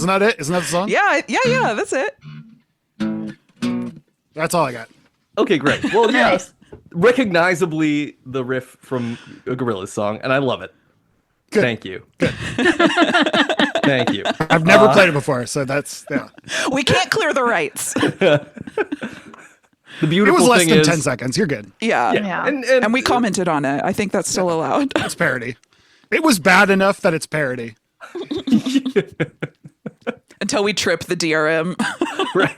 Isn't that it? Isn't that the song? Yeah. That's it. That's all I got. Okay, great. Well, yeah, Nice. recognizably the riff from a Gorillaz song, and I love it. Good. Thank you. Good. Thank you. I've never played it before, so that's We can't clear the rights. The It beautiful was less thing than is, 10 seconds. You're good. Yeah. Yeah. And we commented on it. I think that's still allowed. It's parody. It was bad enough that it's parody. Until we trip the DRM. right.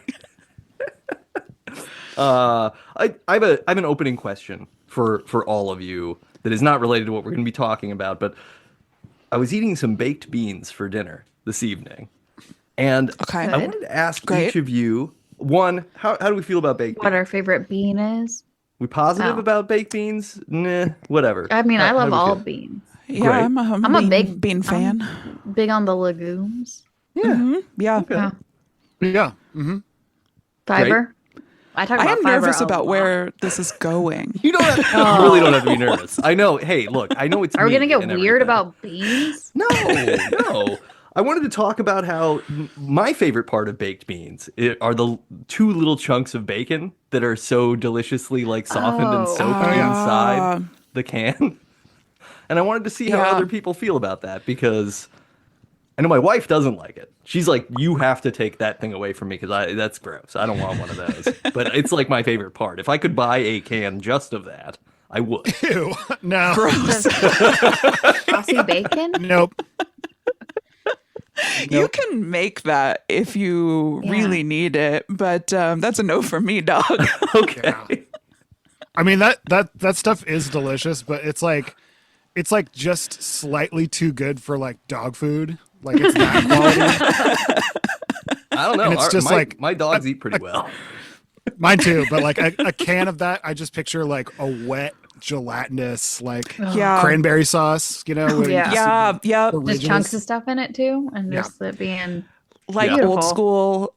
I have an opening question for all of you that is not related to what we're going to be talking about, but I was eating some baked beans for dinner this evening, and Okay. I wanted to ask Great. each of you, one, how do we feel about baked beans? What our favorite bean is? We positive Oh. about baked beans? Nah, whatever. I mean, I How love do we all feel? beans. Yeah, Great. I'm a big bean fan. Big on the legumes. Yeah. Yeah. Yeah. Fiber. I talk I about am fiber nervous a about lot. where this is going. You don't have, you really don't have to be nervous. I know. Hey, look, I know it's. Are we me gonna get and weird everything. about beans? No. I wanted to talk about how my favorite part of baked beans are the two little chunks of bacon that are so deliciously like softened and Oh. soaked inside the can. And I wanted to see how Yeah. other people feel about that because I know my wife doesn't like it. She's like, you have to take that thing away from me because that's gross. I don't want one of those. But it's like my favorite part. If I could buy a can just of that, I would. Ew. No. Frosty bacon? Nope. You can make that if you Yeah. really need it, but that's a no for me, dog. Okay. Yeah. I mean that stuff is delicious, but it's like just slightly too good for like dog food. Like it's that quality. I don't know. And it's just like my dogs eat pretty well. Mine too, but like a can of that, I just picture like a wet, gelatinous, like Yeah. cranberry sauce, you know? where you Yeah. just- Yeah. the Just originals. chunks of stuff in it too, and Yeah. just it being Like Yeah. old Beautiful. school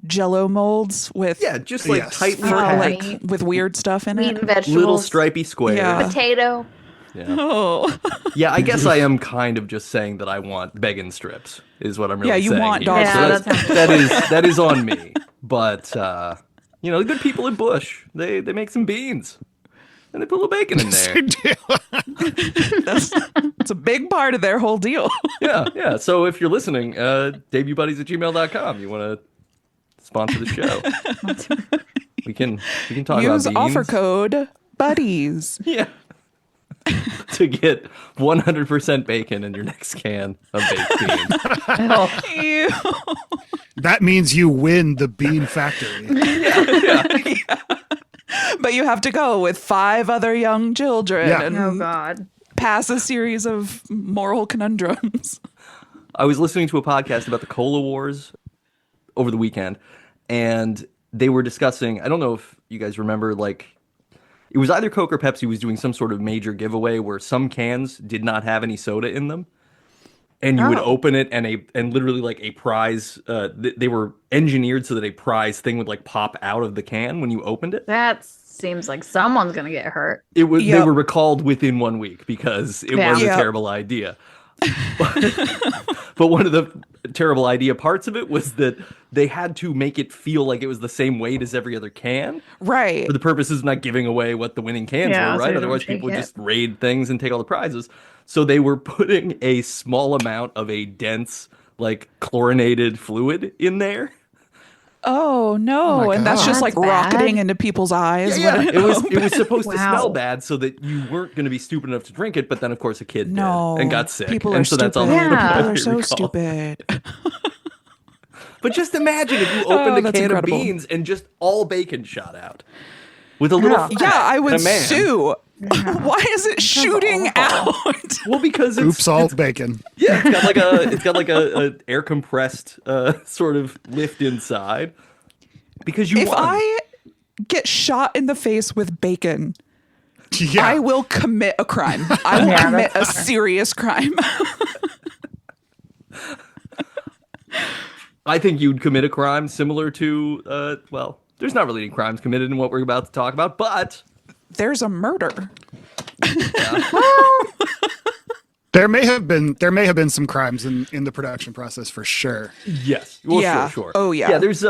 Jello molds with Yeah, just like Yes. tightly Oh, packed like with weird stuff in meat it. and vegetables, little stripy squares. Yeah. potato. Yeah. Oh, Yeah, I guess I am kind of just saying that I want bacon strips is what I'm really Yeah, you saying. want here. dog Yeah, So strips. that is on me. But the good people at Bush, they make some beans. And they put a little bacon in there. it's a big part of their whole deal. Yeah. So if you're listening, debutbuddies@gmail.com, you want to sponsor the show. we can talk Use about beans. offer code buddies. Yeah. to get 100% bacon in your next can of baked beans. Oh, Ew. That means you win the bean factory. But you have to go with 5 other young children Yeah. and oh God. pass a series of moral conundrums. I was listening to a podcast about the Cola Wars over the weekend, and they were discussing, I don't know if you guys remember, like, it was either Coke or Pepsi was doing some sort of major giveaway where some cans did not have any soda in them. And you would Oh. open it and literally like a prize, they were engineered so that a prize thing would like pop out of the can when you opened it. That seems like someone's gonna get hurt. It was They Yep. were recalled within 1 week because it Yeah. was a Yep. terrible idea. But one of the terrible idea parts of it was that they had to make it feel like it was the same weight as every other can Right. for the purposes of not giving away what the winning cans Yeah, were, so right? you don't Otherwise, take people would it. just raid things and take all the prizes. So they were putting a small amount of a dense, like chlorinated fluid in there. Oh no. my And that's God. just like That's bad. rocketing into people's eyes. Yeah, when it was supposed to Wow. smell bad so that you weren't going to be stupid enough to drink it, but then of course a kid No. did and got sick. People and are so stupid. that's all. Yeah. People are so recall. stupid. But just imagine if you opened a that's can incredible. of beans and just all bacon shot out with a little Yeah. flag Yeah, I would and a man. sue. Why is it shooting out? Well, because it's Oops, all bacon. yeah, it's got like a air compressed sort of lift inside. Because you If won. I get shot in the face with bacon, Yeah. I will commit a crime. I will Yeah, commit a that's fair. serious crime. I think you'd commit a crime similar to well, there's not really any crimes committed in what we're about to talk about, but There's a murder. There may have been some crimes in the production process for sure. Yes. Well, Yeah. sure. Oh, yeah. Yeah, there's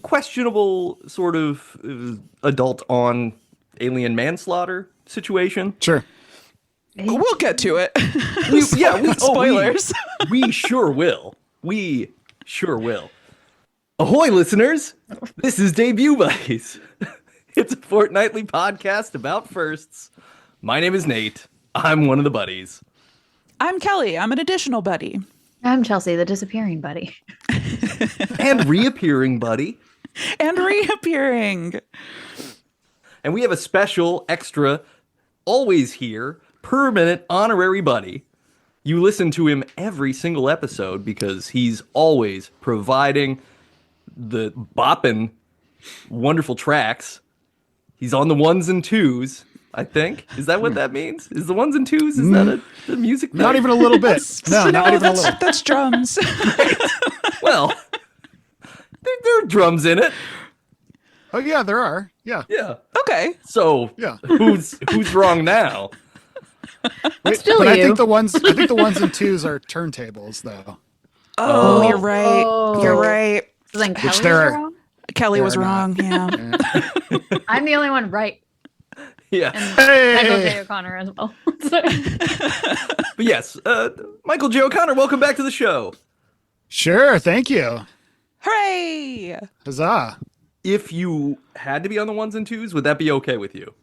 questionable sort of adult on alien manslaughter situation. Sure. We'll get to it. Spoilers. Spoilers. We sure will. We sure will. Ahoy, listeners! This is Debut Buddies. It's a fortnightly podcast about firsts. My name is Nate. I'm one of the buddies. I'm Kelly. I'm an additional buddy. I'm Chelsea, the disappearing buddy. And reappearing buddy. And reappearing. And we have a special, extra, always here, permanent, honorary buddy. You listen to him every single episode because he's always providing the bopping, wonderful tracks. He's on the ones and twos, I think. Is that what that means? Is the ones and twos? Is that a music thing? Not even a little bit. No, not even a little. That's drums. Well, there are drums in it. Oh yeah, there are. Yeah. Yeah. Okay. So Yeah. who's wrong now? Still but I you. think the ones and twos are turntables though. Oh, you're right. Oh. You're right. So then Kelly's there are- wrong? Kelly They're was wrong. Yeah. I'm the only one right. Yeah. Michael Hey. J. O'Connor as well. But yes, Michael J. O'Connor, welcome back to the show. Sure. Thank you. Hooray! Huzzah. If you had to be on the ones and twos, would that be okay with you?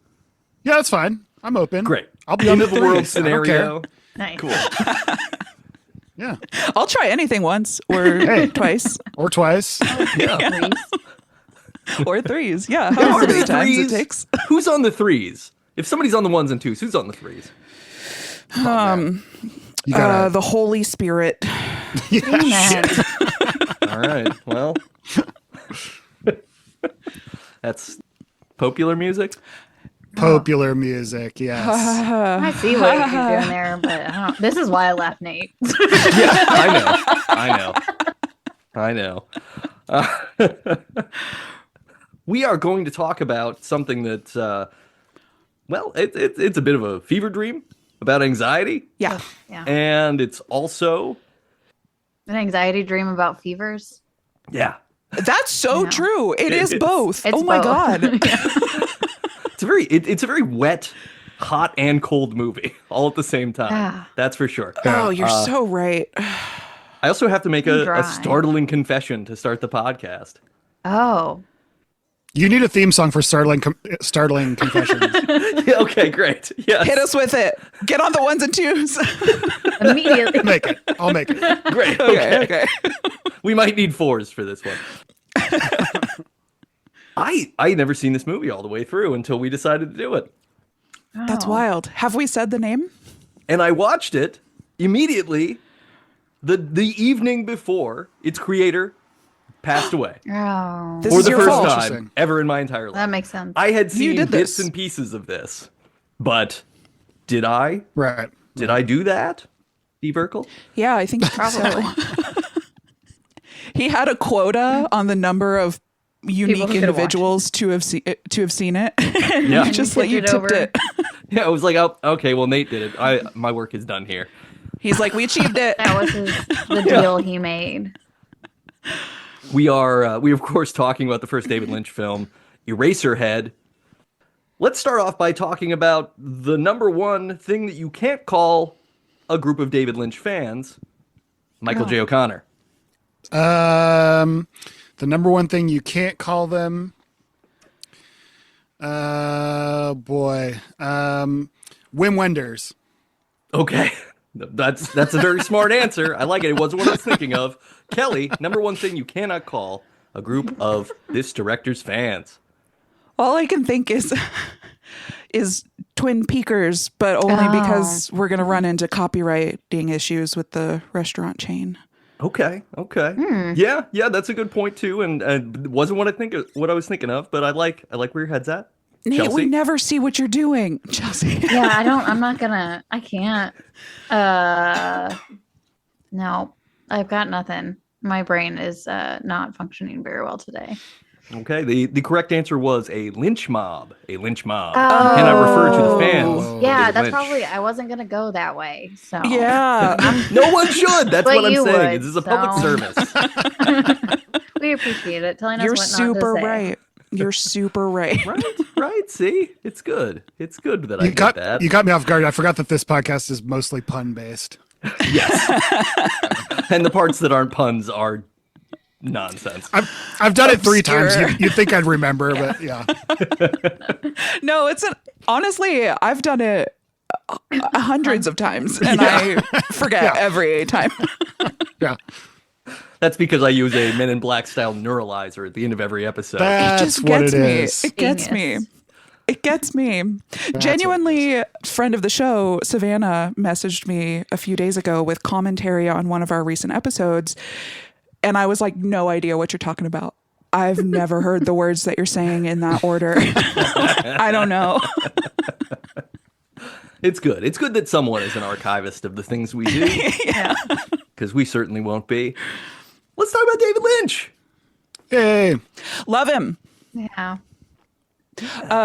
Yeah, that's fine. I'm open. Great. I'll be on End the of the world threes. I don't care. scenario. Nice. Cool. Yeah. I'll try anything once or Hey. twice Or twice. Yeah. or threes. Yeah. Who However are many the times it threes? takes. Who's on the threes? If somebody's on the ones and twos, who's on the threes? You gotta. The Holy Spirit. Amen. All right. Well, that's popular music. Popular music. Yes. I see what you're doing there, but I don't. This is why I left Nate. Yeah, I know. We are going to talk about something that, it's a bit of a fever dream about anxiety, Yeah. Yeah. and it's also, An anxiety dream about fevers. yeah, That's so Yeah. true. It is is. both. It's Oh my both. God. it's a very wet, hot and cold movie all at the same time. Yeah. That's for sure. Oh, you're so right. I also have to make a Dry. startling confession to start the podcast. Oh. You need a theme song for startling confessions. Yeah, okay, great. Yes. Hit us with it. Get on the ones and twos. Immediately. Make it. I'll make it. Great. okay. We might need fours for this one. I had never seen this movie all the way through until we decided to do it. That's Oh. wild. Have we said the name? And I watched it immediately the evening before its creator passed away. Oh. This For is the your first fault. time Interesting. ever in my entire life. That makes sense. I had seen did bits this. and pieces of this. But did I? Right. Did I do that? Steve Urkel? Yeah, I think Probably. so. He had a quota on the number of unique who could watch individuals to have seen it. And Yeah. he just You let you tipped it tipped over. it. Yeah, I was like, oh, okay, well, Nate did it. My work is done here. He's like, we achieved it. That was the deal he made. We are, of course, talking about the first David Lynch film, Eraserhead. Let's start off by talking about the number one thing that you can't call a group of David Lynch fans, Michael J. O'Connor. The number one thing you can't call them. Boy. Wim Wenders. Okay, that's a very smart answer. I like it. It wasn't what I was thinking of. Kelly, number one thing you cannot call a group of this director's fans. All I can think is Twin Peakers, but only because we're going to run into copywriting issues with the restaurant chain. Okay. Yeah, that's a good point too, and it wasn't what I was thinking of, but I like where your head's at. Nate, Chelsea? we never see what you're doing, Chelsea. Yeah, I can't. No, I've got nothing. My brain is not functioning very well today. Okay, the correct answer was a lynch mob. A lynch mob. Oh. Cannot refer to the fans. of Yeah, David that's Lynch. probably. I wasn't gonna go that way. So Yeah. No one should. That's But what I'm you saying. would, This is a public so. service. we appreciate it. Telling us You're what super not to say. right. You're super right. Right. See, it's good. It's good that I You did got that. you got me off guard. I forgot that this podcast is mostly pun based. Yes. And the parts that aren't puns are nonsense. I've done it 3 times. Obscure. You'd think I'd remember, but yeah. No, honestly, I've done it hundreds of times and I forget every time. Yeah. That's because I use a Men in Black style neuralizer at the end of every episode. That's Just what gets it me. is. It gets me. Genius. It gets me. Genuinely, friend of the show, Savannah, messaged me a few days ago with commentary on one of our recent episodes. And I was like, no idea what you're talking about. I've never heard the words that you're saying in that order. I don't know. It's good. It's good that someone is an archivist of the things we do. Yeah. Because we certainly won't be. Let's talk about David Lynch. Yay. Love him. Yeah.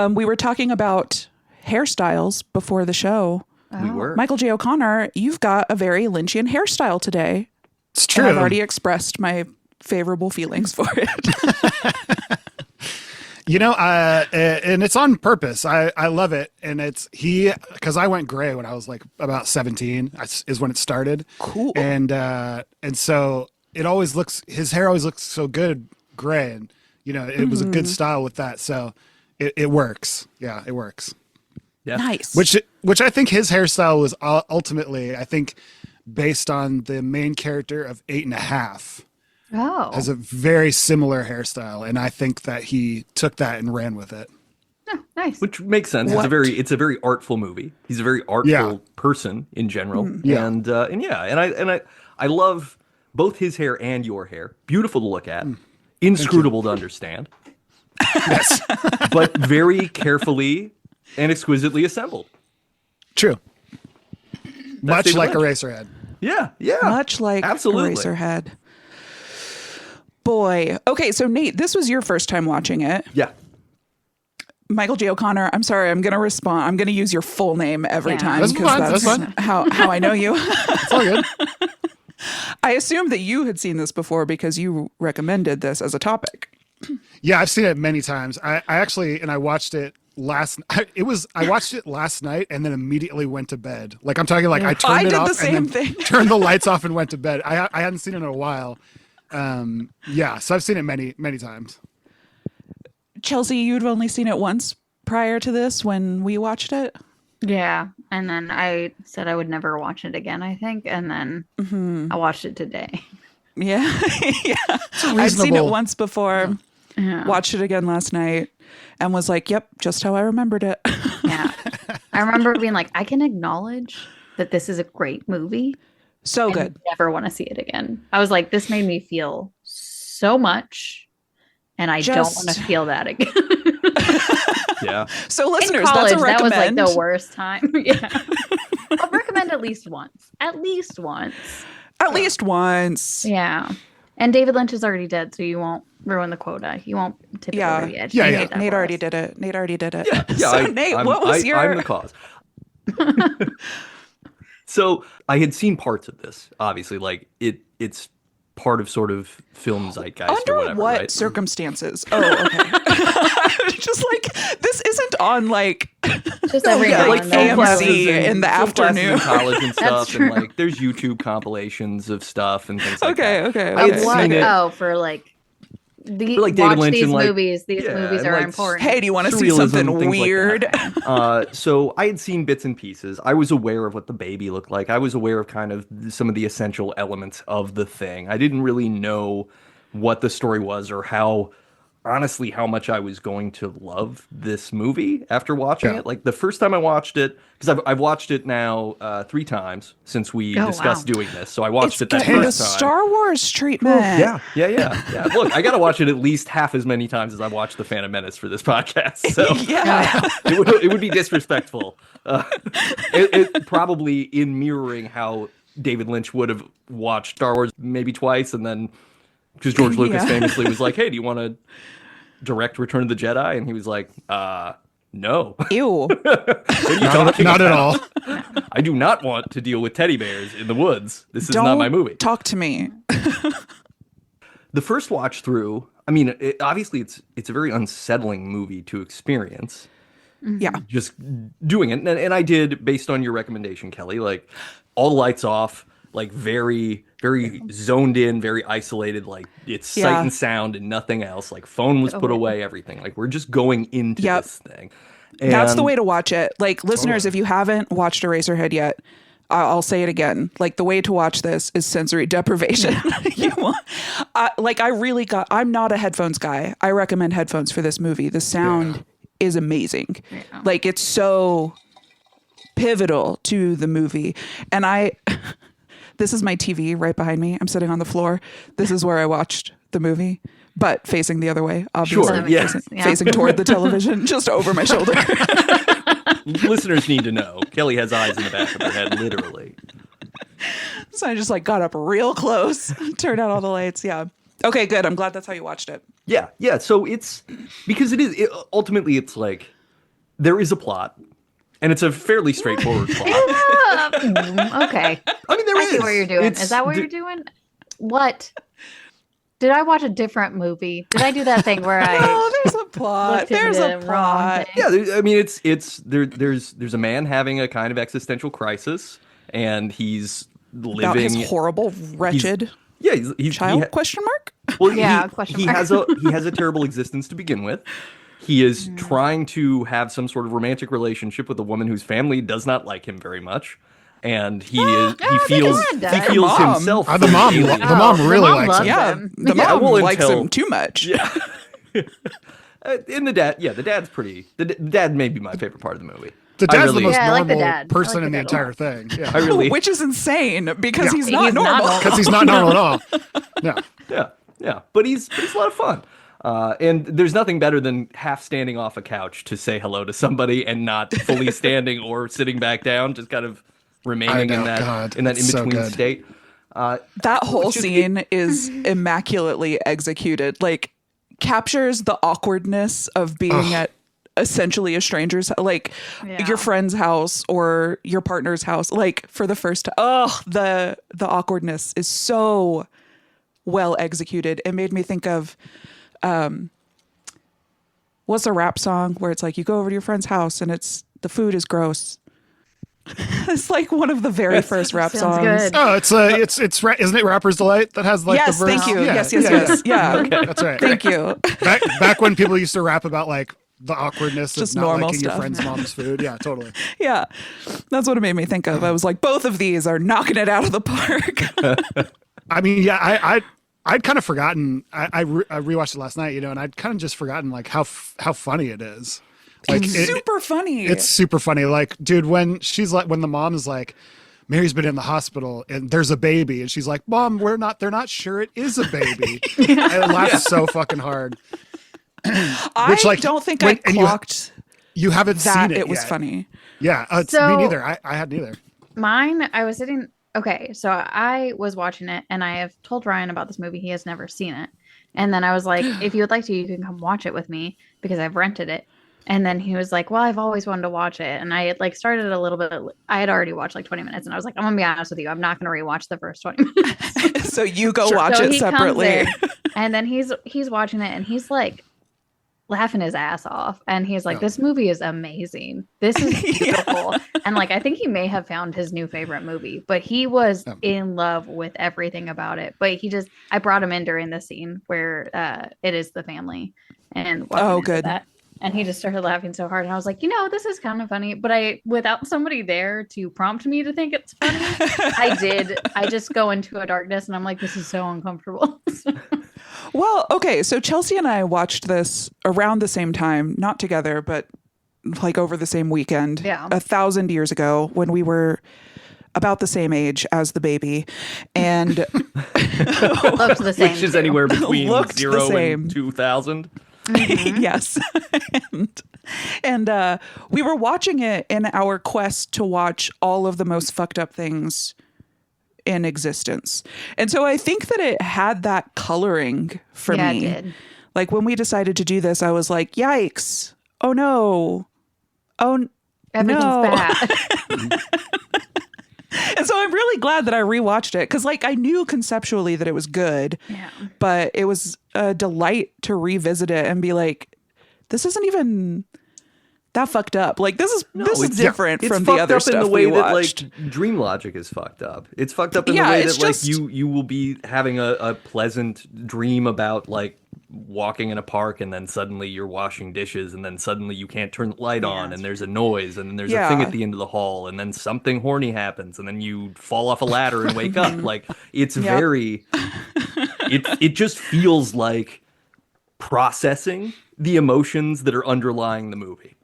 We were talking about hairstyles before the show. We were. Michael J. O'Connor, you've got a very Lynchian hairstyle today. It's And true. I've already expressed my favorable feelings for it. You know, and it's on purpose. I love it. And because I went gray when I was like about 17 is when it started. Cool. And so his hair always looks so good gray. And, you know, it was a good style with that. So it works. Yeah, it works. Yeah. Nice. Which I think his hairstyle was ultimately, I think, based on the main character of 8.5. Oh. Has a very similar hairstyle, and I think that he took that and ran with it. Oh, nice. Which makes sense. What? It's a very artful movie. He's a very artful person in general. Yeah. And I love both his hair and your hair. Beautiful to look at. Inscrutable to understand. Yes, But very carefully and exquisitely assembled. true. Much David like Lynch. Eraserhead. Yeah. Much like Absolutely. Eraserhead. Boy. Okay, so Nate, this was your first time watching it. Yeah. Michael J. O'Connor, I'm sorry, I'm going to respond. I'm going to use your full name every Yeah. time That's because fine, that's that's fine. how I know you. It's all good. I assumed that you had seen this before because you recommended this as a topic. Yeah, I've seen it many times. I actually, and I watched it I watched it last night and then immediately went to bed. Like I'm talking like I turned I it did off the same and then thing. turned the lights off and went to bed. I hadn't seen it in a while. Yeah, so I've seen it many, many times. Chelsea, you'd only seen it once prior to this when we watched it. Yeah. And then I said I would never watch it again, I think. And then I watched it today. Yeah. Yeah. I'd seen it reasonable- once before, Yeah. watched it again last night, and was like, yep, just how I remembered it. Yeah. I remember being like, I can acknowledge that this is a great movie. So and good. never want to see it again. I was like, this made me feel so much. And I don't want to Just- feel that again. Yeah. So In listeners, college, that's a that was like recommend. the worst time. Yeah. I'll recommend at least once. At least once. At least once. Yeah. And David Lynch is already dead, so you won't ruin the quota. You won't tip it Yeah. over the edge. Yeah, You yeah. made that Nate for already us. did it. Nate already did it. Yeah. So Nate, what was your? I'm the cause. So I had seen parts of this, obviously, like it's part of sort of film zeitgeist or Under whatever, what right? circumstances? Oh, okay. Just like this isn't on like Just every yeah, now like and then. AMC classes in the film classes afternoon. in college and That's stuff, and true. like there's YouTube compilations of stuff and things like Okay, that. okay, I had okay. What? seen it. Oh, for like the For, like, David watch Lynch these and, like- movies. These yeah, movies and, are like, important. Hey, do you want to see Surrealism, something things like weird? So I had seen bits and pieces. I was aware of what the baby looked like. I was aware of kind of some of the essential elements of the thing. I didn't really know what the story was or honestly, how much I was going to love this movie after watching Yeah. it. Like the first time I watched it, because I've watched it now 3 times since we Oh, discussed wow. doing this. So I watched It's it that getting the first time. Star Wars treatment. Yeah. Look, I got to watch it at least half as many times as I watched The Phantom Menace for this podcast. So Yeah. it would be disrespectful. It probably in mirroring how David Lynch would have watched Star Wars maybe twice, and then because George Lucas Yeah. famously was like, "Hey, do you want to direct Return of the Jedi? And he was like, no. Ew. What are you talking Not at about? all. I do not want to deal with teddy bears in the woods. This is Don't not my movie. talk to me. The first watch through, I mean, obviously it's a very unsettling movie to experience. Yeah. Just doing it. And I did, based on your recommendation, Kelly, like all the lights off, like very, very zoned in, very isolated, like it's sight and sound and nothing else. Like phone was put away, everything. Like we're just going into this thing. And that's the way to watch it. Like, listeners, if you haven't watched Eraserhead yet, I'll say it again. Like, the way to watch this is sensory deprivation. I'm not a headphones guy. I recommend headphones for this movie. The sound is amazing. Yeah. Like, it's so pivotal to the movie. And this is my TV right behind me. I'm sitting on the floor. This is where I watched the movie, but facing the other way, obviously. Sure, yeah. Facing toward the television, just over my shoulder. Listeners need to know, Kelly has eyes in the back of her head, literally. So I just like got up real close, turned out all the lights. Yeah. Okay, good. I'm glad that's how you watched it. Yeah. So it's because ultimately it's like there is a plot, and it's a fairly straightforward plot. Okay. I mean, I see what you're doing. Is that what you're doing? What? Did I watch a different movie? Did I do that thing where there's a plot. There's a plot. Yeah, I mean, there's a man having a kind of existential crisis, and he's living about his horrible, wretched he's child? Question mark. Well, question he mark. he has a terrible existence to begin with. He is trying to have some sort of romantic relationship with a woman whose family does not like him very much. And he feels himself. The mom really likes him. Yeah, the mom likes him too much. Yeah. And the dad's pretty. The dad may be my favorite part of the movie. The dad's the most I like the normal dad. person I like in the the entire thing. Yeah. Which is insane because he's not normal. Because he's not normal at all. No. Yeah. But he's a lot of fun. And there's nothing better than half standing off a couch to say hello to somebody and not fully standing or sitting back down, just kind of remaining in that in-between state. That whole scene is immaculately executed. Like, captures the awkwardness of being at essentially a stranger's, like your friend's house or your partner's house, like for the first time. The awkwardness is so well executed. It made me think of what's a rap song where it's like you go over to your friend's house and the food is gross. It's like one of the very first rap songs. Good. Oh, it's isn't it Rapper's Delight that has like the verse? Thank you. Yeah, Yes. Yeah. Okay. That's right. Thank you. Back when people used to rap about like the awkwardness Just of not normal liking stuff. your friend's mom's food. Yeah, totally. Yeah. That's what it made me think of. I was like, both of these are knocking it out of the park. I mean, yeah, I'd kind of forgotten. I rewatched it last night, and I'd kind of just forgotten like how funny it is. Like it's super funny. It's super funny. Like, dude, when the mom is like, Mary's been in the hospital and there's a baby, and she's like, Mom, they're not sure it is a baby. I laughed so fucking hard. I don't think I clocked you haven't that seen it. It was yet. funny. Yeah, me neither. I had neither. Mine, I was sitting. Okay, so I was watching it, and I have told Ryan about this movie. He has never seen it, and then I was like, if you would like to, you can come watch it with me because I've rented it. And then he was like, well, I've always wanted to watch it. And I had like started a little bit. I had already watched like 20 minutes. And I was like, I'm going to be honest with you. I'm not going to rewatch the first 20 minutes. So you go watch it separately. And then he's watching it and he's like laughing his ass off. And he's like, this movie is amazing. This is beautiful. And like, I think he may have found his new favorite movie, but he was in love with everything about it. But I brought him in during the scene where it is the family. And good. That. And he just started laughing so hard. And I was like, this is kind of funny. But without somebody there to prompt me to think it's funny, I just go into a darkness and I'm like, this is so uncomfortable. Well, okay. So Chelsea and I watched this around the same time, not together, but like over the same weekend. Yeah. 1,000 years ago when we were about the same age as the baby. And looked the same. Which is anywhere between 0 and 2,000. Mm-hmm. Yes. and we were watching it in our quest to watch all of the most fucked up things in existence. And so I think that it had that coloring for me. It did. Like when we decided to do this, I was like, yikes. Oh no. Oh Everything's no. bad. And so I'm really glad that I rewatched it because like I knew conceptually that it was good, Yeah. but it was a delight to revisit it and be like, this isn't even that fucked up. Like this is it's different it's from the fucked other up stuff in the way we that watched. like dream logic is fucked up. It's fucked up in Yeah, the way it's that like just- you will be having a pleasant dream about like walking in a park and then suddenly you're washing dishes and then suddenly you can't turn the light on and there's a noise and then there's a thing Yeah. at the end of the hall and then something horny happens and then you fall off a ladder and wake up. Like it's Yep. very it just feels like processing the emotions that are underlying the movie.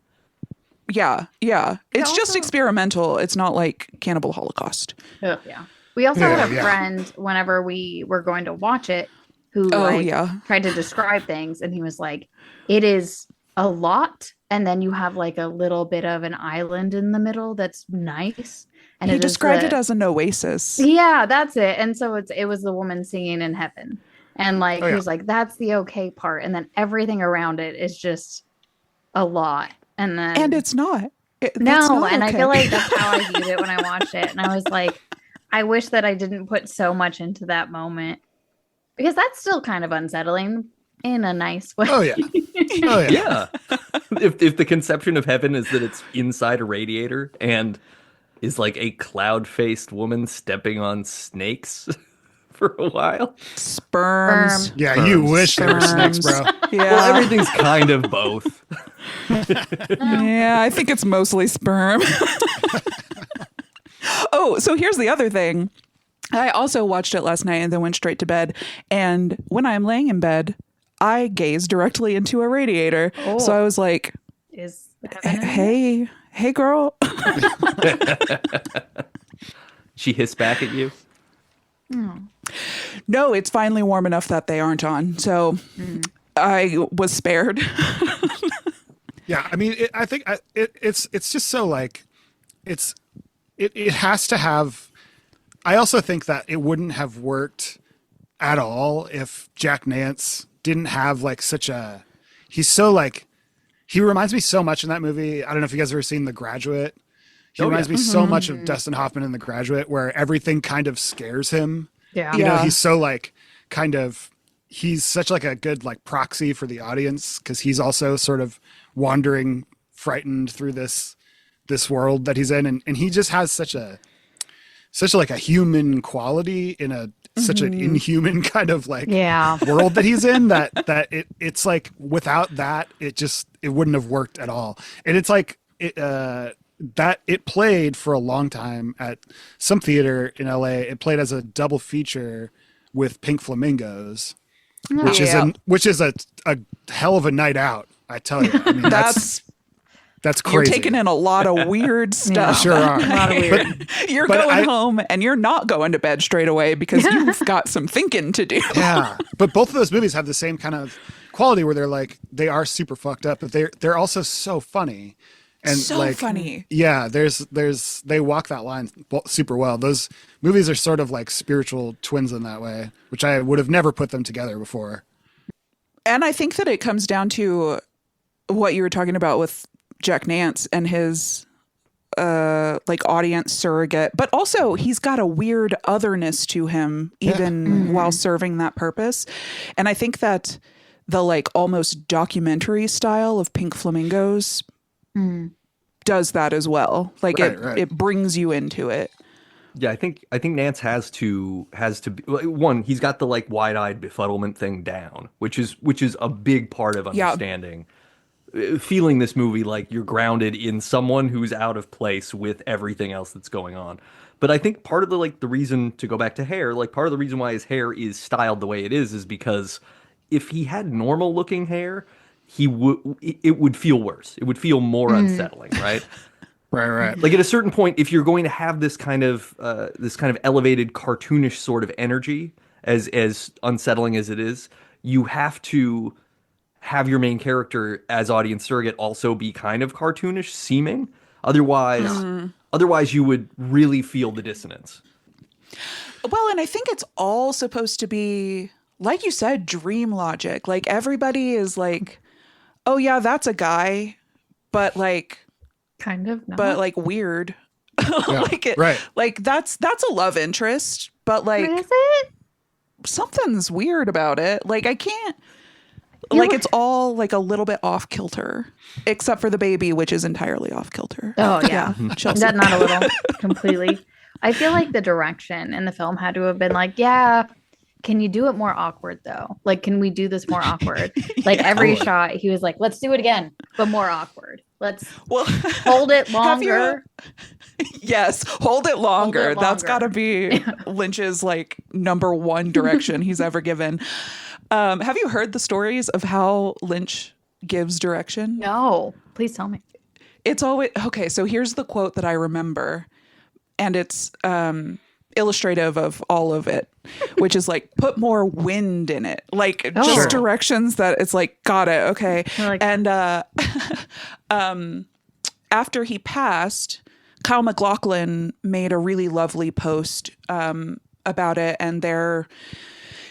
Yeah. It's just also- experimental. It's not like Cannibal Holocaust. Yeah. We also Yeah, had a yeah. friend whenever we were going to watch it who yeah. tried to describe things, and he was like, it is a lot, and then you have like a little bit of an island in the middle that's nice. And He it is described the- it as an oasis. Yeah, that's it. And so it was the woman singing in heaven. And like Oh, he yeah. was like, that's the okay part. And then everything around it is just a lot. And then And it's not. That's no, not and I okay. feel like that's how I viewed it when I watched it. And I was like, I wish that I didn't put so much into that moment. Because that's still kind of unsettling in a nice way. Oh yeah. Oh yeah. Yeah. If the conception of heaven is that it's inside a radiator and is like a cloud-faced woman stepping on snakes for a while. Sperms. Yeah, you wish they were snakes, bro. Yeah. Well, everything's kind of both. Yeah, I think it's mostly sperm. Oh, so here's the other thing. I also watched it last night and then went straight to bed. And when I'm laying in bed, I gaze directly into a radiator. Oh. So I was like, Is heaven in it? hey, girl. She hissed back at you. No, it's finally warm enough that they aren't on. So I was spared. Yeah, I mean, I think it's just so like it has to have. I also think that it wouldn't have worked at all if Jack Nance didn't have like such a. He's so like he reminds me so much in that movie. I don't know if you guys have ever seen The Graduate. He reminds me so much of Dustin Hoffman in The Graduate, where everything kind of scares him. Yeah. You know, Yeah. he's so like kind of he's such like a good like proxy for the audience because he's also sort of wandering frightened through this world that he's in, and he just has such like a human quality in a such an inhuman kind of like Yeah. world that he's in that it's like without that it wouldn't have worked at all. And it's like that it played for a long time at some theater in LA. It played as a double feature with Pink Flamingos, which is a hell of a night out, I tell you. I mean, that's crazy. You're taking in a lot of weird stuff. Sure are. A lot of weird. You're But going I- home and you're not going to bed straight away because you've got some thinking to do. Yeah, but both of those movies have the same kind of quality where they're like they are super fucked up, but they're also so funny and So like funny. Yeah, there's they walk that line super well. Those movies are sort of like spiritual twins in that way, which I would have never put them together before. And I think that it comes down to what you were talking about with Jack Nance and his like audience surrogate, but also he's got a weird otherness to him even while serving that purpose. And I think that the like almost documentary style of Pink Flamingos does that as well. Like Right. it brings you into it. Yeah, I think Nance has to be one. He's got the like wide-eyed befuddlement thing down, which is a big part of Yeah. understanding, feeling this movie like you're grounded in someone who's out of place with everything else that's going on. But I think part of the reason to go back to hair, like part of the reason why his hair is styled the way it is because if he had normal looking hair, it would feel worse. It would feel more unsettling, right? Right. Like at a certain point, if you're going to have this kind of elevated cartoonish sort of energy, as unsettling as it is, you have to have your main character as audience surrogate also be kind of cartoonish seeming. Otherwise you would really feel the dissonance. Well, and I think it's all supposed to be like you said, dream logic. Like everybody is like, oh yeah, that's a guy, but like Kind of. Not. weird. Yeah, Like it, right. like that's a love interest, but like Is it? something's weird about it. Like I can't. You Like were- it's all like a little bit off kilter, except for the baby, which is entirely off kilter. Oh yeah. Chelsea. That not a little completely. I feel like the direction in the film had to have been like, yeah, can you do it more awkward though? Like, can we do this more awkward? Like every shot, he was like, let's do it again, but more awkward. Let's Well, hold it have you- longer. yes, hold it longer. Hold it That's got to longer. be Lynch's like number one direction he's ever given. Have you heard the stories of how Lynch gives direction? No, please tell me. It's always okay. So here's the quote that I remember, and it's illustrative of all of it, which is like, put more wind in it, like Oh. just Sure. directions that it's like, got it, okay. You're like- And after he passed, Kyle MacLachlan made a really lovely post about it and their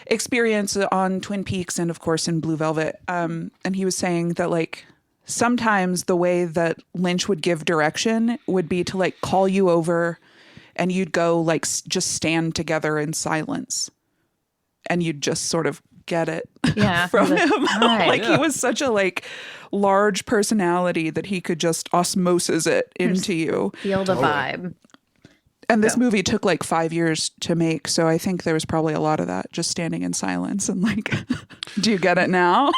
experience on Twin Peaks and of course in Blue Velvet. And he was saying that like sometimes the way that Lynch would give direction would be to like call you over and you'd go like just stand together in silence and you'd just sort of get it Yeah. from Like, him. right. Like he was such a like large personality that he could just osmosis it into you. Feel the vibe. And this movie took like 5 years to make, so I think there was probably a lot of that just standing in silence and like, do you get it now?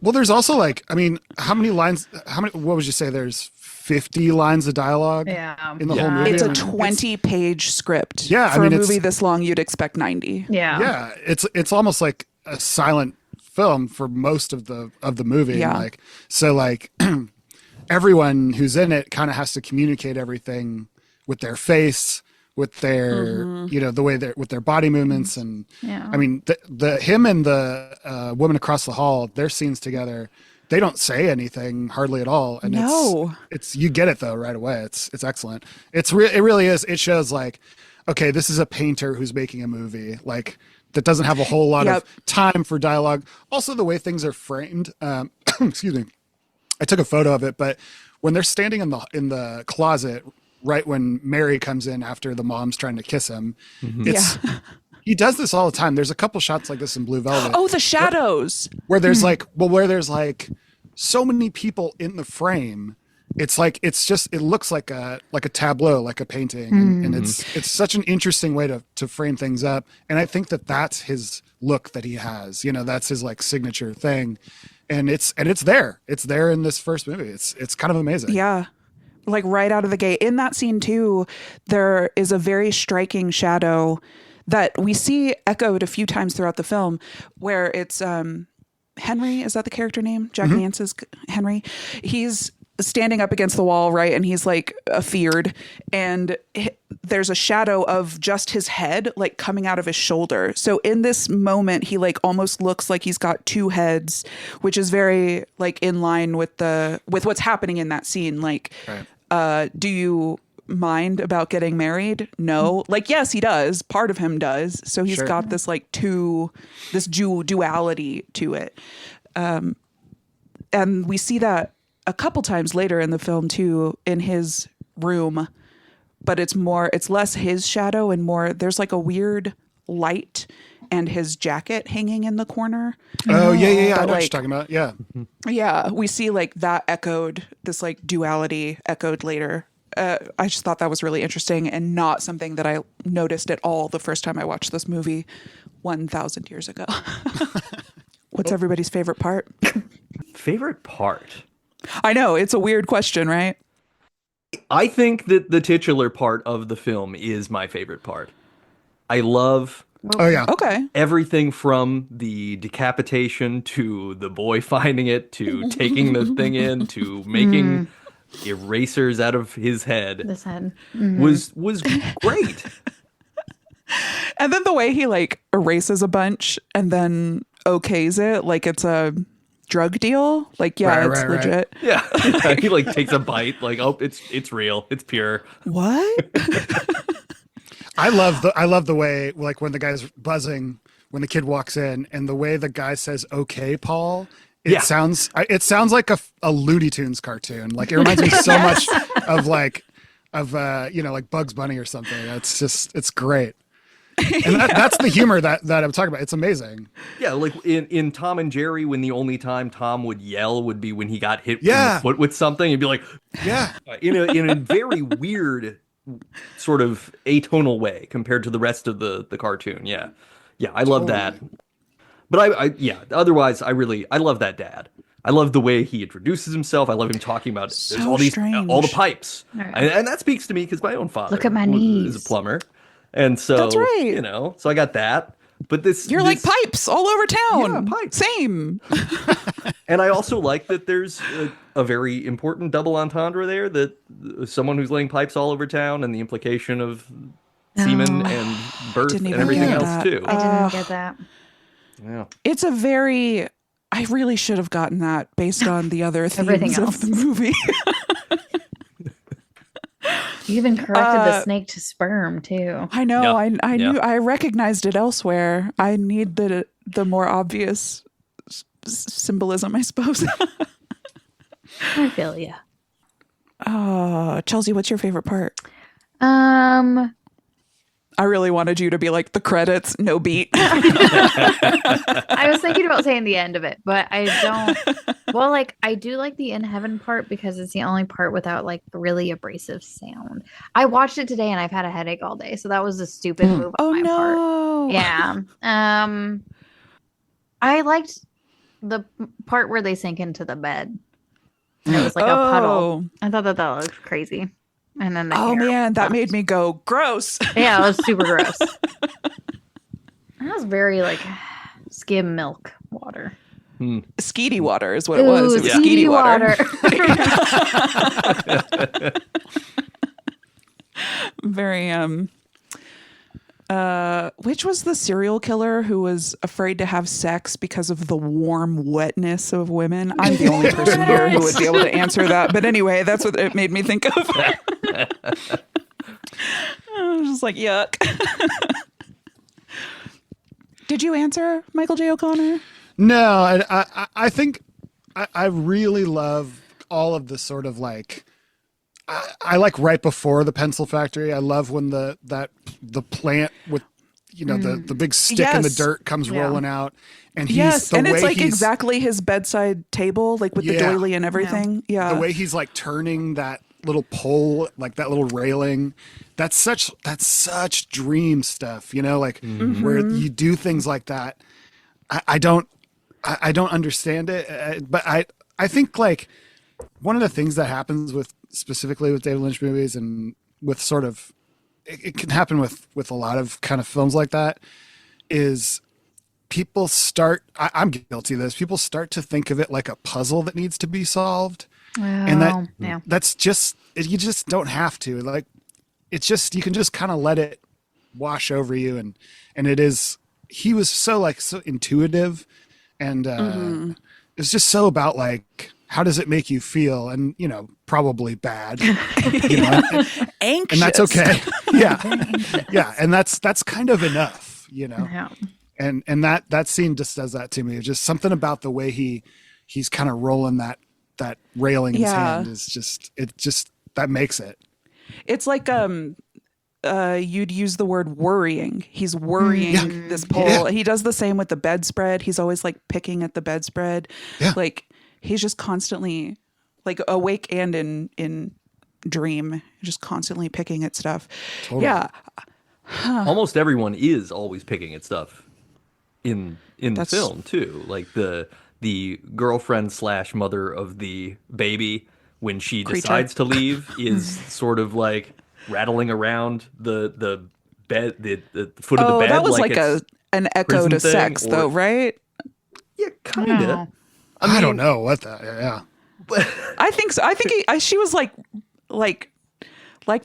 Well, there's also like, I mean, how many lines? What would you say? There's 50 lines of dialogue Yeah. in the whole movie. It's I a mean, 20-page script. Yeah, I for mean, a it's- movie this long, you'd expect 90. Yeah. Yeah, it's almost like a silent film for most of the movie. Yeah. Like so, like everyone who's in it kind of has to communicate everything with their face, with their the way they're with their body movements, and Yeah. I mean the him and the woman across the hall, their scenes together, they don't say anything hardly at all, and No. it's you get it though right away. It's excellent. It really is. It shows like, okay, this is a painter who's making a movie like that doesn't have a whole lot Yep. of time for dialogue. Also, the way things are framed. Excuse me. I took a photo of it, but when they're standing in the closet, right when Mary comes in after the mom's trying to kiss him, it's he does this all the time. There's a couple shots like this in Blue Velvet. Oh, the shadows. Where there's where there's like so many people in the frame. It's like it looks like a tableau, like a painting, and it's such an interesting way to frame things up. And I think that's his look that he has. That's his like signature thing, and it's there. It's there in this first movie. It's kind of amazing. Yeah. Like right out of the gate. In that scene too, there is a very striking shadow that we see echoed a few times throughout the film where it's Henry, is that the character name? Jack Nance's Henry. He's standing up against the wall, right? And he's like afeared, and there's a shadow of just his head like coming out of his shoulder. So in this moment, he like almost looks like he's got two heads, which is very like in line with what's happening in that scene. Like, do you mind about getting married? No. Like, yes, he does. Part of him does. So he's got this like this duality to it. And we see that a couple times later in the film too, in his room, but it's less his shadow and more, there's like a weird light and his jacket hanging in the corner. Oh yeah. I know what like- you're talking about. Yeah. Yeah, we see like that echoed, this like duality echoed later. I just thought that was really interesting and not something that I noticed at all the first time I watched this movie 1,000 years ago. What's everybody's favorite part? Favorite part? I know, it's a weird question, right? I think that the titular part of the film is my favorite part. I love Oh yeah. Okay. everything from the decapitation to the boy finding it to taking the thing in to making erasers out of his head This head. was great. And then the way he like erases a bunch and then okays it like it's a drug deal. Like, yeah, Right, it's right, right. legit. Yeah. He like takes a bite like, oh, it's real. It's pure. What? I love the way like when the guy's buzzing when the kid walks in, and the way the guy says "Okay, Paul." It Yeah. sounds like a Looney Tunes cartoon. Like it reminds me so much of like Bugs Bunny or something. It's great. And that's the humor that I'm talking about. It's amazing. Yeah, like in Tom and Jerry, when the only time Tom would yell would be when he got hit in Yeah. the foot with something. He'd be like, Yeah. in a very weird sort of atonal way compared to the rest of the cartoon. Yeah, I love that. But otherwise I love that dad. I love the way he introduces himself. I love him talking about So there's all the pipes, Right. and that speaks to me because my own father Look at my is knees. a plumber, and so That's right. so I got that. But You're like pipes all over town. Yeah, pipes. Same. And I also like that there's a very important double entendre there, that someone who's laying pipes all over town, and the implication of semen and birth Didn't and even everything get else that. too. I didn't get that. Yeah. It's I really should have gotten that based on the other Everything themes else. of the movie. You even corrected the snake to sperm too. I know. Yeah. I Yeah. knew. I recognized it elsewhere. I need the more obvious symbolism, I suppose. I feel you. Chelsea, what's your favorite part? I I really wanted you to be like the credits, no beat. was thinking about saying the end of it, but I don't. Well, like I do like the in heaven part because it's the only part without like really abrasive sound. I watched it today and I've had a headache all day, so that was a stupid move Oh on my part. no. Yeah. I liked the part where they sink into the bed. And it was like a puddle. I thought that looked crazy. And then the Oh hair man, that was- made me go gross. Yeah, it was super gross. That was very like skim milk water. Skeety water is what it was. It was Ooh, skeety water. water. Very which was the serial killer who was afraid to have sex because of the warm wetness of women? I'm the only person here who would be able to answer that. But anyway, that's what it made me think of. I was just like, yuck. Did you answer, Michael J. O'Connor? No, I think I really love all of the sort of like I like right before the pencil factory. I love when the plant with the big stick in the Yes. dirt comes Yeah. rolling out, and Yes, the and it's way like he's- exactly his bedside table, like with the Yeah. doily and everything. Yeah. the way he's like turning that little pole, like that little railing. That's such dream stuff, like where you do things like that. I don't understand it, but I think like one of the things that happens specifically with David Lynch movies, and with sort of it can happen with a lot of kind of films like that, is people start I'm guilty of this, people start to think of it like a puzzle that needs to be solved. And that's just, you just don't have to, like, it's just, you can just kind of let it wash over you. And he was so intuitive, and it's just so about like, how does it make you feel? And, probably bad, Anxious. and that's okay. Yeah. Yeah. And that's kind of enough, Yeah. and that scene just does that to me. It's just something about the way he's kind of rolling that railing in his hand is just that makes it. It's like you'd use the word worrying. He's worrying this pole. Yeah. He does the same with the bedspread. He's always like picking at the bedspread. Yeah. Like he's just constantly like awake and in dream, just constantly picking at stuff. Totally. Yeah. Almost everyone is always picking at stuff in the film too. Like the girlfriend / mother of the baby, when she decides to leave, is sort of like rattling around the bed, the foot of the bed. That was like like an echo prison to thing, sex, or- though, right? Yeah, kind of. No. I don't know what that. Yeah. I think so. I think she was like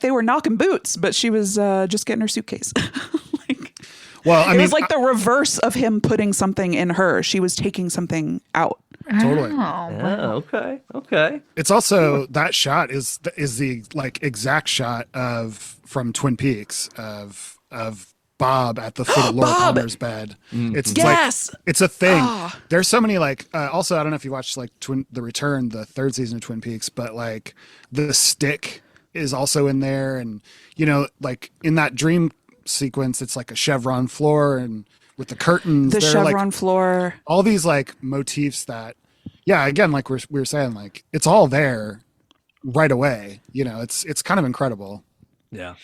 they were knocking boots, but she was just getting her suitcase. Well, I it mean, was like the reverse of him putting something in her. She was taking something out. totally. Oh, Okay. It's also, that shot is the like exact shot from Twin Peaks of Bob at the foot of Laura Bob! Palmer's bed. It's Yes! like it's a thing. Ah. There's so many like also I don't know if you watched like The Return, the third season of Twin Peaks, but like the stick is also in there, and you know, like in that dream sequence, it's like a chevron floor and with the curtains, The they're chevron like floor. all these like motifs that, yeah, again, like we were saying, like it's all there right away. You know, it's kind of incredible. Yeah.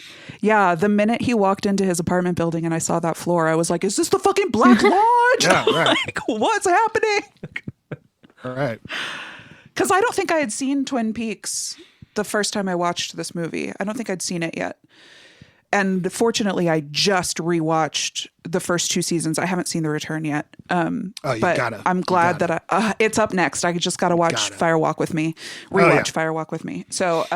Yeah, the minute he walked into his apartment building and I saw that floor, I was like, is this the fucking Black Lodge? Yeah, right. Like, what's happening? All right. Because I don't think I had seen Twin Peaks the first time I watched this movie. I don't think I'd seen it yet. And fortunately, I just rewatched the first 2 seasons. I haven't seen The Return yet. You but gotta. I'm glad that it's up next. I just got to watch Fire Walk with Me, rewatch Fire Walk with Me. So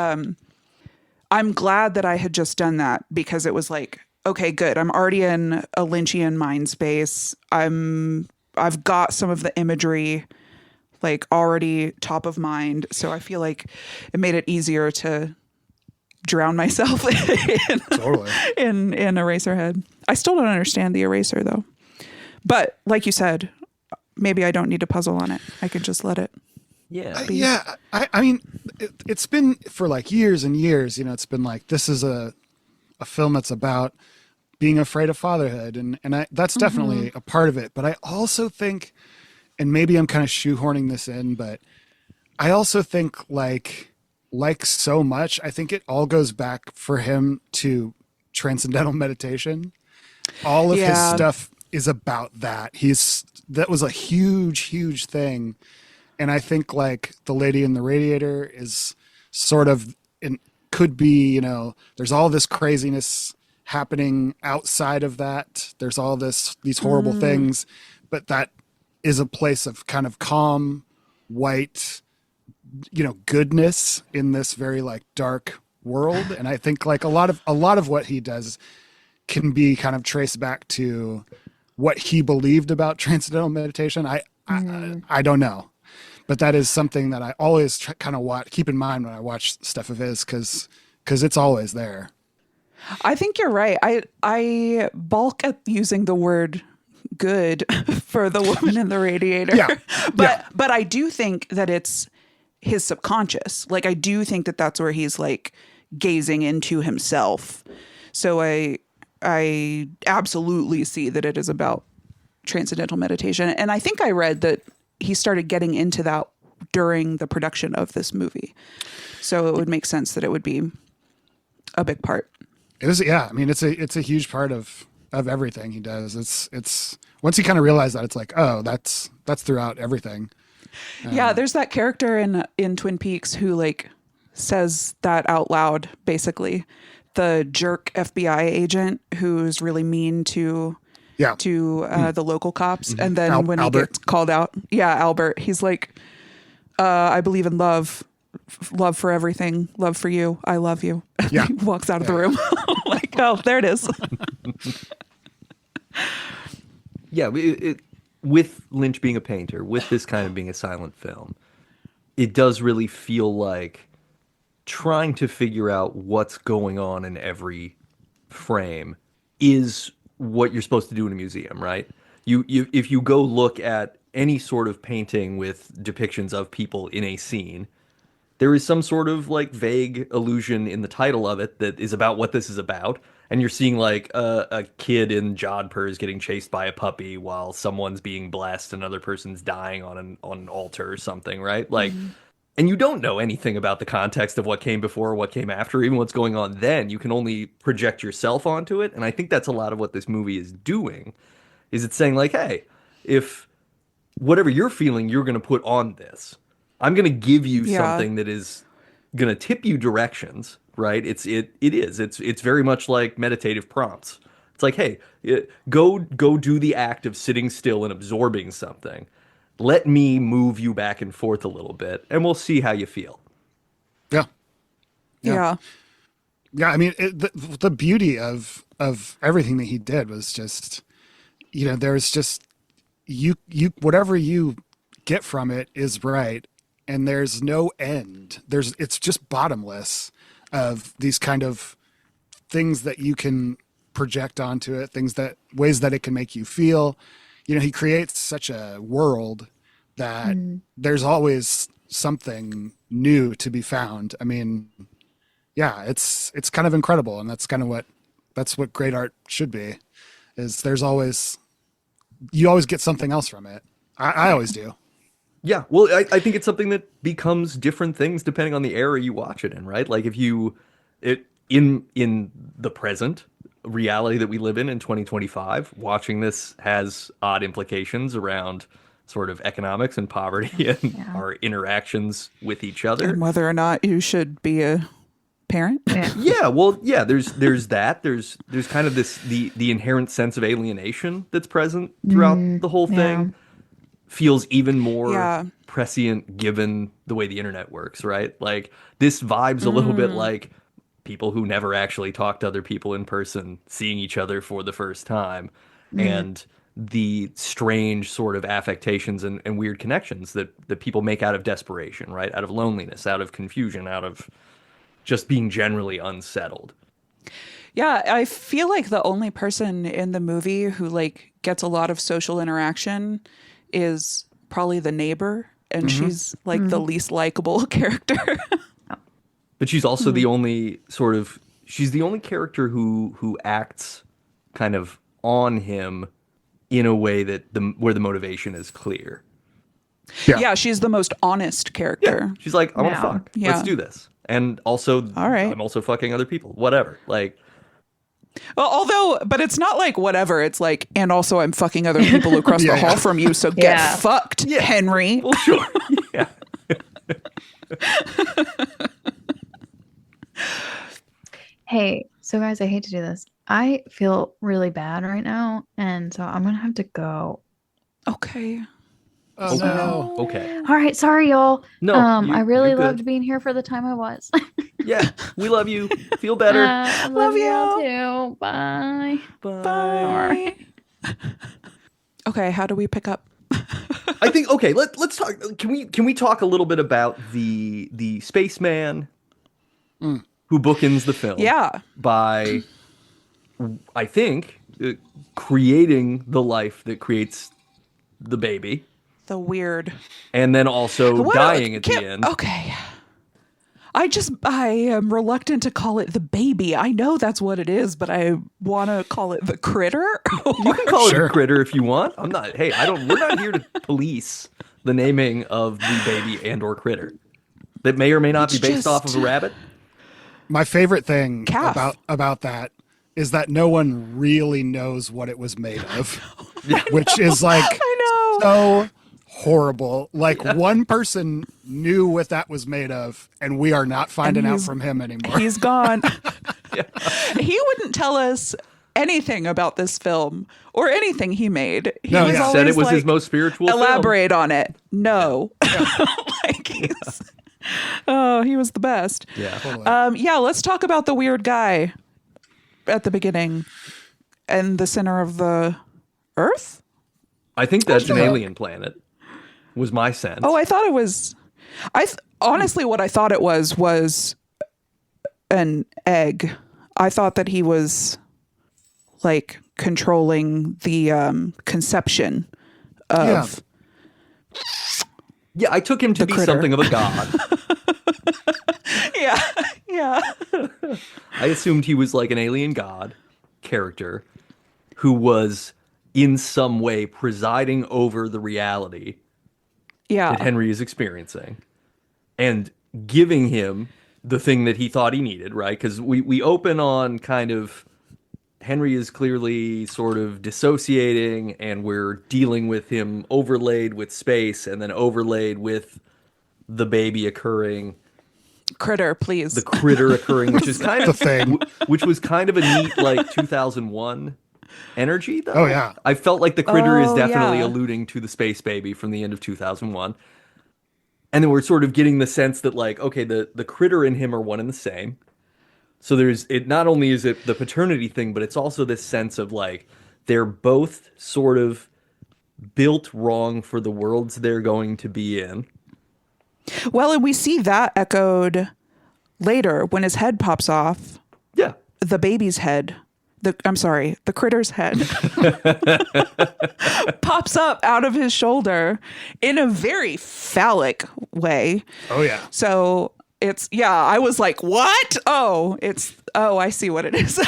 I'm glad that I had just done that because it was like, okay, good. I'm already in a Lynchian mind space. I've got some of the imagery like already top of mind. So I feel like it made it easier to drown myself in Eraserhead. I still don't understand the eraser though. But like you said, maybe I don't need to puzzle on it. I can just let it. Yeah. Yeah. I mean, it's been for like years and years, you know, it's been like, this is a film that's about being afraid of fatherhood. And that's definitely a part of it. But I also think, and maybe I'm kind of shoehorning this in, but I also think like so much, I think it all goes back for him to transcendental meditation. All of his stuff is about that. That was a huge thing. And I think like The Lady in the Radiator is sort of, could be, you know, there's all this craziness happening outside of that. There's all these horrible things, but that is a place of kind of calm, white, you know, goodness in this very like dark world. And I think like a lot of what he does can be kind of traced back to what he believed about transcendental meditation. I don't know, but that is something that I always kind of keep in mind when I watch stuff of his, because it's always there. I think you're right. I balk at using the word good for the woman in the radiator. Yeah. But I do think that it's his subconscious. Like I do think that that's where he's like gazing into himself. So I absolutely see that it is about transcendental meditation. And I think I read that he started getting into that during the production of this movie. So it would make sense that it would be a big part. It is, yeah. I mean, it's a huge part of everything he does. It's once you kind of realize that, it's like, oh, that's throughout everything. Yeah, there's that character in Twin Peaks who like says that out loud, basically. The jerk FBI agent who's really mean to the local cops. And then when Albert. he gets called out, Albert, he's like, I believe in love. Love for everything. Love for you. I love you. Yeah. He walks out of the room. Like, oh, there it is. Yeah, with Lynch being a painter, with this kind of being a silent film, it does really feel like trying to figure out what's going on in every frame is what you're supposed to do in a museum, right? If you go look at any sort of painting with depictions of people in a scene, there is some sort of like vague allusion in the title of it that is about what this is about. And you're seeing like a kid in Jodhpur is getting chased by a puppy while someone's being blessed, another person's dying on an altar or something, right? Like, and you don't know anything about the context of what came before or what came after, even what's going on then. You can only project yourself onto it. And I think that's a lot of what this movie is doing, is it's saying like, hey, if whatever you're feeling, you're going to put on this. I'm going to give you something that is going to tip you directions, right? It's very much like meditative prompts. It's like, hey, go do the act of sitting still and absorbing something. Let me move you back and forth a little bit, and we'll see how you feel. Yeah. Yeah. Yeah. I mean, the beauty of everything that he did was just, you know, there's just you whatever you get from it is right. And there's no end. It's just bottomless of these kind of things that you can project onto it, ways that it can make you feel. He creates such a world that there's always something new to be found. I mean, yeah, it's kind of incredible, and that's what great art should be. Is you always get something else from it. I always do. Yeah, well, I think it's something that becomes different things depending on the era you watch it in, right? Like if in the present reality that we live in 2025, watching this has odd implications around sort of economics and poverty and our interactions with each other. And whether or not you should be a parent. Yeah, well, yeah, there's that. There's kind of the inherent sense of alienation that's present throughout the whole thing. Feels even more prescient given the way the internet works, right? Like this vibe's a little bit like people who never actually talk to other people in person, seeing each other for the first time, and the strange sort of affectations and weird connections that people make out of desperation, right? Out of loneliness, out of confusion, out of just being generally unsettled. Yeah, I feel like the only person in the movie who like gets a lot of social interaction is probably the neighbor, and she's like the least likable character. But she's also the only she's the only character who acts kind of on him in a way that where the motivation is clear. Yeah, she's the most honest character. Yeah. She's like, I want to fuck. Yeah. Let's do this. And also, all right, I'm also fucking other people. Whatever. Like, well, but it's not like whatever. It's like, and also I'm fucking other people across the hall from you. So get fucked, Henry. Well, sure. Yeah. Hey, so guys, I hate to do this. I feel really bad right now, and so I'm gonna have to go. Okay. Oh no. Okay. All right, sorry, y'all. No, I really you're good. loved being here for the time I was. Yeah, we love you. Feel better. I love you all too. Bye. Bye. Okay, how do we pick up? I think let's talk. Can we talk a little bit about the spaceman who bookends the film? Yeah. By, I think, creating the life that creates the baby. The weird. And then also dying at the end. Okay. I am reluctant to call it the baby. I know that's what it is, but I want to call it the critter. You can call it the critter if you want. I'm not. Hey, we're not here to police the naming of the baby and or critter that may or may not be based off of a rabbit. My favorite thing about that is that no one really knows what it was made of, which is like I know. so horrible. Like one person knew what that was made of, and we are not finding out from him anymore. He's gone. He wouldn't tell us anything about this film or anything he made. He said it was his most spiritual elaborate film. on it. No. He was the best. Yeah. Totally. Let's talk about the weird guy at the beginning and the center of the Earth. I think that's an alien planet. Was my sense. Oh, I thought it was. Honestly, what I thought it was an egg. I thought that he was like controlling the conception of. Yeah, I took him to be something of a god. Yeah. I assumed he was like an alien god character who was in some way presiding over the reality that Henry is experiencing and giving him the thing that he thought he needed, right? Because we open on kind of Henry is clearly sort of dissociating, and we're dealing with him overlaid with space and then overlaid with the baby occurring. Critter, please. The critter occurring, which is kind of the thing. Which was kind of a neat like 2001 energy, though. Oh yeah, I felt like the critter is definitely alluding to the space baby from the end of 2001. And then we're sort of getting the sense that like, okay, the critter and him are one and the same. So not only is it the paternity thing, but it's also this sense of like they're both sort of built wrong for the worlds they're going to be in. Well, and we see that echoed later when his head pops off. Yeah. The baby's head. the critter's head pops up out of his shoulder in a very phallic way. Oh yeah. So I was like, what? Oh, I see what it is.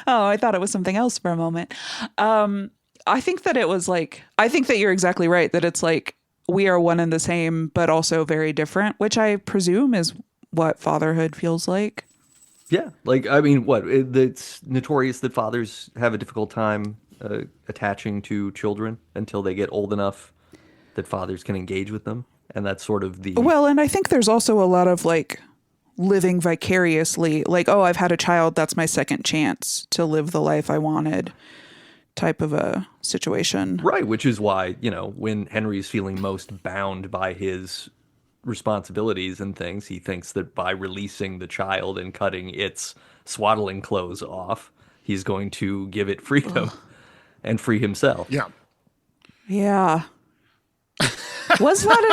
Oh, I thought it was something else for a moment. I think that you're exactly right, that it's like we are one and the same, but also very different, which I presume is what fatherhood feels like. Yeah, like I mean, it's notorious that fathers have a difficult time attaching to children until they get old enough that fathers can engage with them, and that's sort of the Well, and I think there's also a lot of like living vicariously, like, oh, I've had a child, that's my second chance to live the life I wanted, type of a situation. right, which is why when Henry's feeling most bound by his responsibilities and things, he thinks that by releasing the child and cutting its swaddling clothes off, he's going to give it freedom and free himself. Yeah. Yeah. Was that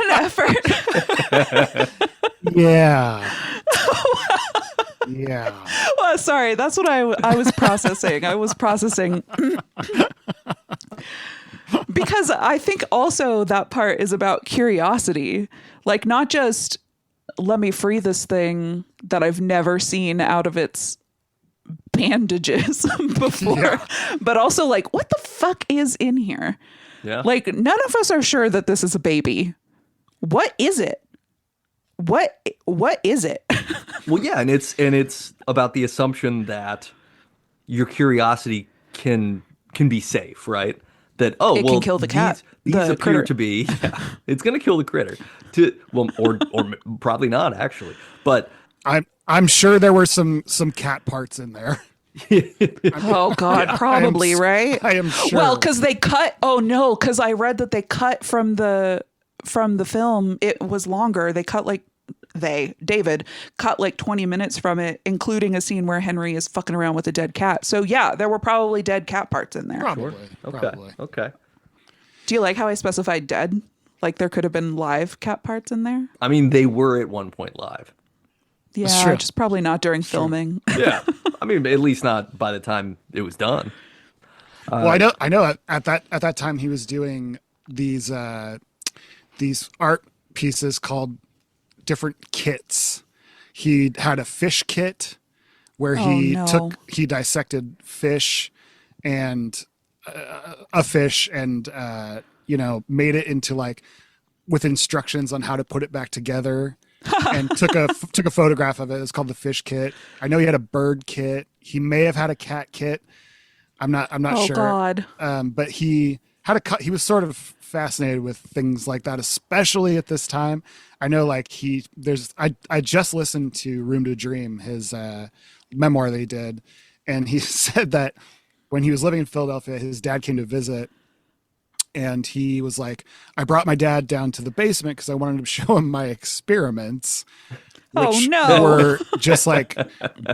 an effort? Yeah. Yeah. Well, sorry, that's what I was processing. I was processing because I think also that part is about curiosity, like not just let me free this thing that I've never seen out of its bandages before, but also like, what the fuck is in here? Yeah. Like, none of us are sure that this is a baby. What is it? What is it? Well, yeah, and it's about the assumption that your curiosity can be safe, right? That can kill the cat, These the appear critter. to be. Yeah, it's going to kill the critter. Or probably not actually, but I'm sure there were some cat parts in there. Oh God, probably, right? I am sure. Well, because they cut. Oh no, because I read that they cut from the film. It was longer. They cut David cut like 20 minutes from it, including a scene where Henry is fucking around with a dead cat. So yeah, there were probably dead cat parts in there. Probably. Okay. Probably. Okay. Do you like how I specified dead? Like there could have been live cat parts in there? I mean, they were at one point live. Yeah, true. just probably not during filming. Yeah. I mean, at least not by the time it was done. Well, I know at that time he was doing these art pieces called different kits. He had a fish kit where he dissected fish and a fish and made it into like with instructions on how to put it back together. And took a photograph of it. It's called the fish kit. I know he had a bird kit. He may have had a cat kit. I'm not sure. God. But he had he was sort of fascinated with things like that, especially at this time. I know like I just listened to Room to Dream, his memoir that he did, and he said that when he was living in Philadelphia, his dad came to visit. And he was like, I brought my dad down to the basement because I wanted to show him my experiments. Which were just like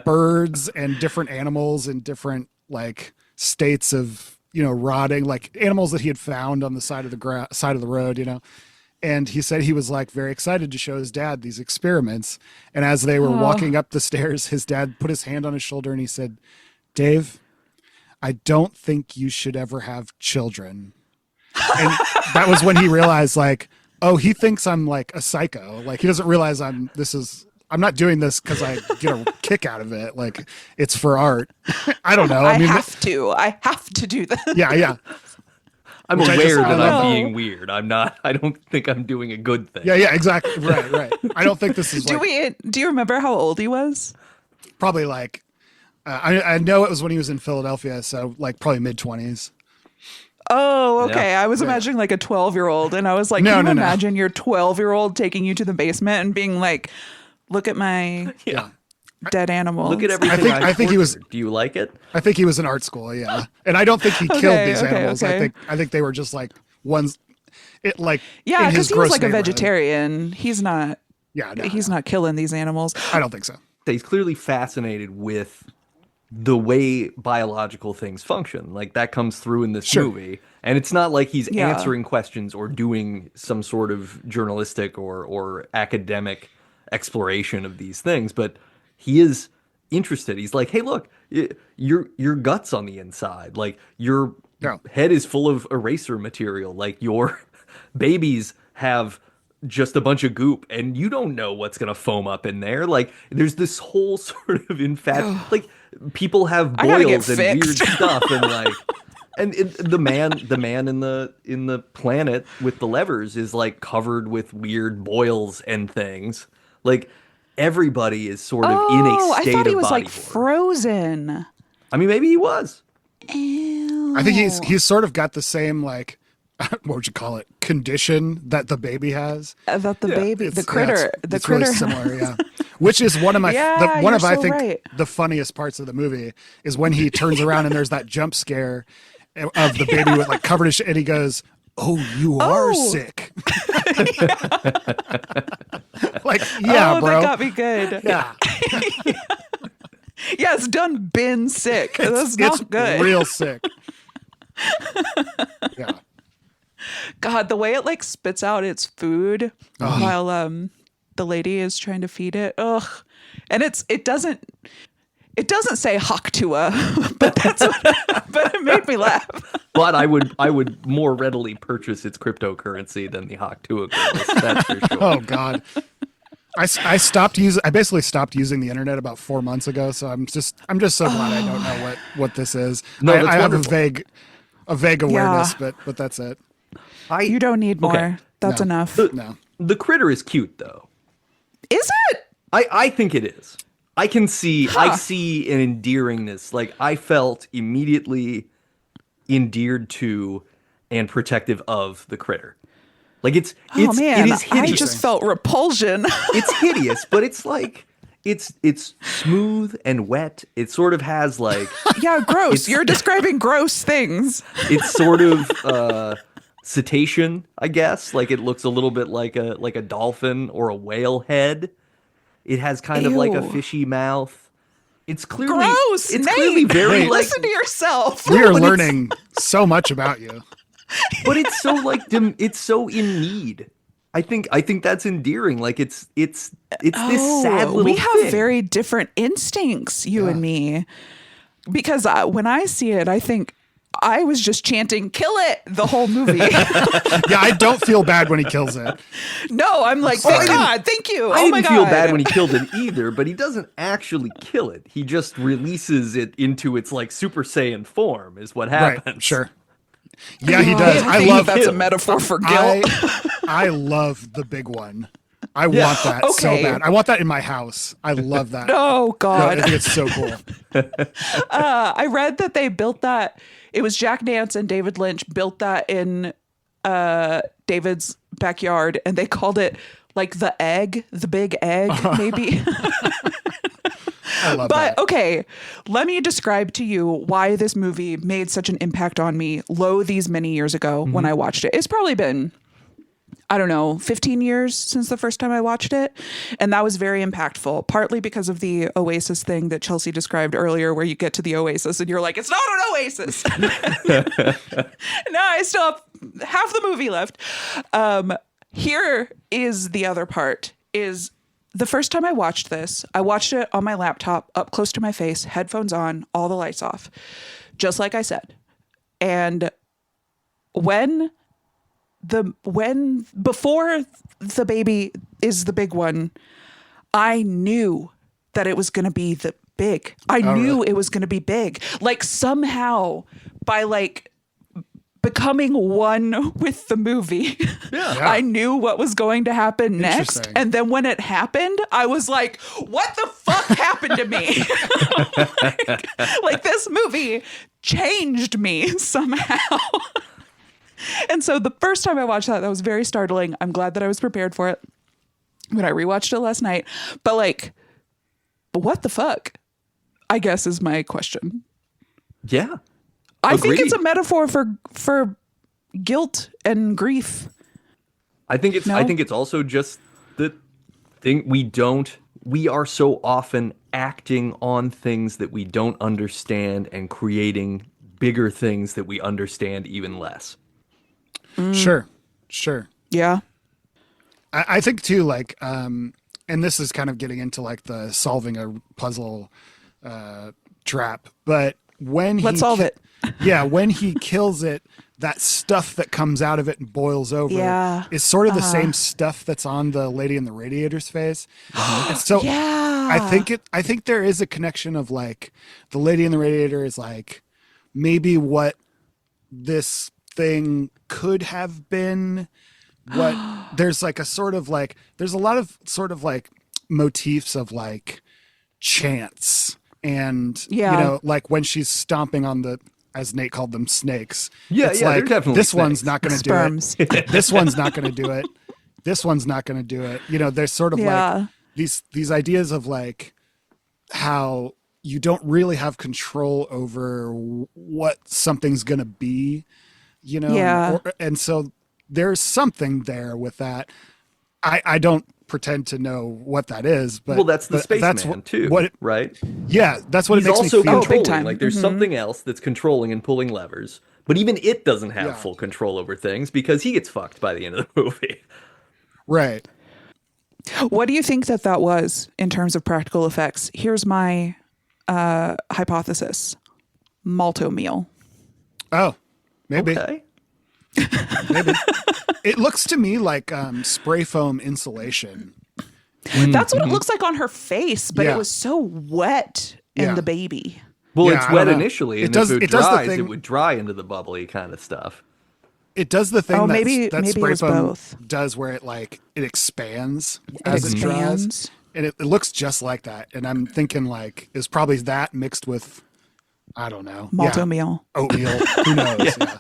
birds and different animals in different like states of, rotting, like animals that he had found on the side of the side of the road, And he said he was like very excited to show his dad these experiments. And as they were walking up the stairs, his dad put his hand on his shoulder and he said, Dave, I don't think you should ever have children. And that was when he realized like, oh, he thinks I'm like a psycho. Like he doesn't realize I'm not doing this because I get a kick out of it. Like it's for art. I don't know. I have to do this. Yeah. I'm aware that I'm being weird. I don't think I'm doing a good thing. Yeah, exactly. Right. I don't think this is Do you remember how old he was? Probably like, I know it was when he was in Philadelphia. So like probably mid-20s. Oh, okay. Yeah. I was imagining like a 12-year-old, and I was like, can you imagine your 12-year-old taking you to the basement and being like, look at my dead animals. Look at everything. I think he was. Do you like it? I think he was in art school, yeah. And I don't think he killed these animals. Okay. I think they were just like ones. Because he was like a vegetarian. He's not. Yeah, he's not killing these animals. I don't think so. He's clearly fascinated with the way biological things function. Like that comes through in this movie. And it's not like he's answering questions or doing some sort of journalistic or academic exploration of these things, but he is interested. He's like, hey, look, your guts on the inside. Like your Yeah. head is full of eraser material. Like your babies have just a bunch of goop and you don't know what's going to foam up in there. Like there's this whole sort of like people have I gotta get boils and weird fixed. stuff and like and the man in the planet with the levers is like covered with weird boils and things. Like everybody is sort of in a Oh, I state thought he of was body like horror. frozen. I mean, maybe he was. Ew. I think he's sort of got the same like what would you call it condition that the baby has. That the baby, It's- the critter, it's, the it's critter. really similar, yeah. Which is one of my Yeah, one of you're I so think right. the funniest parts of the movie is when he turns around and there's that jump scare of the baby with like covered in shit, and he goes, "Oh, you are Oh. sick." Like, yeah, oh, bro. that got me good. Yeah, Yeah, it's done been sick. That's it's not good. real sick. Yeah. God, the way it like spits out its food while the lady is trying to feed it. Ugh. And it doesn't say Haktua, but but it made me laugh. But I would more readily purchase its cryptocurrency than the Haktua girls. That's for sure. Oh God. I basically stopped using the internet about 4 months ago, so I'm just so glad I don't know what this is. No, that's I have wonderful. a vague awareness, Yeah. but that's it. You don't need more. Okay. That's No. enough. No. The critter is cute though. Is it? I think it is. I see an endearingness. Like I felt immediately endeared to and protective of the critter. Like it Man, is I hideous. just felt repulsion. It's hideous, but it's like it's smooth and wet. It sort of has like Yeah, gross. You're describing gross things. it's sort of cetacean, I guess. Like it looks a little bit like a dolphin or a whale head. It has kind of like a Ew. fishy mouth. It's clearly Gross. It's Nate. clearly very Wait. like, Listen to yourself. We are but it's- learning so much about you. but it's so like it's so in need. I think that's endearing. Like it's this sad little we have thing. very different instincts, you and me. Because when I see it, I think I was just chanting "kill it" the whole movie. Yeah, I don't feel bad when he kills it. No, I'm like, thank God, thank you. I Oh my didn't God. feel bad when he killed it either, but he doesn't actually kill it. He just releases it into its like Super Saiyan form is what happens. Right, sure. Yeah, he does. I think love that's a kill. metaphor for guilt. I love the big one. I want that so Okay. bad. I want that in my house. I love that. Oh I God. think it's so cool. I read that they built that. It was Jack Nance and David Lynch built that in David's backyard, and they called it like the big egg, maybe. I love But that. okay, let me describe to you why this movie made such an impact on me these many years ago when I watched it. It's probably been, I don't know, 15 years since the first time I watched it. And that was very impactful, partly because of the Oasis thing that Chelsea described earlier, where you get to the Oasis and you're like, it's not an Oasis. No, I still have half the movie left. Here is the other part is the first time I watched this, I watched it on my laptop up close to my face, headphones on, all the lights off, just like I said. And before the baby is the big one, I knew that it was going to be big. I knew it was going to be big. Like somehow by like becoming one with the movie, I knew what was going to happen next. Interesting. And then when it happened, I was like, what the fuck happened to me? like this movie changed me somehow. And so the first time I watched that was very startling. I'm glad that I was prepared for it when I rewatched it last night. But like, what the fuck? I guess is my question. Yeah. I think Agreed. it's a metaphor for guilt and grief. I think it's also just the thing we are so often acting on things that we don't understand and creating bigger things that we understand even less. Sure. Yeah. I think too, like, and this is kind of getting into like the solving a puzzle trap. But when Let's solve it. Yeah, when he kills it, that stuff that comes out of it and boils over Yeah. is sort of the same stuff that's on the lady in the radiator's face. And so Yeah. I think there is a connection of like the lady in the radiator is like maybe what this thing could have been. What there's like a sort of like there's a lot of sort of like motifs of like chance and you know, like when she's stomping on the, as Nate called them, snakes. Yeah, it's yeah, like they're definitely this snakes. one's not going to do Sperms. it. This one's not going to do it. This one's not going to do it. You know, there's sort of like these ideas of like how you don't really have control over what something's going to be, you know? Yeah. And so there's something there with that. I don't pretend to know what that is, but Well, that's the but spaceman too, right? Yeah, that's what He's it makes also me feel. controlling. big time. Like there's something else that's controlling and pulling levers, but even it doesn't have Yeah. full control over things because he gets fucked by the end of the movie. Right. What do you think that was in terms of practical effects? Here's my hypothesis. Malto meal. Oh, maybe. Okay. Maybe. It looks to me like spray foam insulation. That's what it looks like on her face, but Yeah. it was so wet in Yeah. the baby. Well, Yeah, it's I wet don't know. initially, It and does- if it it does the dries, thing- it would dry into the bubbly kind of stuff. It does the thing Oh, that maybe it spray was foam both. does where it like it expands It as it dries. expands. And it looks just like that. And I'm thinking like it's probably that mixed with I don't know. Malto meal. Oatmeal. Who knows? Yeah.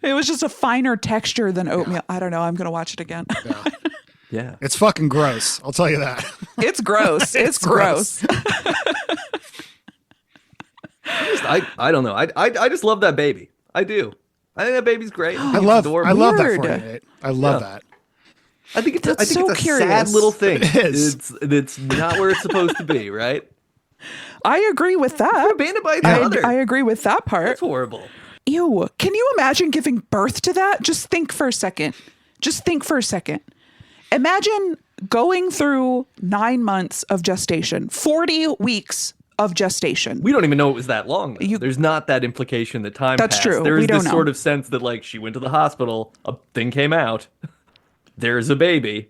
It was just a finer texture than oatmeal. I don't know. I'm going to watch it again. Yeah. Yeah. It's fucking gross. I'll tell you that. It's gross. It's gross. I don't know. I just love that baby. I do. I think that baby's great. I love that Weird. for you, Nate. I love Yeah. that. I think it's. That's I think so it's a curious. sad little thing. It is. It's not where it's supposed to be, right? I agree with that. Abandoned by the mother. I agree with that part. That's horrible. Ew. Can you imagine giving birth to that? Just think for a second. Imagine going through 9 months of gestation, 40 weeks of gestation. We don't even know it was that long. Though. You- There's not that implication that time That's passed. true. There's We don't this know. sort of sense that like she went to the hospital, a thing came out, there's a baby.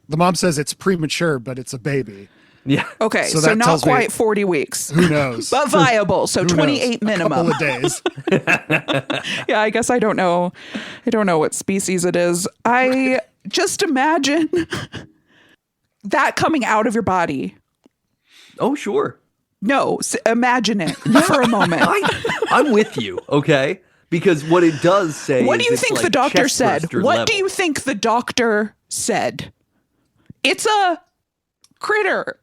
The mom says it's premature, but it's a baby. Yeah. Okay, So so, that not tells me- quite 40 weeks, Who knows? but viable. So Who knows? 28 A minimum. couple of days. Yeah, I guess I don't know. I don't know what species it is. I just imagine that coming out of your body. Oh, sure. No, imagine it for a moment. I'm with you, okay? Because what it does say What do is you it's think like the doctor said? chestburster What level. do you think the doctor said? It's a critter.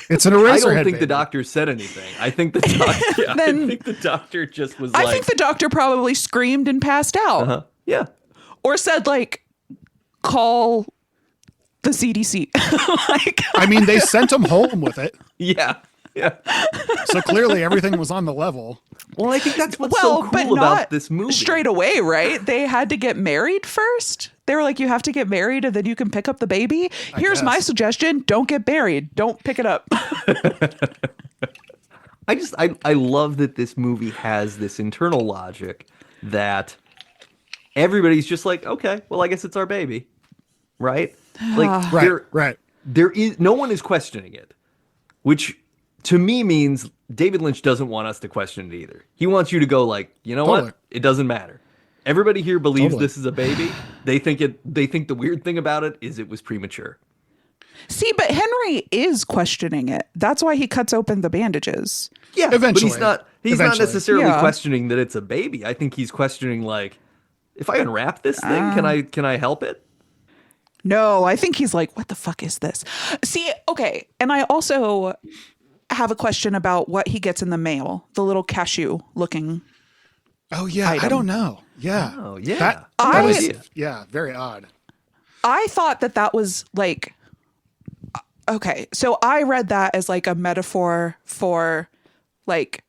It's an I Eraserhead. don't think baby. the doctor said anything. I think the doctor I Then- think the doctor just was I like think the doctor probably screamed and passed out. yeah. Or said, like, call the CDC. Like, I mean, they sent him home with it. Yeah. Yeah. So clearly everything was on the level. Well, I think that's what's well, so but cool not about this movie. straight away, right? They had to get married first. They were like, you have to get married and then you can pick up the baby. Here's my guess. suggestion. Don't get married. Don't pick it up. I love that this movie has this internal logic that everybody's just like, okay, well, I guess it's our baby, right? Like, Right. there is no one is questioning it, which to me means David Lynch doesn't want us to question it either. He wants you to go like, you know Totally. what? It doesn't matter. Everybody here believes Totally. this is a baby. They think the weird thing about it is it was premature. See, but Henry is questioning it. That's why he cuts open the bandages. Yeah, Eventually. but he's not Eventually. necessarily Yeah. questioning that it's a baby. I think he's questioning like, if I unwrap this thing, can I help it? No, I think he's like, what the fuck is this? See, okay. And I also have a question about what he gets in the mail, the little cashew looking. Oh yeah, I Item. don't know. Yeah. Oh, yeah. That I- was, idea. yeah, very odd. I thought that was like, okay. So I read that as like a metaphor for like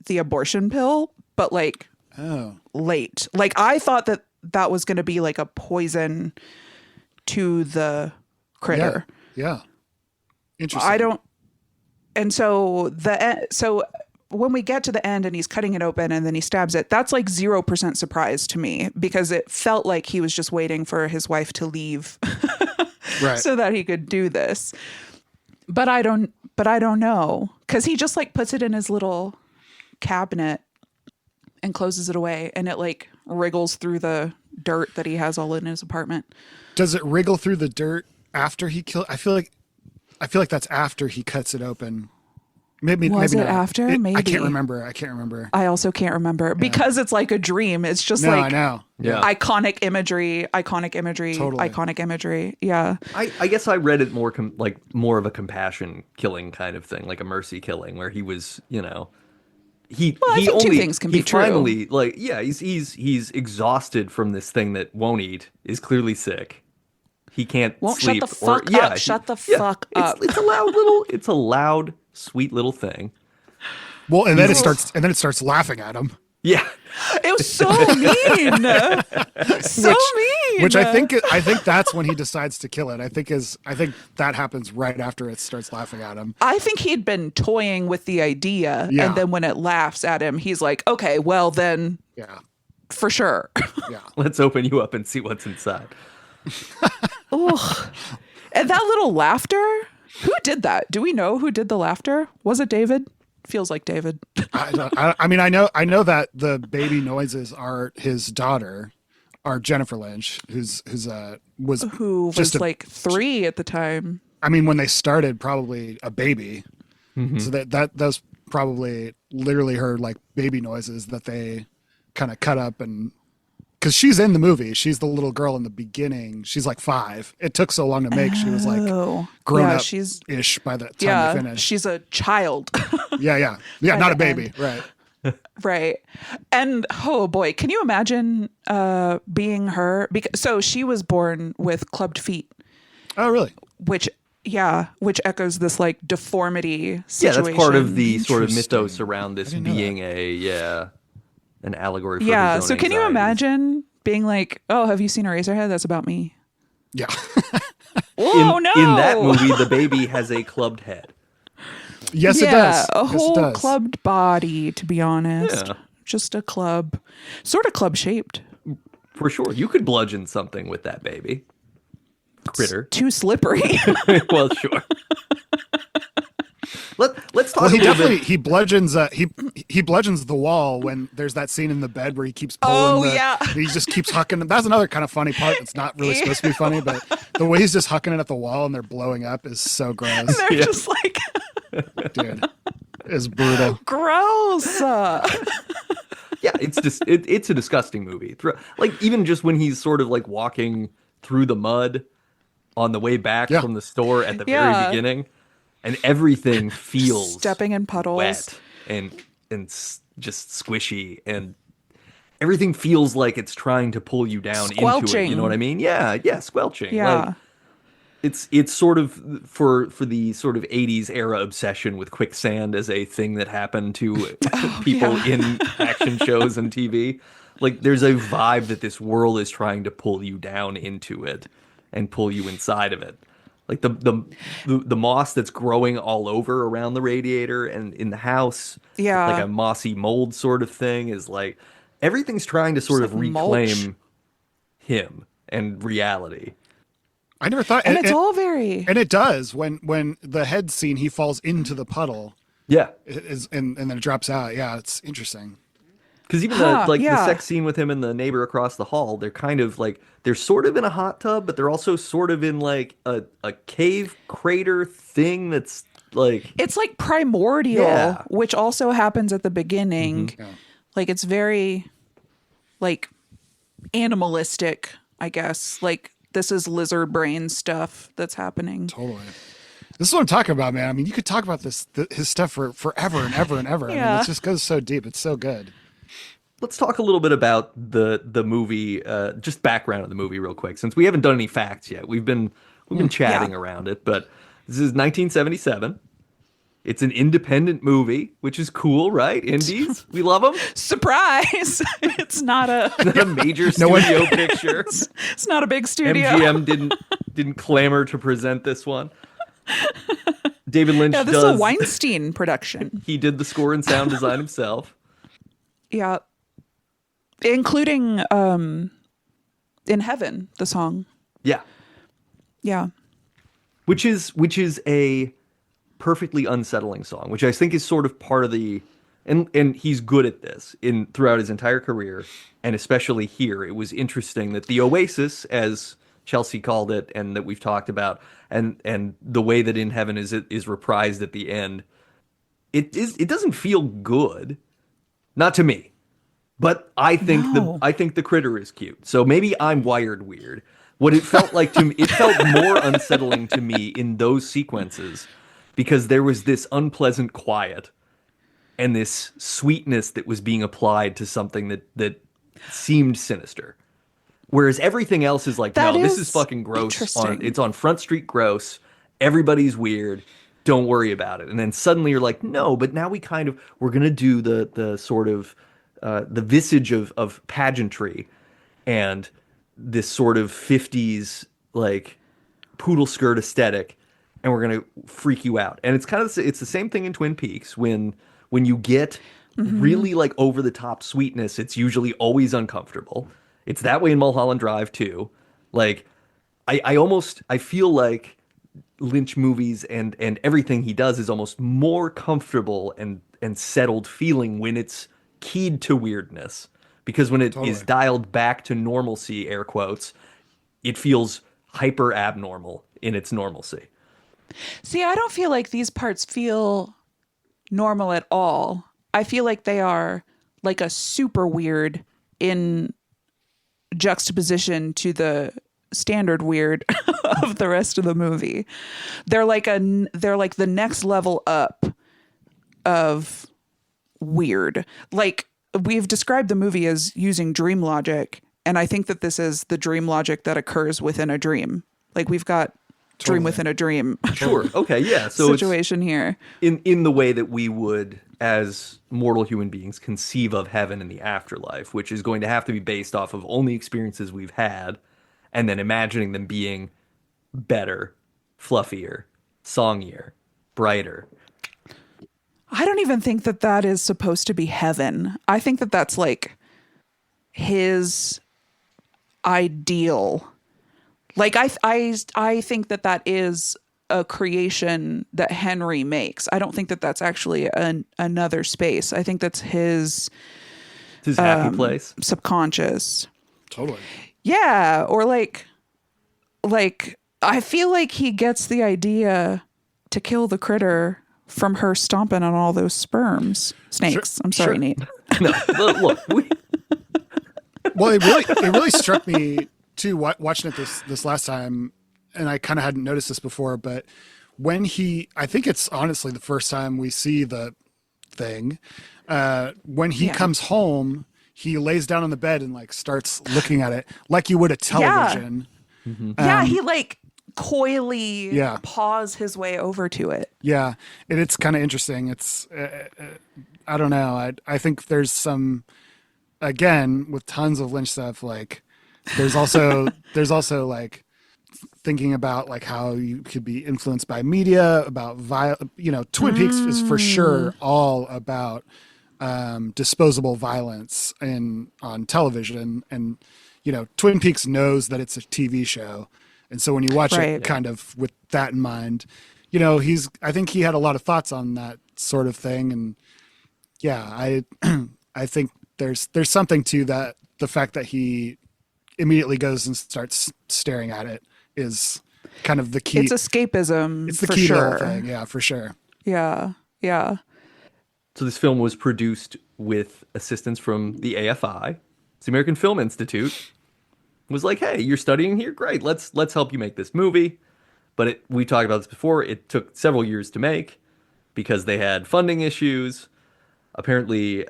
the abortion pill, but like Oh. late. Like I thought that was going to be like a poison to the critter. Yeah. Interesting. I don't. And so so when we get to the end and he's cutting it open and then he stabs it, that's like 0% surprise to me, because it felt like he was just waiting for his wife to leave Right. so that he could do this. But I don't know, because he just like puts it in his little cabinet and closes it away, and it like wriggles through the dirt that he has all in his apartment. Does it wriggle through the dirt after he killed? I feel like that's after he cuts it open. Maybe Was maybe it not. after? Maybe. I can't remember. I also can't remember, because it's like a dream. It's just No, like I know. Yeah. iconic imagery, Totally. iconic imagery. Yeah. I guess I read it more like more of a compassion killing kind of thing, like a mercy killing, where he was, he I he think two only things can he be true. finally like he's exhausted from this thing that won't eat, is clearly sick. He can't Won't shut sleep the fuck up. Shut the fuck up. It's a loud sweet little thing. Well, and then it starts laughing at him. Yeah. It was so mean. So mean. Which I think that's when he decides to kill it. I think that happens right after it starts laughing at him. I think he'd been toying with the idea, Yeah. and then when it laughs at him, he's like, okay, well then, Yeah. for sure. Yeah. Let's open you up and see what's inside. Ugh. And that little laughter, who did that? Do we know who did the laughter? Was it David? Feels like David. I mean, I know that the baby noises are his daughter, are Jennifer Lynch, who was Who was like 3 at the time. I mean, when they started, probably a baby. Mm-hmm. So that's probably literally her like baby noises that they kind of cut up, and because she's in the movie, she's the little girl in the beginning. She's like 5. It took so long to make. She was like grown yeah, up she's ish by the time they finished. she's a child. Yeah, not a baby, right? Right. And oh boy, can you imagine being her? So she was born with clubbed feet, Oh, really? which echoes this like deformity Yeah, situation. that's part of the sort of Interesting. mythos around this didn't know being an allegory for Yeah. his own So can you anxieties. imagine being like, oh, have you seen Eraserhead? That's about me. Yeah. Whoa, no. In that movie, the baby has a clubbed head. Yes, yeah, it does. a Yes, it whole does. clubbed body, to be honest. Yeah. Just a club. Sort of club shaped. For sure. You could bludgeon something with that baby. Critter. Too slippery. Well, sure. Let's talk Well, he a little definitely bit. he bludgeons he bludgeons the wall when there's that scene in the bed where he keeps pulling. Yeah. He just keeps hucking. That's another kind of funny part. That's not really supposed to be funny, but the way he's just hucking it at the wall and they're blowing up is so gross, They're just like, dude. It's brutal. gross. Yeah, it's just it's a disgusting movie. Like even just when he's sort of like walking through the mud on the way back Yeah. from the store at the Yeah. very beginning, and everything feels Stepping in puddles. wet just squishy, and everything feels like it's trying to pull you down into it. You Squelching. know what I mean? Yeah, squelching. Yeah. Like, it's sort of for the sort of 80s era obsession with quicksand as a thing that happened to people in action shows and TV. Like there's a vibe that this world is trying to pull you down into it and pull you inside of it. Like the moss that's growing all over around the radiator and in the house, Yeah. like a mossy mold sort of thing, is like everything's trying to sort of like reclaim mulch. him and reality. I never thought, And it's all very. and it does when the head scene he falls into the puddle Yeah. and then it drops out. Yeah, it's interesting. Because even Huh, the yeah. sex scene with him and the neighbor across the hall, they're kind of like they're sort of in a hot tub, but they're also sort of in like a cave crater thing that's like It's like primordial, Yeah. which also happens at the beginning. Yeah. Like it's very like animalistic, I guess. Like this is lizard brain stuff that's happening. Totally. This is what I'm talking about, man. I mean, you could talk about his stuff for forever and ever and ever. I mean, Yeah. it just goes so deep. It's so good. Let's talk a little bit about the movie, just background of the movie real quick, since we haven't done any facts yet. We've been chatting around it, but this is 1977. It's an independent movie, which is cool, right? Indies, we love them. Surprise! It's not a Not a major No one- studio picture. it's not a big studio. MGM didn't clamor to present this one. David Lynch Yeah, this does. is a Weinstein production. He did the score and sound design himself. Yeah. Including In Heaven, the song. Yeah. Yeah. Which is a perfectly unsettling song, which I think is sort of part of the and he's good at this in throughout his entire career, and especially here. It was interesting that the Oasis, as Chelsea called it, and that we've talked about, and the way that In Heaven is reprised at the end, it doesn't feel good, not to me. But I think No. the critter is cute. So maybe I'm wired weird. What it felt like to me, it felt more unsettling to me in those sequences because there was this unpleasant quiet and this sweetness that was being applied to something that seemed sinister. Whereas everything else is like, That no, this is is fucking gross. interesting. It's on Front Street gross. Everybody's weird. Don't worry about it. And then suddenly you're like, no, but now we're gonna do the sort of the visage of pageantry and this sort of 50s like poodle skirt aesthetic, and we're gonna freak you out. And it's the same thing in Twin Peaks when you get really like over the top sweetness, it's usually always uncomfortable. It's that way in Mulholland Drive too. Like I feel like Lynch movies and everything he does is almost more comfortable and settled feeling when it's keyed to weirdness, because when it is dialed back to normalcy, air quotes, it feels hyper abnormal in its normalcy. See, I don't feel like these parts feel normal at all. I feel like they are like a super weird in juxtaposition to the standard weird of the rest of the movie. They're like the next level up of weird. Like, we've described the movie as using dream logic, and I think that this is the dream logic that occurs within a dream. Like, we've got dream within a dream. Sure. Okay. Yeah. So situation here. In the way that we would, as mortal human beings, conceive of heaven and the afterlife, which is going to have to be based off of only experiences we've had, and then imagining them being better, fluffier, songier, brighter. I don't even think that that is supposed to be heaven. I think that that's like his ideal. Like, I think that that is a creation that Henry makes. I don't think that that's actually another space. I think that's his Happy place. subconscious. Totally. Yeah, or like I feel like he gets the idea to kill the critter from her stomping on all those snakes. Sure, I'm sorry, sure. Nate. No, look, Well, it really struck me too watching it this last time, and I kind of hadn't noticed this before, but when I think it's honestly the first time we see the thing, when he comes home, he lays down on the bed and like starts looking at it like you would a television. Mm-hmm. Yeah, he like coyly Yeah. paws his way over to it. Yeah, and it's kind of interesting. It's I don't know. I think there's some, again, with tons of Lynch stuff, like there's also like thinking about like how you could be influenced by media, about Twin Peaks is for sure all about disposable violence on television, and Twin Peaks knows that it's a TV show, and so when you watch it kind of with that in mind, I think he had a lot of thoughts on that sort of thing, and yeah, I think there's something to that. The fact that he immediately goes and starts staring at it is kind of the key. It's escapism. It's the for key to the sure. whole thing. Yeah, for sure. Yeah. So this film was produced with assistance from the AFI. It's the American Film Institute. It was like, hey, you're studying here? Great. Let's help you make this movie. But we talked about this before. It took several years to make because they had funding issues. Apparently,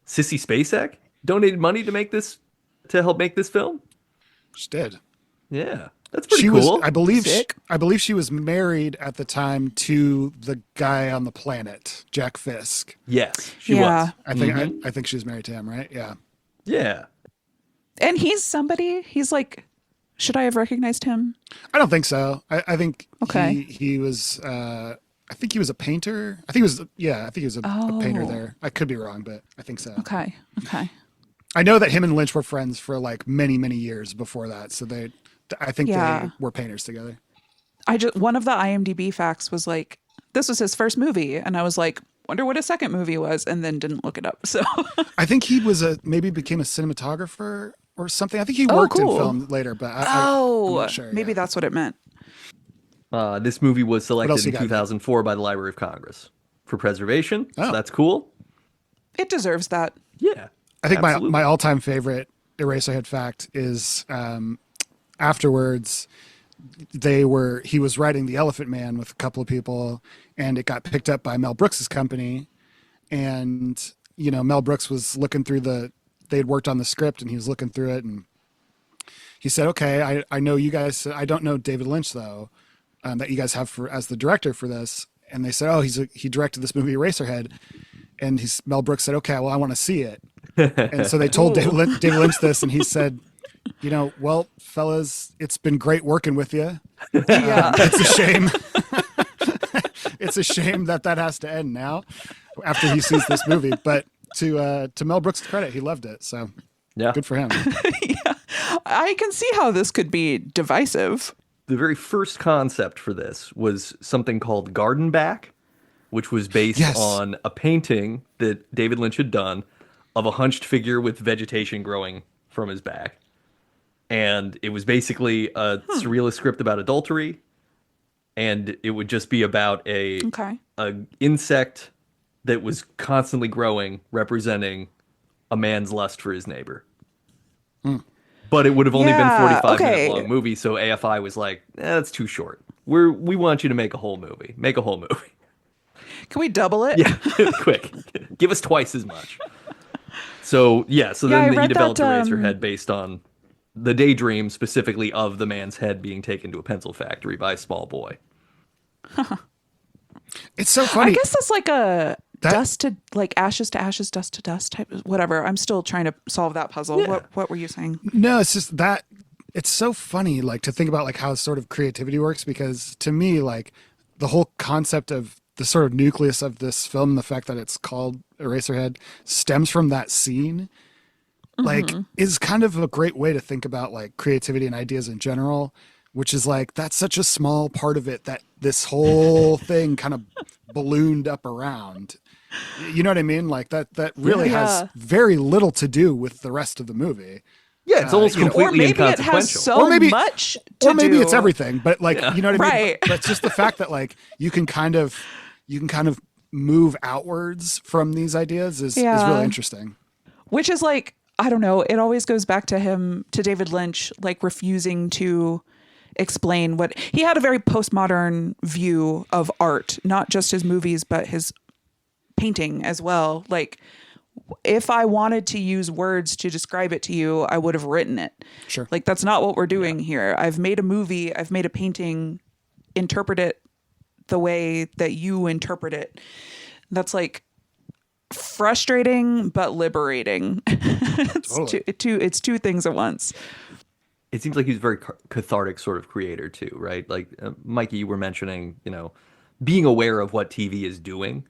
Sissy Spacek donated money to help make this film. She did. Yeah, that's pretty She cool. was, I believe, Sick. she was married at the time to the guy on the planet, Jack Fisk. Yes, she Yeah. was. I think I think she was married to him, right? Yeah. Yeah. And he's like Should I have recognized him? I don't think so. I think Okay. he was. I think he was a painter. I think he was. Yeah, I think he was a painter Oh. there. I could be wrong, but I think so. Okay. Okay. I know that him and Lynch were friends for like many years before that. So I think Yeah. they were painters together. One of the IMDb facts was like, this was his first movie. And I was like, wonder what his second movie was, and then didn't look it up. So I think he was maybe became a cinematographer or something. I think he Oh, worked in cool. film later, but I'm oh, not sure. maybe yeah. that's what it meant. This movie was else selected you in got? 2004 by the Library of Congress for preservation. So Oh. that's cool. It deserves that. Yeah. I think absolutely. my all-time favorite Eraserhead fact is afterwards he was writing The Elephant Man with a couple of people, and it got picked up by Mel Brooks's company, and Mel Brooks was looking through they'd worked on the script, and he was looking through it, and he said, okay, I know you guys, I don't know David Lynch though, that you guys have as the director for this. And they said, oh, he directed this movie Eraserhead. And Mel Brooks said, okay, well, I want to see it. And so they told David Lynch this, and he said, well, fellas, it's been great working with you. Yeah. It's a shame. It's a shame that has to end now after he sees this movie. But to Mel Brooks' credit, he loved it. So Yeah. good for him. Yeah. I can see how this could be divisive. The very first concept for this was something called Garden Back, which was based Yes. on a painting that David Lynch had done of a hunched figure with vegetation growing from his back. And it was basically a surrealist script about adultery, and it would just be about a insect that was constantly growing, representing a man's lust for his neighbor. But it would have only been 45-minute long movie, so AFI was like, that's too short. We want you to make a whole movie. Make a whole movie. Can we double it? Yeah, quick. Give us twice as much. So I then he read developed that, Eraserhead based on the daydream specifically of the man's head being taken to a pencil factory by a small boy. It's so funny. I guess that's like a ashes to ashes, dust to dust type of whatever. I'm still trying to solve that puzzle. Yeah. What were you saying? No, it's just that it's so funny, like to think about like how sort of creativity works, because to me, like the whole concept of the sort of nucleus of this film, the fact that it's called Eraserhead, stems from that scene. Like, is kind of a great way to think about like creativity and ideas in general, which is like that's such a small part of it that this whole thing kind of ballooned up around. You know what I mean? Like that really has very little to do with the rest of the movie. Yeah, it's almost completely Or maybe it inconsequential. has so Or maybe- much to Or maybe do. it's everything, but like you know what I mean? Right. But just the fact that like you can kind of move outwards from these ideas is really interesting. Which is like, I don't know, it always goes back to David Lynch, like refusing to explain what he had a very postmodern view of art, not just his movies, but his painting as well. Like, if I wanted to use words to describe it to you, I would have written it. Sure. Like, that's not what we're doing here. I've made a movie, I've made a painting, interpret it the way that you interpret it. That's like frustrating but liberating. It's two things at once. It seems like he's a very cathartic sort of creator too, right? Like Mikey, you were mentioning, being aware of what TV is doing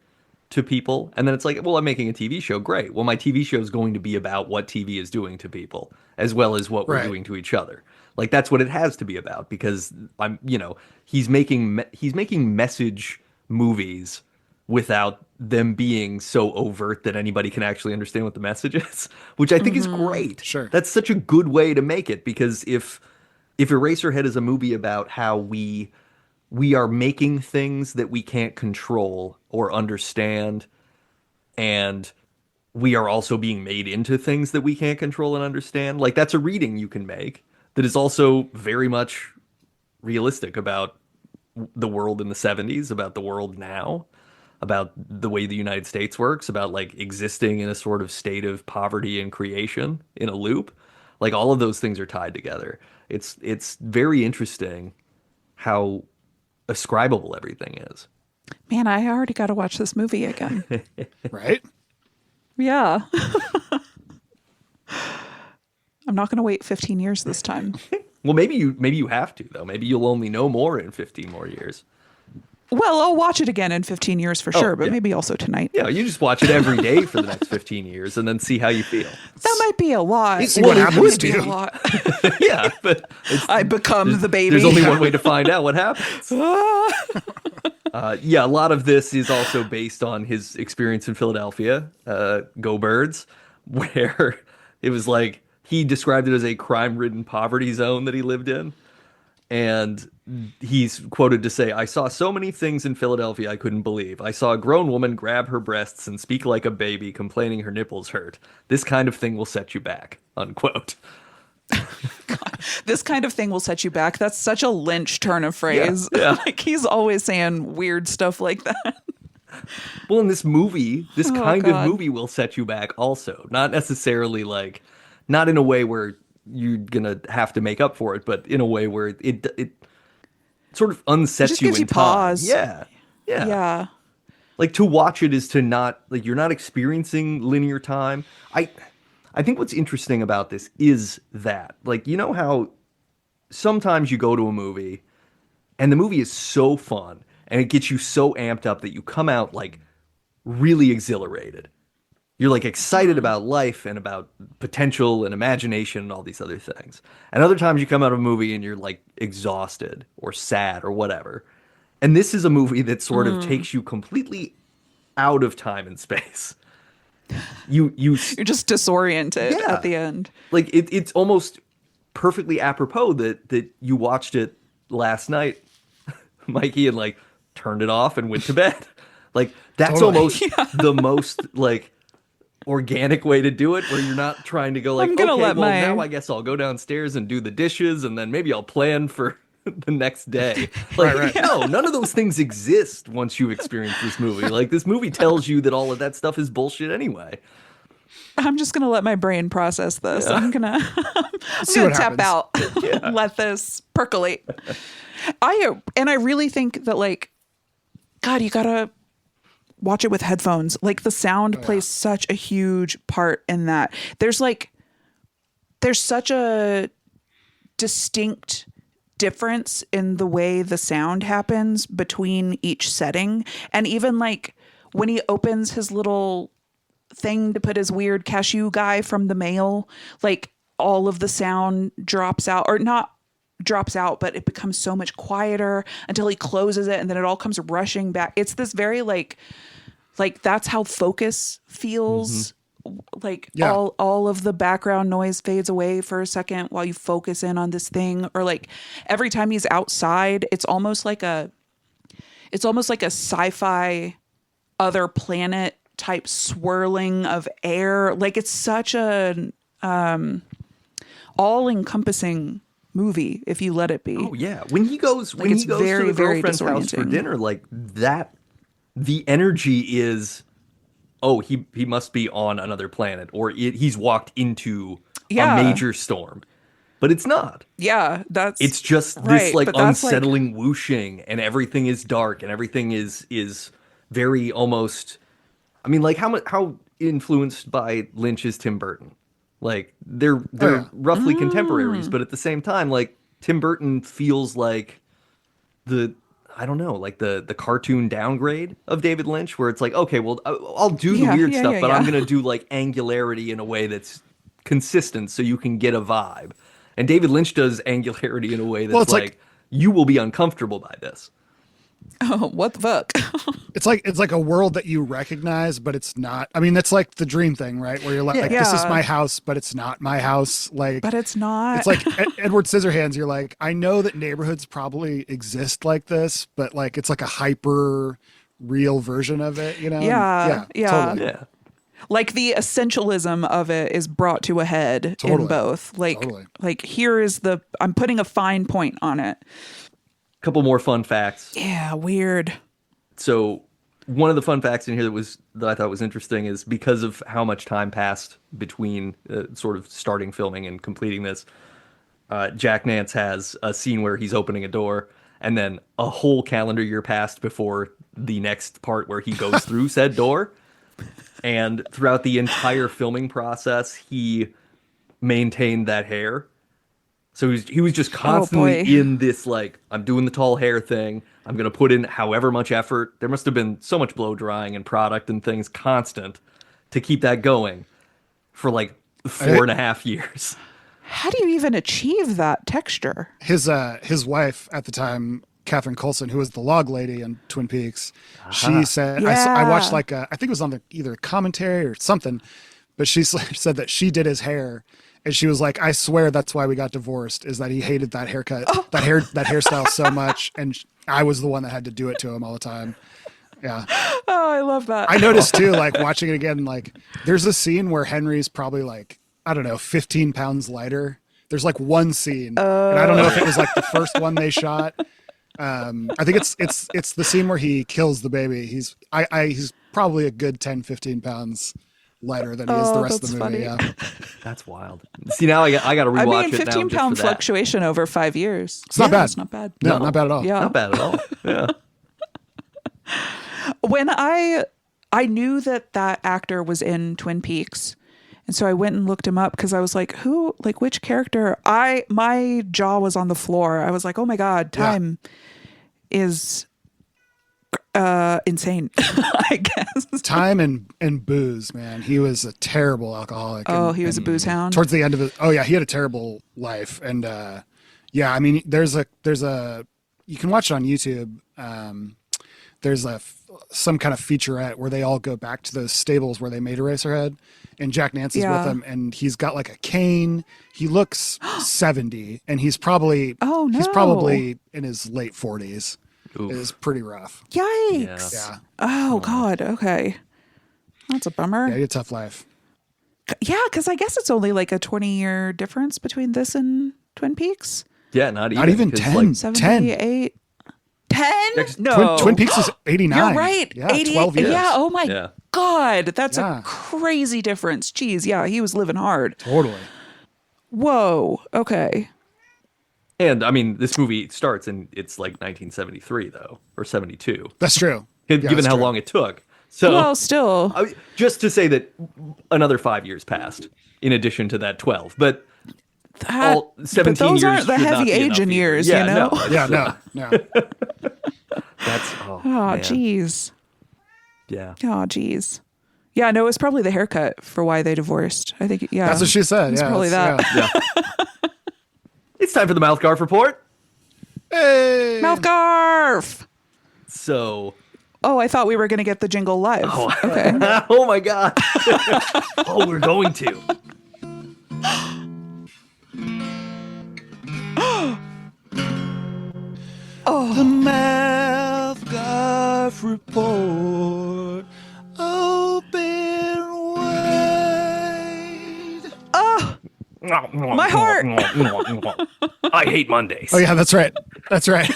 to people, and then it's like, well, I'm making a TV show, great. Well, my TV show is going to be about what TV is doing to people, as well as what we're doing to each other. Like that's what it has to be about, because he's making message movies without them being so overt that anybody can actually understand what the message is, which I think is great. Sure. That's such a good way to make it, because if Eraserhead is a movie about how we are making things that we can't control or understand, and we are also being made into things that we can't control and understand, like that's a reading you can make that is also very much realistic about the world in the 70s, about the world now, about the way the United States works, about like existing in a sort of state of poverty and creation in a loop. Like all of those things are tied together. It's very interesting how ascribable everything is. Man, I already got to watch this movie again. Right? Yeah. I'm not going to wait 15 years this time. Well, maybe you have to though. Maybe you'll only know more in 15 more years. Well, I'll watch it again in 15 years for sure, but yeah. maybe also tonight. Yeah, you just watch it every day for the next 15 years and then see how you feel. That might be a lot. See what It happens would to be a you. lot. Yeah, but I become the baby. there's only one way to find out what happens. Yeah, a lot of this is also based on his experience in Philadelphia, Go Birds, where it was like he described it as a crime-ridden poverty zone that he lived in. And he's quoted to say, "I saw so many things in Philadelphia I couldn't believe. I saw a grown woman grab her breasts and speak like a baby, complaining her nipples hurt. This kind of thing will set you back," unquote. This kind of thing will set you back. That's such a Lynch turn of phrase. Yeah. Like he's always saying weird stuff like that. Well, in this movie, this kind of God. movie will set you back also. Not necessarily like, not in a way where you're gonna have to make up for it, but in a way where it sort of unsets just you gives in you time. pause. Yeah. Yeah. Like to watch it is to not like you're not experiencing linear time. I think what's interesting about this is that like you know how sometimes you go to a movie and the movie is so fun and it gets you so amped up that you come out like really exhilarated. You're like excited about life and about potential and imagination and all these other things. And other times you come out of a movie and you're like exhausted or sad or whatever. And this is a movie that sort of takes you completely out of time and space. You're just disoriented Yeah. at the end. like it's almost perfectly apropos that you watched it last night, Mikey, and like turned it off and went to bed. Like that's Totally. almost the most like organic way to do it, where you're not trying to go like, I'm okay, gonna well let my- now I guess I'll go downstairs and do the dishes and then maybe I'll plan for the next day. Like Right. no, none of those things exist once you experience this movie. Like this movie tells you that all of that stuff is bullshit anyway. I'm just gonna let my brain process this. I'm gonna See gonna what tap happens. out. Let this percolate. I really think that like, God, you gotta watch it with headphones. Like the sound plays such a huge part in that. There's such a distinct difference in the way the sound happens between each setting. And even like when he opens his little thing to put his weird cashew guy from the mail, like all of the sound drops out, or not drops out, but it becomes so much quieter until he closes it and then it all comes rushing back. It's this very like that's how focus feels. Like Yeah. all of the background noise fades away for a second while you focus in on this thing. Or like every time he's outside, it's almost like a sci-fi other planet type swirling of air. Like it's such an all-encompassing movie if you let it be. Oh yeah, when he goes it's to very, the very girlfriend's house for disorienting. dinner, like that, the energy is, oh, he must be on another planet, or he's walked into Yeah. a major storm, but it's not. Yeah, that's It's just this right, like but that's, unsettling whooshing, and everything is dark, and everything is very almost. I mean, like how influenced by Lynch is Tim Burton? Like they're yeah. roughly contemporaries, but at the same time, like Tim Burton feels like I don't know, like the cartoon downgrade of David Lynch, where it's like, okay, well, I'll do the Yeah, weird yeah, stuff, yeah, but I'm yeah. gonna do like angularity in a way that's consistent, so you can get a vibe. And David Lynch does angularity in a way that's Well, it's like- you will be uncomfortable by this. oh, what the fuck? It's like a world that you recognize, but it's not. I mean, that's like the dream thing, right? Where you're like, this is Yeah. my house, but it's not my house. Like, But it's not. it's like Edward Scissorhands. You're like, I know that neighborhoods probably exist like this, but like it's like a hyper real version of it, you know? Yeah, yeah. Totally. Yeah. Like the essentialism of it is brought to a head in Totally. both. Like, Totally. like here is I'm putting a fine point on it. Couple more fun facts. Yeah, weird. So one of the fun facts in here that I thought was interesting is because of how much time passed between sort of starting filming and completing this, Jack Nance has a scene where he's opening a door and then a whole calendar year passed before the next part where he goes through said door. And throughout the entire filming process, he maintained that hair. So he was just boy. constantly in this, like, I'm doing the tall hair thing. I'm going to put in however much effort. There must have been so much blow drying and product and things constant to keep that going for like 4.5 years. How do you even achieve that texture? His wife at the time, Catherine Coulson, who was the log lady in Twin Peaks, she said, I watched like I think it was on either commentary or something, but she said that she did his hair. And she was like, I swear that's why we got divorced, is that he hated that haircut, that hairstyle so much. And I was the one that had to do it to him all the time. Yeah. Oh, I love that. I noticed too, like watching it again, like there's a scene where Henry's probably like, I don't know, 15 pounds lighter. There's like one scene. And I don't know if it was like the first one they shot. I think it's the scene where he kills the baby. He's probably a good 10, 15 pounds lighter than he is the rest of the movie. Funny. Yeah. That's wild. See, now I got to rewatch I mean, it now. 15 just pound for that. fluctuation over 5 years. It's not bad. It's not bad. No, not bad at all. Yeah. Not bad at all. Yeah. When I knew that actor was in Twin Peaks, and so I went and looked him up because I was like, which character? My jaw was on the floor. I was like, oh my God, Time is insane, I guess. Time and booze, man. He was a terrible alcoholic. Oh, he was a booze hound. Towards the end of it. Oh yeah, he had a terrible life. And yeah, I mean, there's a you can watch it on YouTube. There's some kind of featurette where they all go back to those stables where they made Eraserhead, and Jack Nance's with him, and he's got like a cane. He looks 70, and he's probably in his late 40s. Oof. It is pretty rough. Yikes. Yeah. Oh God. Okay. That's a bummer. Yeah, he had a tough life. Yeah, because I guess it's only like a 20-year difference between this and Twin Peaks. Yeah, not even. Not even 'cause, 10. like, 78. 10? No. Twin Peaks is 89. You're right. Yeah, 80, 12 years. Yeah. Oh my Yeah. God. That's Yeah. a crazy difference. Jeez. Yeah. He was living hard. Totally. Whoa. Okay. And I mean, this movie starts and it's like 1973 though, or 72. That's true. Given that's how true. long it took. So Well, still. just to say that another 5 years passed in addition to that 12, but all 17 but those years aren't the should not heavy be enough aging either. years, Yeah, you know? no, Yeah, no. that's Oh, man. jeez. Yeah. Oh, jeez. Yeah, no, it was probably the haircut for why they divorced. I think, yeah. That's what she said. It's yeah, probably that. yeah. It's time for the MouthGarf report. Hey! MouthGarf! So, Oh, I thought we were going to get the jingle live. Okay. oh my god. Oh, we're going to. The MouthGarf report. Open wide. Oh, my heart. I hate Mondays. Oh yeah, that's right. That's right.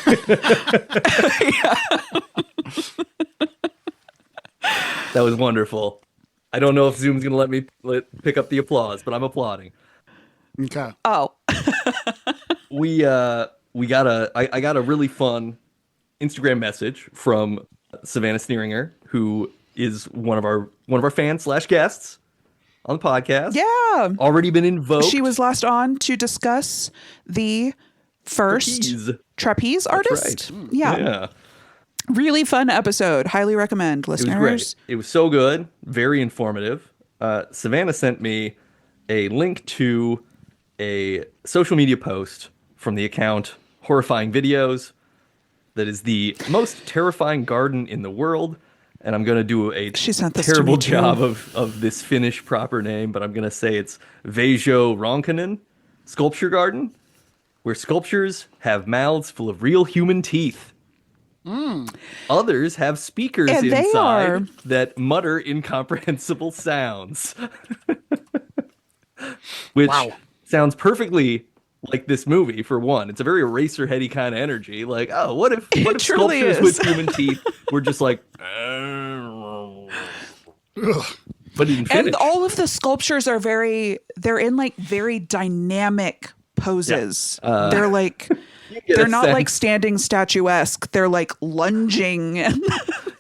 That was wonderful. I don't know if Zoom's gonna let me pick up the applause, but I'm applauding. Okay. Oh. I got a really fun Instagram message from Savannah Sneeringer, who is one of our fans / guests on the podcast. Yeah. Already been invoked. She was last on to discuss the first trapeze artist. Right. Yeah. Really fun episode. Highly recommend, It was listeners. great. It was so good. Very informative. Savannah sent me a link to a social media post from the account Horrifying Videos that is the most terrifying garden in the world. And I'm going to do a She sent this to terrible me, too. job of this Finnish proper name, but I'm going to say it's Veijo Ronkanen Sculpture Garden, where sculptures have mouths full of real human teeth. Others have speakers And they inside are- that mutter incomprehensible sounds. Which sounds perfectly like this movie, for one. It's a very Eraserheady kind of energy. Like, oh, what if truly sculptures is. with human teeth were just like... But in Finnish. And all of the sculptures are they're in like very dynamic poses. They're like, get they're a not like sense. standing statuesque. They're like lunging. And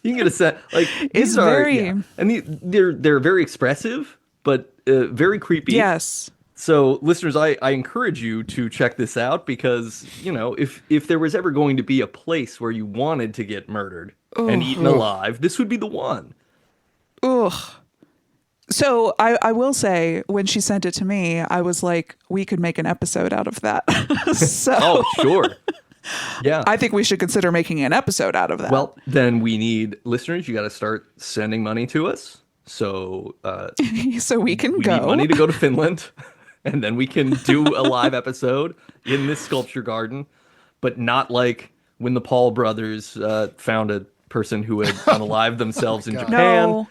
You can get a sense, like It's these are, very- and they're very expressive, but very creepy. yes. So, listeners, I encourage you to check this out because, you know, if there was ever going to be a place where you wanted to get murdered and eaten alive, this would be the one. Ugh. So I will say, when she sent it to me, I was like, we could make an episode out of that. So Oh, sure. Yeah. I think we should consider making an episode out of that. Well, then we need listeners. You got to start sending money to us. So so we can we go. need money to go to Finland, and then we can do a live episode in this sculpture garden, but not like when the Paul brothers found a person who had unalived themselves in Japan. No.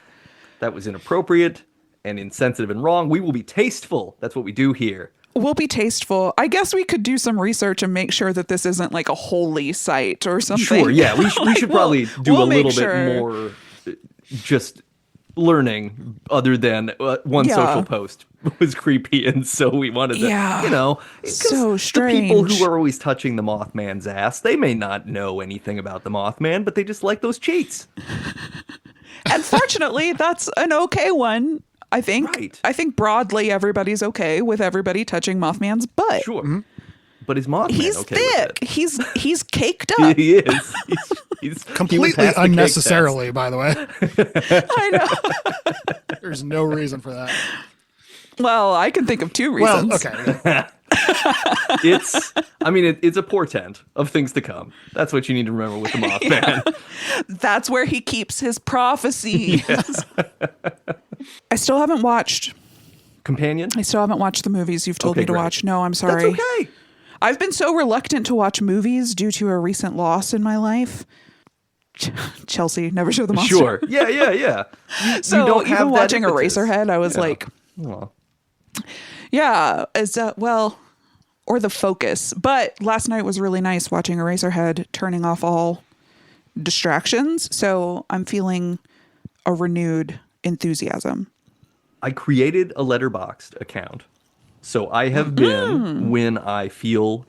That was inappropriate and insensitive and wrong. We will be tasteful. That's what we do here. We'll be tasteful. I guess we could do some research and make sure that this isn't like a holy site or something. Sure, yeah. We should probably do we'll a little make sure. bit more just learning other than one Yeah. social post was creepy. And so we wanted to, Yeah. you know, 'cause So the people strange. who are always touching the Mothman's ass, they may not know anything about the Mothman, but they just like those cheats. And fortunately, that's an okay one. I think. Right. I think broadly everybody's okay with everybody touching Mothman's butt. Sure. But is Mothman He's okay thick. with He's caked it? up. He is. He went Completely past the cake unnecessarily, by the way. I know. There's no reason for that. Well, I can think of two Well, reasons. okay. test. It's a portent of things to come. That's what you need to remember with the Mothman. That's where he keeps his prophecies. I still haven't watched. Companion? I still haven't watched the movies you've told Okay, me to great. watch. No, I'm sorry. That's okay. I've been so reluctant to watch movies due to a recent loss in my life. Chelsea, Never Show the Monster. Sure. Yeah. You So don't even have that watching impetus. Eraserhead, I was Yeah. like, Aw. yeah, or the focus. But last night was really nice watching Eraserhead, turning off all distractions. So I'm feeling a renewed enthusiasm. I created a Letterboxd account. So I have been, when I feel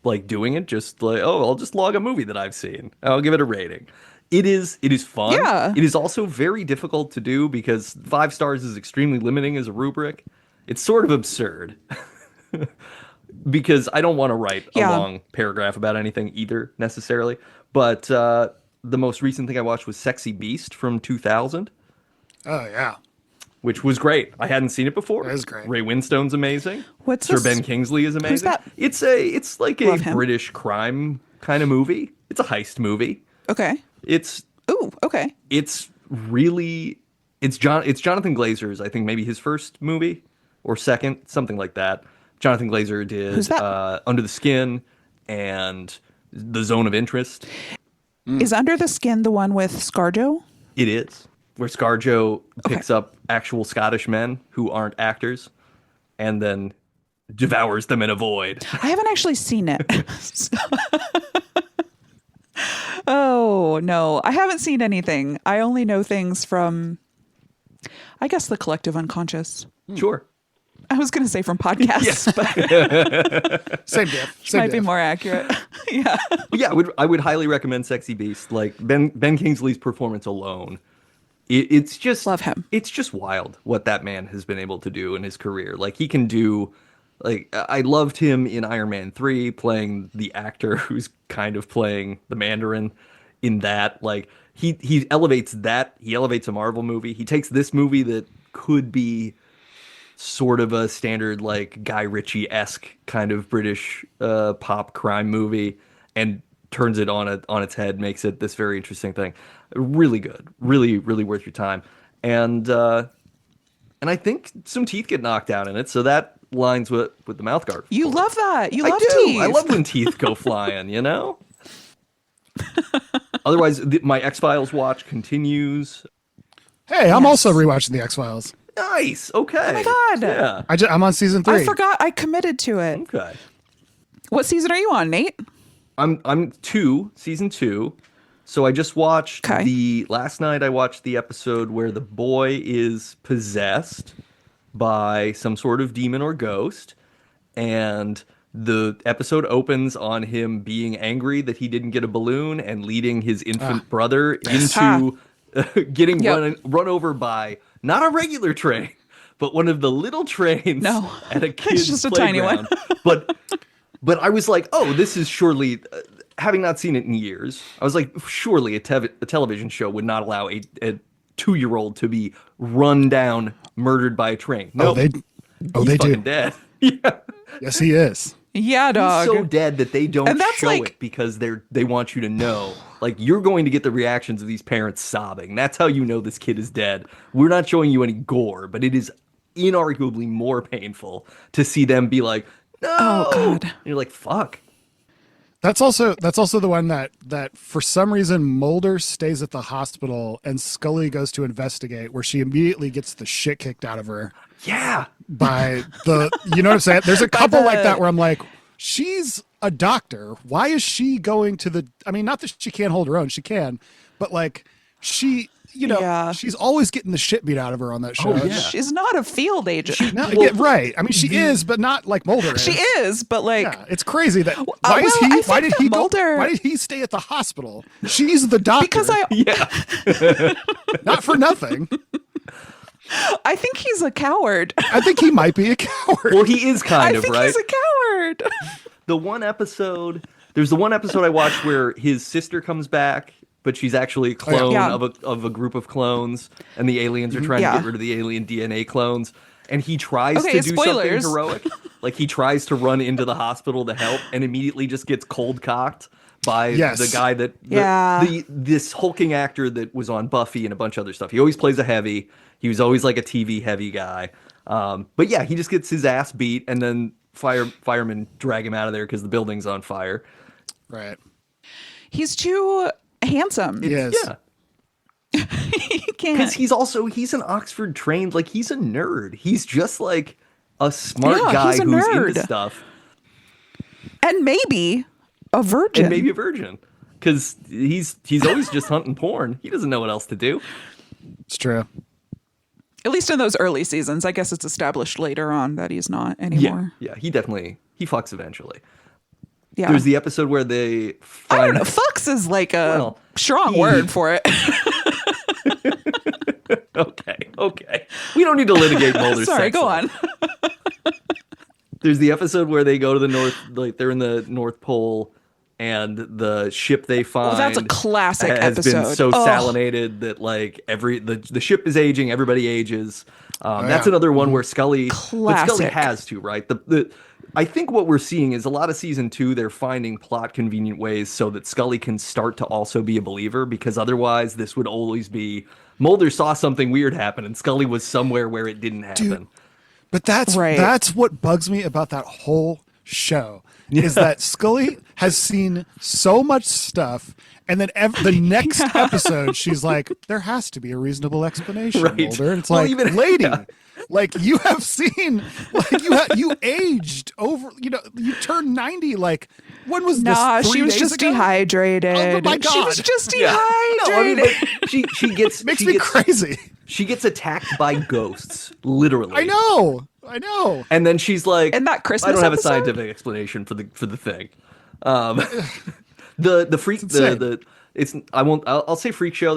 like doing it, just like, I'll just log a movie that I've seen. I'll give it a rating. It is fun. Yeah. It is also very difficult to do because 5 stars is extremely limiting as a rubric. It's sort of absurd. Because I don't want to write a long paragraph about anything either, necessarily. But the most recent thing I watched was Sexy Beast from 2000. Oh, yeah. Which was great. I hadn't seen it before. It is great. Ray Winstone's amazing. What's Sir this? Ben Kingsley is amazing. that? It's like a Love him. British crime kind of movie. It's a heist movie. Okay. It's Ooh, okay. really it's Jonathan Glazer's, I think maybe his first movie or second, something like that. Jonathan Glazer did Who's that? Under the Skin and The Zone of Interest. Is Under the Skin the one with ScarJo? It is. Where ScarJo picks up actual Scottish men who aren't actors and then devours them in a void. I haven't actually seen it. Oh, no. I haven't seen anything. I only know things from, I guess, the collective unconscious. Sure. I was going to say from podcasts, but Same diff. Same might be diff. more accurate. Yeah. But yeah, I would highly recommend Sexy Beast. Like Ben Kingsley's performance alone, it's just Love him. It's just wild what that man has been able to do in his career. Like he can do. Like I loved him in Iron Man 3 playing the actor who's kind of playing the Mandarin in that. Like he elevates that. He elevates a Marvel movie. He takes this movie that could be sort of a standard like Guy Ritchie-esque kind of British pop crime movie and turns it on its head, makes it this very interesting thing. Really good. Really, really worth your time. And I think some teeth get knocked out in it, so that lines with the MouthGarf. You love that. You love I do. teeth. I love when teeth go flying, you know? Otherwise, my X-Files watch continues. Hey, I'm also rewatching the X-Files. Nice. Okay. Oh my God. Yeah. I'm on season 3. I forgot I committed to it. Okay. What season are you on, Nate? I'm season 2. So I just watched Okay. last night I watched the episode where the boy is possessed by some sort of demon or ghost, and the episode opens on him being angry that he didn't get a balloon and leading his infant brother into getting Yep. run over by not a regular train, but one of the little trains No. at a It's kid's just a tiny playground. one. But I was like, oh, this is surely, having not seen it in years, I was like, surely a television show would not allow a 2-year-old to be run down, murdered by a train. No, They he's fucking do. dead. Yeah. Yes, he is. Yeah, dog. He's so dead that they don't And that's show like- it because they want you to know. Like, you're going to get the reactions of these parents sobbing. That's how you know this kid is dead. We're not showing you any gore, but it is inarguably more painful to see them be like, no. Oh, God. And you're like, fuck. That's also the one that for some reason Mulder stays at the hospital and Scully goes to investigate, where she immediately gets the shit kicked out of her Yeah. by the, you know what I'm saying? There's a couple like that where I'm like, she's a doctor. Why is she going to the, I mean, not that she can't hold her own, she can, but like she, you know, Yeah. she's always getting the shit beat out of her on that show. Oh, yeah. She's not a field agent. No, yeah, right. I mean, she is, but not like Mulder is. She is, but like, Yeah, it's crazy that well, I think that Mulder- why did he stay at the hospital? She's the doctor. because Yeah. not for nothing. I think he's a coward. I think he might be a coward. Well, he is kind I of, think right? he's a coward. There's the one episode I watched where his sister comes back, but she's actually a clone Yeah. of a group of clones, and the aliens are trying Yeah. to get rid of the alien DNA clones. And he tries Okay, to do spoilers. something heroic. Like, he tries to run into the hospital to help and immediately just gets cold cocked by Yes. the guy that Yeah. this hulking actor that was on Buffy and a bunch of other stuff. He always plays a heavy. He was always like a TV heavy guy. But yeah, he just gets his ass beat, and then firemen drag him out of there because the building's on fire. Right. He's too handsome. Yes. Yeah. He Because can't. he's an Oxford trained, like, he's a nerd. He's just like a smart Yeah, guy he's a who's nerd. into stuff, And maybe a virgin. and maybe a virgin. Because he's always just hunting porn. He doesn't know what else to do. It's true. At least in those early seasons. I guess it's established later on that he's not Yeah, anymore. yeah. He fucks eventually. Yeah. There's the episode where they I find don't know. Fucks is like a Well, strong he- word for it. Okay. We don't need to litigate Mulder's Sorry, sex go life. on. There's the episode where they go to the North, like they're in the North Pole, and the ship they find that's a classic has been episode. so Oh. salinated that like the ship is aging, everybody ages. That's yeah. another one where Scully, but Scully Classic. has to, right? I think what we're seeing is a lot of season 2, they're finding plot convenient ways so that Scully can start to also be a believer, because otherwise this would always be Mulder saw something weird happen and Scully was somewhere where it didn't happen. But that's Right. that's what bugs me about that whole show is that Scully has seen so much stuff, and then the next episode she's like, there has to be a reasonable explanation, Right. Mulder. And it's Well, like, even- lady, yeah. like you have seen, like you aged over, you know, you turned 90. Like, when was Nah, this? 3 she was days just ago? dehydrated. Oh my She was God. just Yeah. dehydrated. No, I mean, but she gets Makes she me gets, crazy. She gets attacked by ghosts, literally. I know. And then she's like, And that Christmas I don't have episode? a scientific explanation for the thing. The freak insane. the it's I'll say freak show.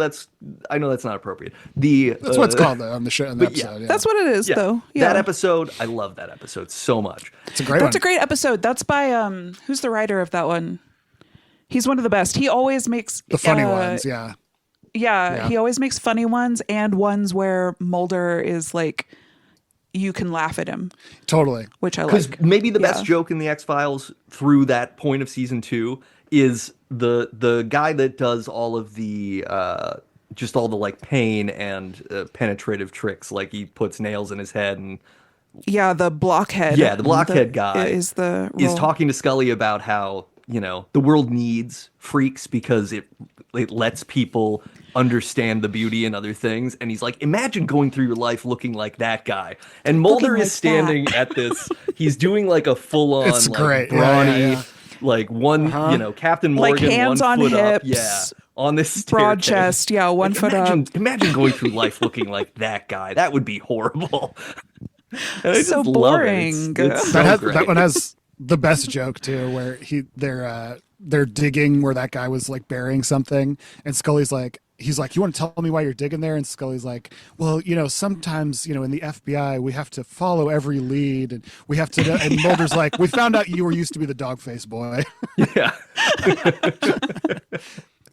I know that's not appropriate. That's what it's called on the show. In the but yeah. episode, yeah. That's what it is, though. Yeah. That episode, I love that episode so much. It's a great That's one. a great episode. That's by who's the writer of that one? He's one of the best. He always makes The funny ones, yeah. Yeah, he always makes funny ones and ones where Mulder is like, you can laugh at him, Totally. which I Because like. maybe the Yeah. best joke in the X-Files through that point of season 2 is the guy that does all of the just all the like pain and penetrative tricks, like he puts nails in his head and Yeah, the blockhead. Yeah, the blockhead guy is the is role. talking to Scully about how, you know, the world needs freaks because it lets people understand the beauty in other things. And he's like, imagine going through your life looking like that guy. And Mulder Looking is like standing at this. He's doing like a full-on, It's like, great. Yeah, brawny, yeah, yeah. like one, you know, Captain Like Morgan, hands 1 on foot up. hips, Yeah, on this broad staircase. chest. Yeah, 1 foot imagine, up. Imagine going through life looking like that guy. That would be horrible. And I So just love it. It's boring. so that great. one has the best joke too, where they're digging where that guy was like burying something, and Scully's like, he's like, you want to tell me why you're digging there? And Scully's like, well, sometimes, in the FBI, we have to follow every lead and we have to, and Mulder's like, we found out you were used to be the dog face boy. Yeah.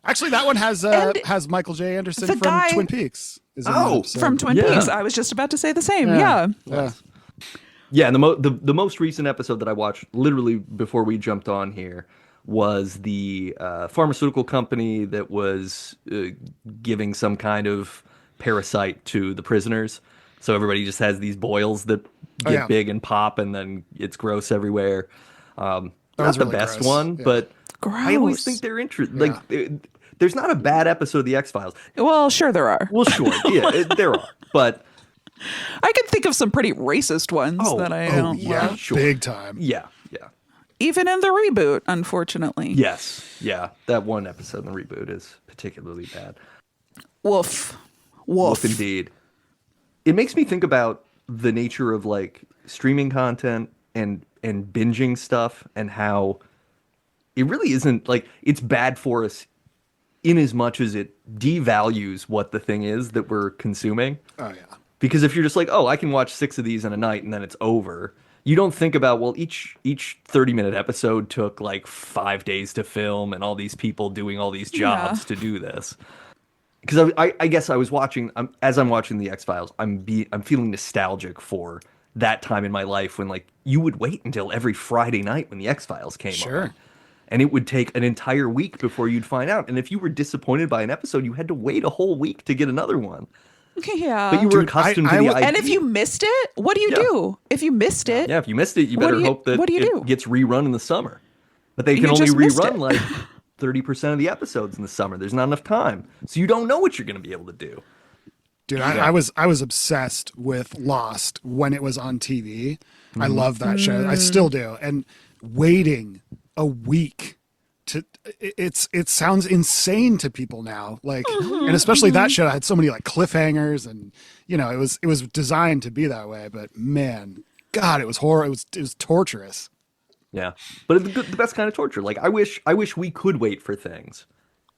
Actually, that one has Michael J. Anderson from Twin Peaks. Is in that episode. From Twin Peaks. I was just about to say the same. Yeah. Yeah, and the most recent episode that I watched, literally before we jumped on here, was the pharmaceutical company that was giving some kind of parasite to the prisoners. So everybody just has these boils that get big and pop, and then it's gross everywhere. Not the really best gross. One, but gross. I always think they're interesting. Like, there's not a bad episode of The X-Files. Well, sure there are. Well, sure, yeah, there are, but I can think of some pretty racist ones that I don't love. Sure. Big time. Yeah. Even in the reboot, unfortunately. Yes. Yeah. That one episode in the reboot is particularly bad. Woof. Woof indeed. It makes me think about the nature of like streaming content and binging stuff, and how it really isn't like, it's bad for us in as much as it devalues what the thing is that we're consuming. Oh yeah. Because if you're just like, oh, I can watch 6 of these in a night and then it's over, you don't think about, well, each 30-minute episode took like 5 days to film, and all these people doing all these jobs to do this. Because I guess I was watching, as I'm watching The X-Files, I'm feeling nostalgic for that time in my life when like you would wait until every Friday night when The X-Files came on. And it would take an entire week before you'd find out. And if you were disappointed by an episode, you had to wait a whole week to get another one. Yeah. But you were accustomed to the idea. And if you missed it, what do you do? If you missed it. Yeah, if you missed it, you better hope that it gets rerun in the summer. But they can only rerun like 30% of the episodes in the summer. There's not enough time. So you don't know what you're going to be able to do. Dude, I was obsessed with Lost when it was on TV. I love that show. I still do. And waiting a week it sounds insane to people now, like, and especially that show had so many like cliffhangers, and it was designed to be that way, but man, God, it was horror. It was torturous. Yeah, but the best kind of torture. Like, I wish we could wait for things.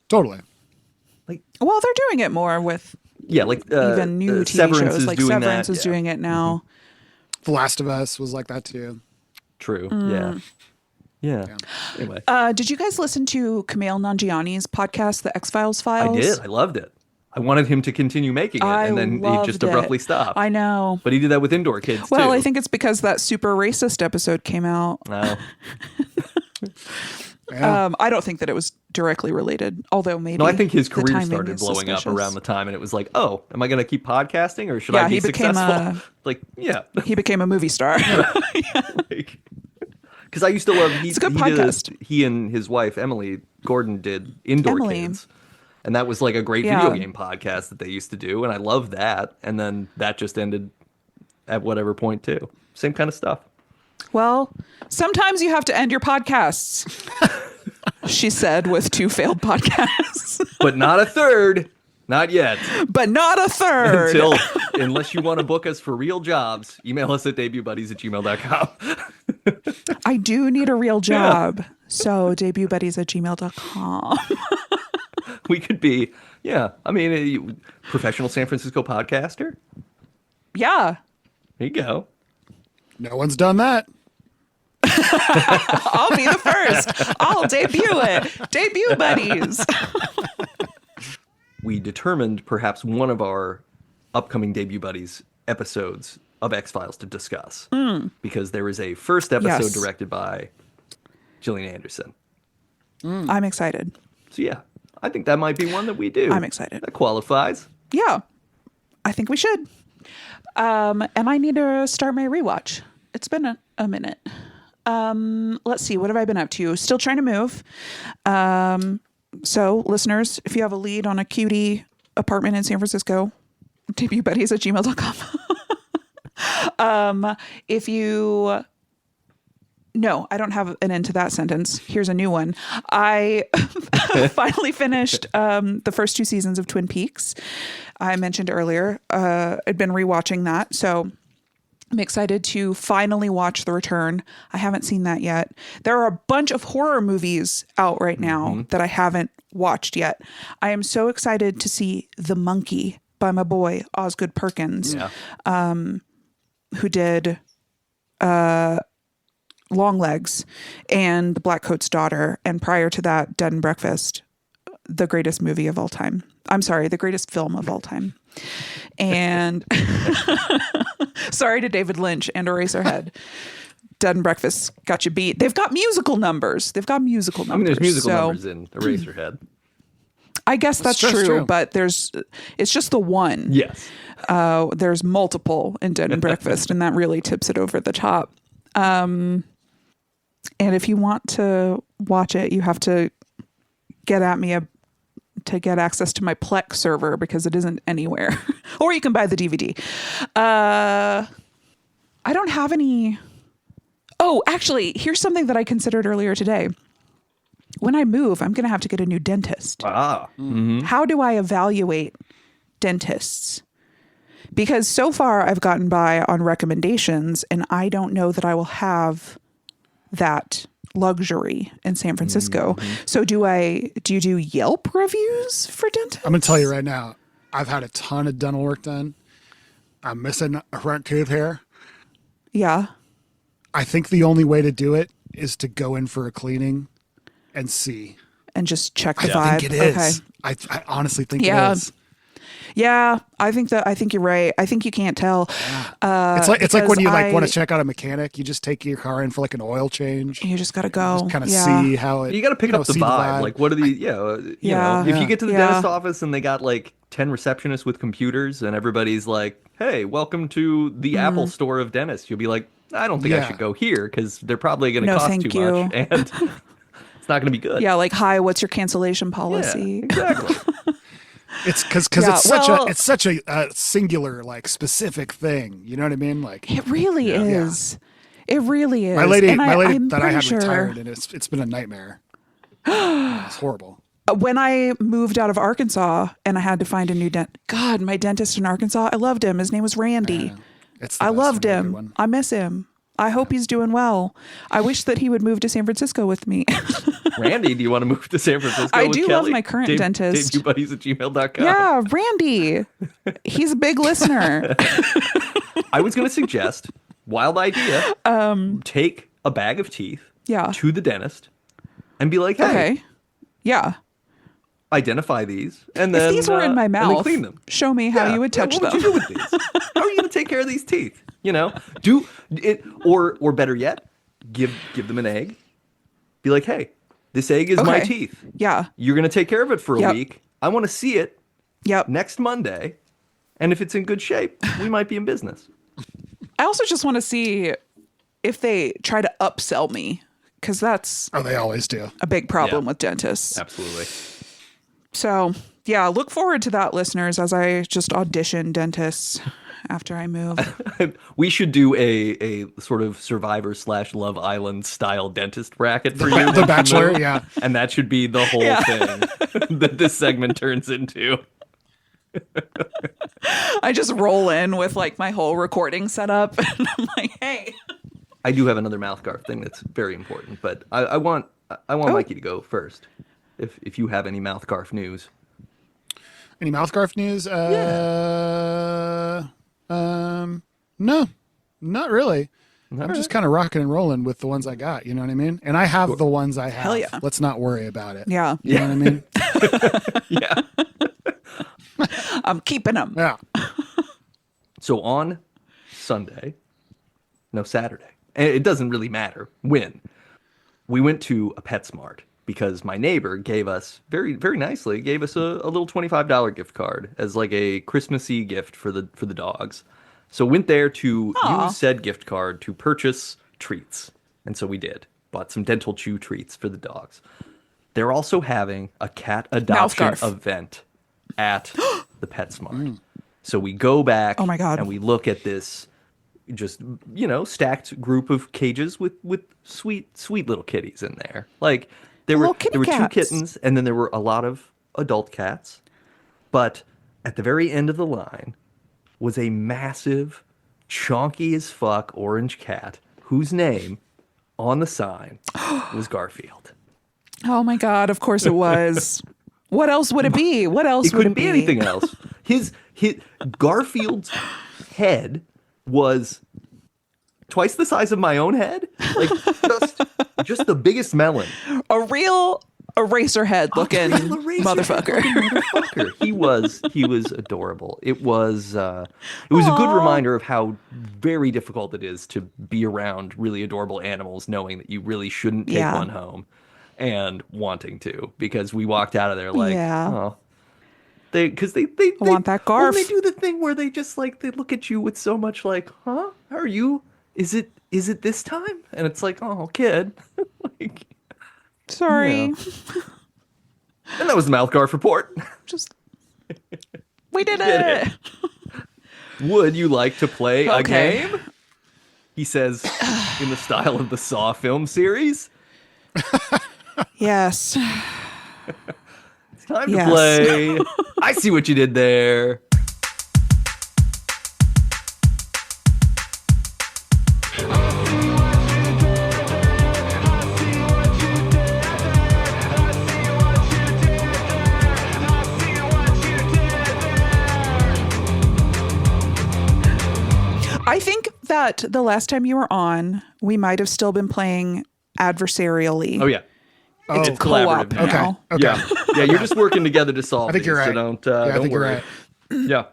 Totally. Like, well, they're doing it more with like even new TV Severance shows, like doing Severance that. is doing it now. The Last of Us was like that too. True. Yeah. Anyway, did you guys listen to Kumail Nanjiani's podcast, The X-Files Files? I did. I loved it. I wanted him to continue making it, and then he just abruptly stopped. I know. But he did that with Indoor Kids, Well, too. I think it's because that super racist episode came out. No. I don't think that it was directly related, although maybe. No, I think his career started blowing up around the time, and it was like, oh, am I going to keep podcasting, or should I be successful? He became a movie star. Because I used to love, it's a good podcast. He and his wife, Emily Gordon, did Indoor Kids. And that was like a great video game podcast that they used to do. And I loved that. And then that just ended at whatever point too. Same kind of stuff. Well, sometimes you have to end your podcasts, she said, with 2 failed podcasts. But not a third. Not yet. But not a third. Unless you want to book us for real jobs, email us at debutbuddies@gmail.com. I do need a real job. Yeah. So debutbuddies@gmail.com. We could be, a professional San Francisco podcaster. Yeah. There you go. No one's done that. I'll be the first. I'll debut it. Debut Buddies. We determined perhaps one of our upcoming Debut Buddies episodes of X-Files to discuss. Because there is a first episode directed by Gillian Anderson. I'm excited. So yeah, I think that might be one that we do. I'm excited. That qualifies. Yeah, I think we should. And I need to start my rewatch. It's been a minute. Let's see. What have I been up to? Still trying to move. So, listeners, if you have a lead on a cutie apartment in San Francisco, debutbuddies@gmail.com. No, I don't have an end to that sentence. Here's a new one. I finally finished the first 2 seasons of Twin Peaks. I mentioned earlier, I'd been rewatching that. So I'm excited to finally watch The Return. I haven't seen that yet. There are a bunch of horror movies out right now that I haven't watched yet. I am so excited to see The Monkey by my boy Osgood Perkins, who did Longlegs and The Black Coat's Daughter, and prior to that, Dead and Breakfast, the greatest movie of all time. I'm sorry, the greatest film of all time. And sorry to David Lynch and Eraserhead. Dead and Breakfast got you beat. They've got musical numbers. I mean, there's musical numbers in Eraserhead. I guess that's true, but it's just the one. Yes. There's multiple in Dead and Breakfast, and that really tips it over the top. And if you want to watch it, you have to get at me to get access to my Plex server because it isn't anywhere. Or you can buy the DVD. I don't have any. Oh, actually, here's something that I considered earlier today. When I move, I'm going to have to get a new dentist. How do I evaluate dentists? Because so far I've gotten by on recommendations, and I don't know that I will have that luxury in San Francisco. So do you do Yelp reviews for dentists? I'm going to tell you right now, I've had a ton of dental work done. I'm missing a front tooth here. Yeah. I think the only way to do it is to go in for a cleaning and see. And just check the vibe. I think it is. Okay. I honestly think it is. Yeah, I think you're right. I think you can't tell. It's like when you want to check out a mechanic, you just take your car in for like an oil change. You just got to go. Just kind of see how it. You got to pick up the vibe. Like, what are the you know, if you get to the dentist office and they got like 10 receptionists with computers and everybody's like, "Hey, welcome to the Apple Store of dentists," you'll be like, "I don't think I should go here because they're probably going to cost too much and it's not going to be good." Yeah, like, "Hi, what's your cancellation policy?" Yeah, exactly. It's because it's such a singular, like, specific thing. You know what I mean? Like, it really is. It really is. My lady I'm that I had pretty retired, and it's been a nightmare. It's horrible. When I moved out of Arkansas and I had to find a new God, my dentist in Arkansas, I loved him. His name was Randy. I loved him. I miss him. I hope he's doing well. I wish that he would move to San Francisco with me. Randy, do you want to move to San Francisco I with do Kelly? love my current dentist. DaveBuddies@gmail.com. Yeah, Randy. He's a big listener. I was going to suggest, wild idea, take a bag of teeth to the dentist and be like, "Hey, okay. Yeah. Identify these, and then if these were in my mouth, clean them. Show me how you would touch them. What would you do with these? How are you going to take care of these teeth? You know, do it, or better yet, give them an egg. Be like, hey, this egg is my teeth. Yeah, you're going to take care of it for a week. I want to see it. Next Monday, and if it's in good shape, we might be in business. I also just want to see if they try to upsell me, because that's they always do a big problem with dentists. Absolutely. So, yeah, look forward to that, listeners, as I just audition dentists after I move. We should do a sort of Survivor/Love Island style dentist bracket for you. The Bachelor, yeah. And that should be the whole thing that this segment turns into. I just roll in with like my whole recording setup and I'm like, hey. I do have another MouthGarf thing that's very important, but I want Mikey to go first. If you have any MouthGarf news. Any MouthGarf news? No, not really. I'm just kind of rocking and rolling with the ones I got. You know what I mean? And I have the ones I have. Hell yeah. Let's not worry about it. Yeah. You know what I mean? Yeah. I'm keeping them. Yeah. So on Saturday, and it doesn't really matter when, we went to a PetSmart because my neighbor gave us very, very nicely, gave us a little $25 gift card as like a Christmassy gift for the dogs. So went there to use said gift card to purchase treats. And so we did. Bought some dental chew treats for the dogs. They're also having a cat adoption event at the PetSmart. So we go back and we look at this just, stacked group of cages with sweet little kitties in there. Like there were 2 kittens and then there were a lot of adult cats. But at the very end of the line was a massive chonky as fuck orange cat whose name on the sign was Garfield. Oh my God, of course it was. What else would it be? What else It would couldn't it be be? anything else. His Garfield's head was twice the size of my own head. Like just the biggest melon. A real Eraserhead looking motherfucker. He was adorable. It was a good reminder of how very difficult it is to be around really adorable animals, knowing that you really shouldn't take one home and wanting to, because we walked out of there like, oh, they want that well, Garf. they do the thing where they just like, they look at you with so much like, huh? How are you? Is it this time? And it's like, oh, kid. Like, Sorry. yeah. And that was the MouthGarf report. We did it. Would you like to play a game? He says in the style of the Saw film series. Yes. It's time to play. I see what you did there. I think that the last time you were on, we might have still been playing adversarially. Oh yeah. It's It's co-op collaborative now. Okay. Yeah, you're just working together to solve. I think you're these, right. So I don't think you're worry. right. Yeah,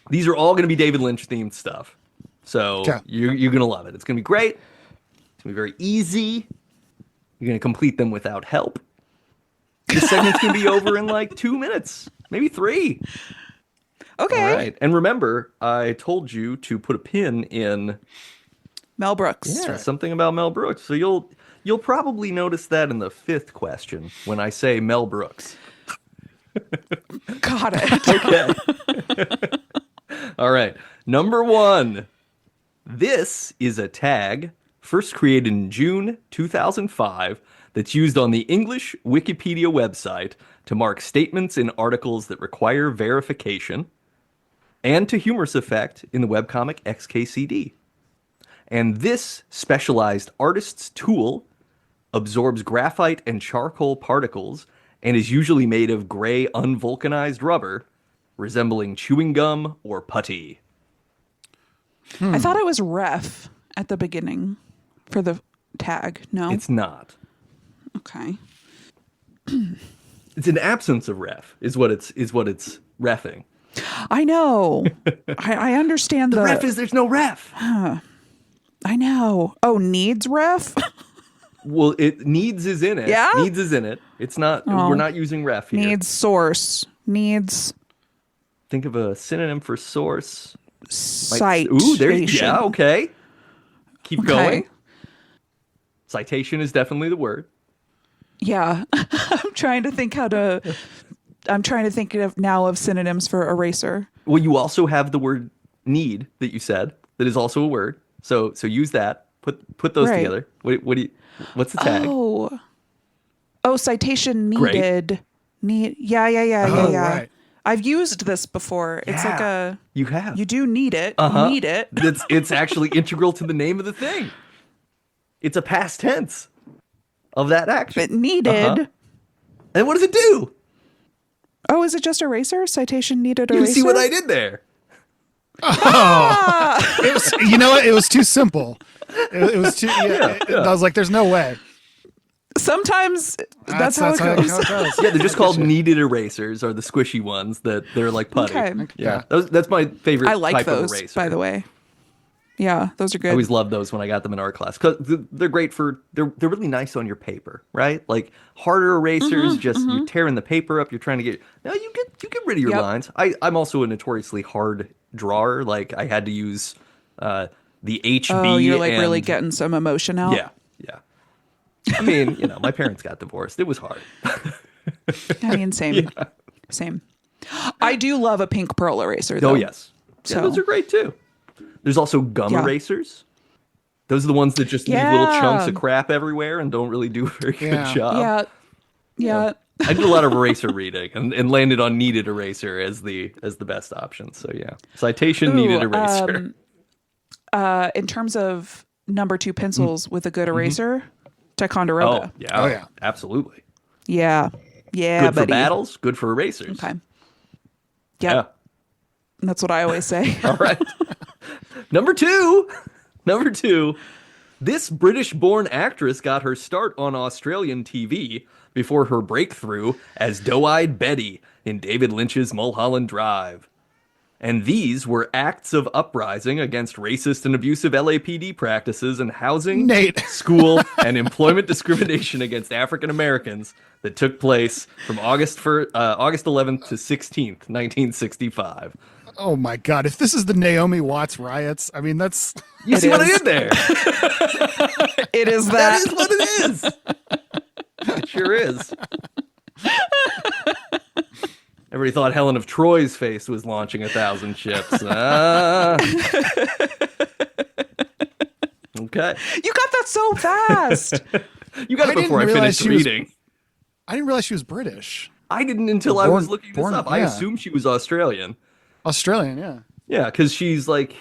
these are all going to be David Lynch themed stuff. So Okay. you're going to love it. It's going to be great. It's going to be very easy. You're going to complete them without help. This segment's going to be over in like 2 minutes, maybe 3. Okay. All right. And remember, I told you to put a pin in Mel Brooks. something about Mel Brooks. So you'll probably notice that in the 5th question when I say Mel Brooks. Got it. Okay. All right. Number 1. This is a tag first created in June 2005 that's used on the English Wikipedia website to mark statements in articles that require verification, and to humorous effect in the webcomic XKCD. And this specialized artist's tool absorbs graphite and charcoal particles and is usually made of gray unvulcanized rubber, resembling chewing gum or putty. I thought it was ref at the beginning for the tag. No? It's not. Okay. It's an absence of ref is what it's reffing. I know. I understand The ref is there's no ref. I know. Oh, needs ref? Well, it needs is in it. Yeah? Needs is in it. It's not. We're not using ref here. Needs source. Needs Think of a synonym for source. citation. Ooh, there. Yeah. Okay. Keep Okay. going. Citation is definitely the word. Yeah. I'm trying to think of synonyms for eraser. Well, you also have the word need that you said that is also a word. So use that. Put those Right. together. What's the tag? Oh, citation Great. needed. Yeah. Oh, right. I've used this before. It's like You have. you do need it. Uh-huh. You need it. It's actually integral to the name of the thing. It's a past tense of that action. But needed. Uh-huh. And what does it do? Oh, is it just eraser? Citation needed You eraser. see what I did there? It was, you know what? It was too simple. It was too. Yeah, I was like, "There's no way." Sometimes that's how it how goes. it goes. Yeah, they're just called kneaded erasers, or the squishy ones that they're like putty. Okay. Yeah, that's my favorite. I like type those, of eraser. by the way. Yeah, those are good. I always loved those when I got them in art class because they're great for they're really nice on your paper, right? Like harder erasers, you're tearing the paper up. You're trying to get you get rid of your Yep. lines. I'm also a notoriously hard drawer. Like I had to use the HB. Oh, you're like and, really getting some emotion out. yeah. I mean, my parents got divorced. It was hard. I mean, same. Same. I do love a pink pearl eraser, though. Oh yes, So- those are great too. There's also gum Yeah. erasers. Those are the ones that just leave little chunks of crap everywhere and don't really do a very good Yeah. job. Yeah. I did a lot of eraser reading and landed on needed eraser as the best option. So yeah, citation needed eraser. in terms of number 2 pencils with a good eraser, Ticonderoga. Oh, yeah. Oh, yeah. Absolutely. Yeah. Yeah, Good for buddy. battles, good for erasers. Okay. Yeah. Yep. That's what I always say. All right. Number two. This British-born actress got her start on Australian TV before her breakthrough as doe-eyed Betty in David Lynch's Mulholland Drive. And these were acts of uprising against racist and abusive LAPD practices in housing, Nate. school, and employment discrimination against African Americans that took place from August 11th to 16th, 1965. Oh my God! If this is the Naomi Watts riots, I mean that's You see what I did there? It is That that. is what it is. It sure is. Everybody thought Helen of Troy's face was launching 1,000 ships. Okay. You got that so fast. You got I it didn't before I realize finished she was- reading. I didn't realize she was British, I didn't until I was Born- looking born- this up. I yeah. assumed she was Australian. Australian. Yeah. Yeah, because she's like,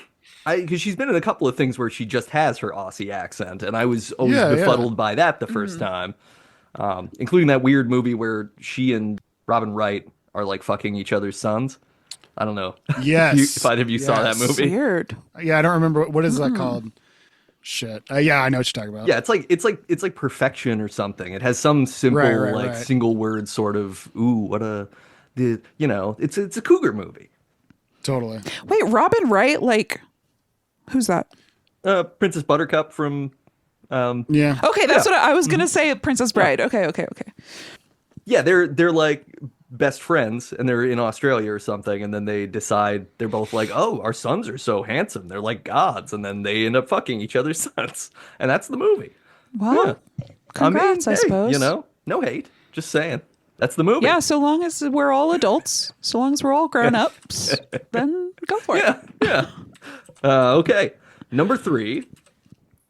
because she's been in a couple of things where she just has her Aussie accent, and I was always Yeah, yeah. befuddled by that the first time, including that weird movie where she and Robin Wright are like fucking each other's sons. I don't know. Yes. if either of you saw that Yes. movie. Weird. Yeah, I don't remember what is that called. Shit. Yeah, I know what you're talking about. Yeah, it's like perfection or something. It has some simple Right. single word sort of it's a cougar movie. Totally. Wait, Robin Wright, like, who's that? Princess Buttercup from Yeah. Okay, that's what I was going to say, Princess Bride. Okay. yeah, they're like best friends and they're in Australia or something, and then they decide they're both like, oh, our sons are so handsome, they're like gods, and then they end up fucking each other's sons, and that's the movie. Well, congrats, I suppose. No hate, just saying that's the movie. Yeah, so long as we're all adults, so long as we're all grown ups, then go for it. Yeah. Okay. Number 3.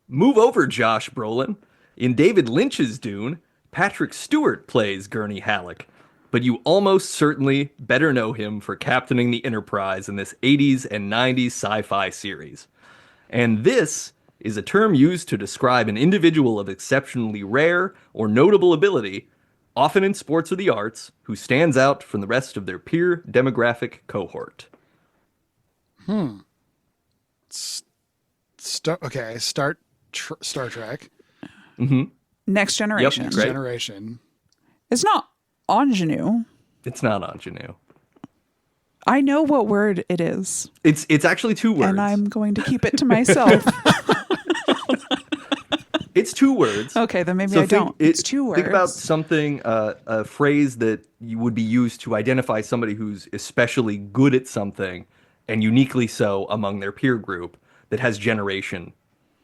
Move over, Josh Brolin. In David Lynch's Dune, Patrick Stewart plays Gurney Halleck, but you almost certainly better know him for captaining the Enterprise in this 80s and 90s sci-fi series. And this is a term used to describe an individual of exceptionally rare or notable ability, often in sports or the arts, who stands out from the rest of their peer demographic cohort. Star Trek. Next Generation. Great. Generation. It's not ingenue. It's not ingenue. I know what word it is, It's actually 2 words. and I'm going to keep it to myself. It's 2 words. Okay, then maybe So I don't. It's 2 words. Think about something, a phrase that you would be used to identify somebody who's especially good at something and uniquely so among their peer group that has generation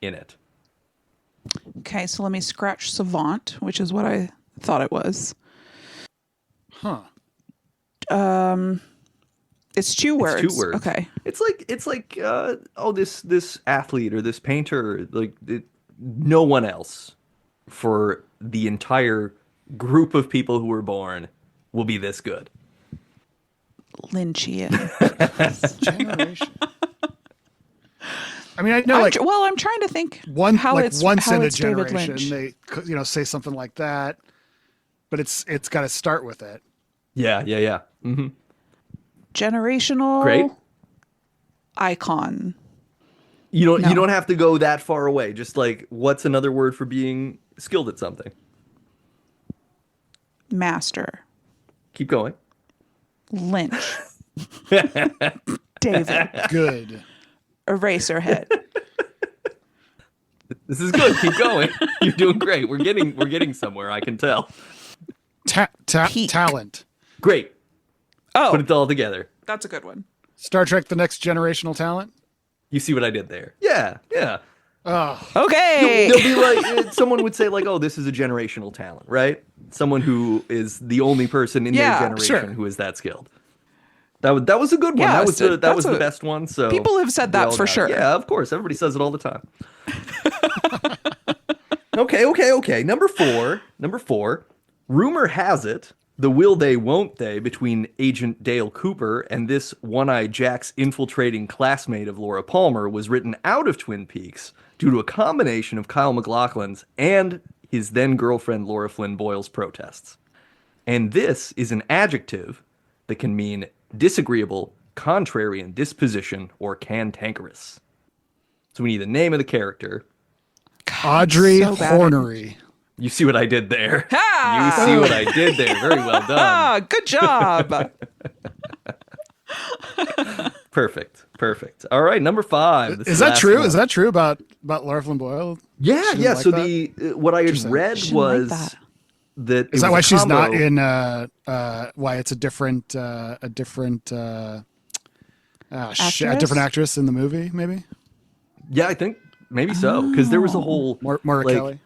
in it. Okay, so let me scratch savant, which is what I thought it was. Huh. It's 2 words. It's 2 words. Okay. It's like this athlete or this painter, like no one else for the entire group of people who were born will be this good. Lynchian. Generation. I mean, I know like I'm trying to think once how in a it's David generation Lynch. they say something like that, but it's got to start with it. Yeah. Mm-hmm. Generational Great. icon. You No. don't have to go that far away. Just like, what's another word for being skilled at something? Master. Keep going. Lynch. David. Good. Eraserhead. This is good. Keep going. You're doing great. We're getting somewhere. I can tell. Peak. Talent. Great. Oh, Put it all together. that's a good one. Star Trek: The Next Generational Talent. You see what I did there? Yeah. Oh, Okay. They'll be like, someone would say like, oh, this is a generational talent, right? Someone who is the only person in Yeah, their generation sure. who is that skilled. That was a good one. Yeah, that was the that's best one. So People have said we that all for got it. sure. Yeah, of course. Everybody says it all the time. Okay. Number four. Rumor has it The will they, won't they between Agent Dale Cooper and this One-Eyed Jack's infiltrating classmate of Laura Palmer was written out of Twin Peaks due to a combination of Kyle MacLachlan's and his then-girlfriend Laura Flynn Boyle's protests. And this is an adjective that can mean disagreeable, contrary in disposition, or cantankerous. So we need the name of the character. Audrey so bad at- Hornery. You see what I did there. Ha! You see what I did there. Very well done. Ah, good job. Perfect. All right, number 5. This Is that last true? one. Is that true about Laura Flynn Boyle? Yeah, She didn't yeah. like So that? what I had Interesting. read She didn't like was that. that it Is that was why a she's not combo- in? Why it's a different Actress? actress in the movie? Maybe Yeah, I think maybe so, because there was a whole Maura like, Kelly.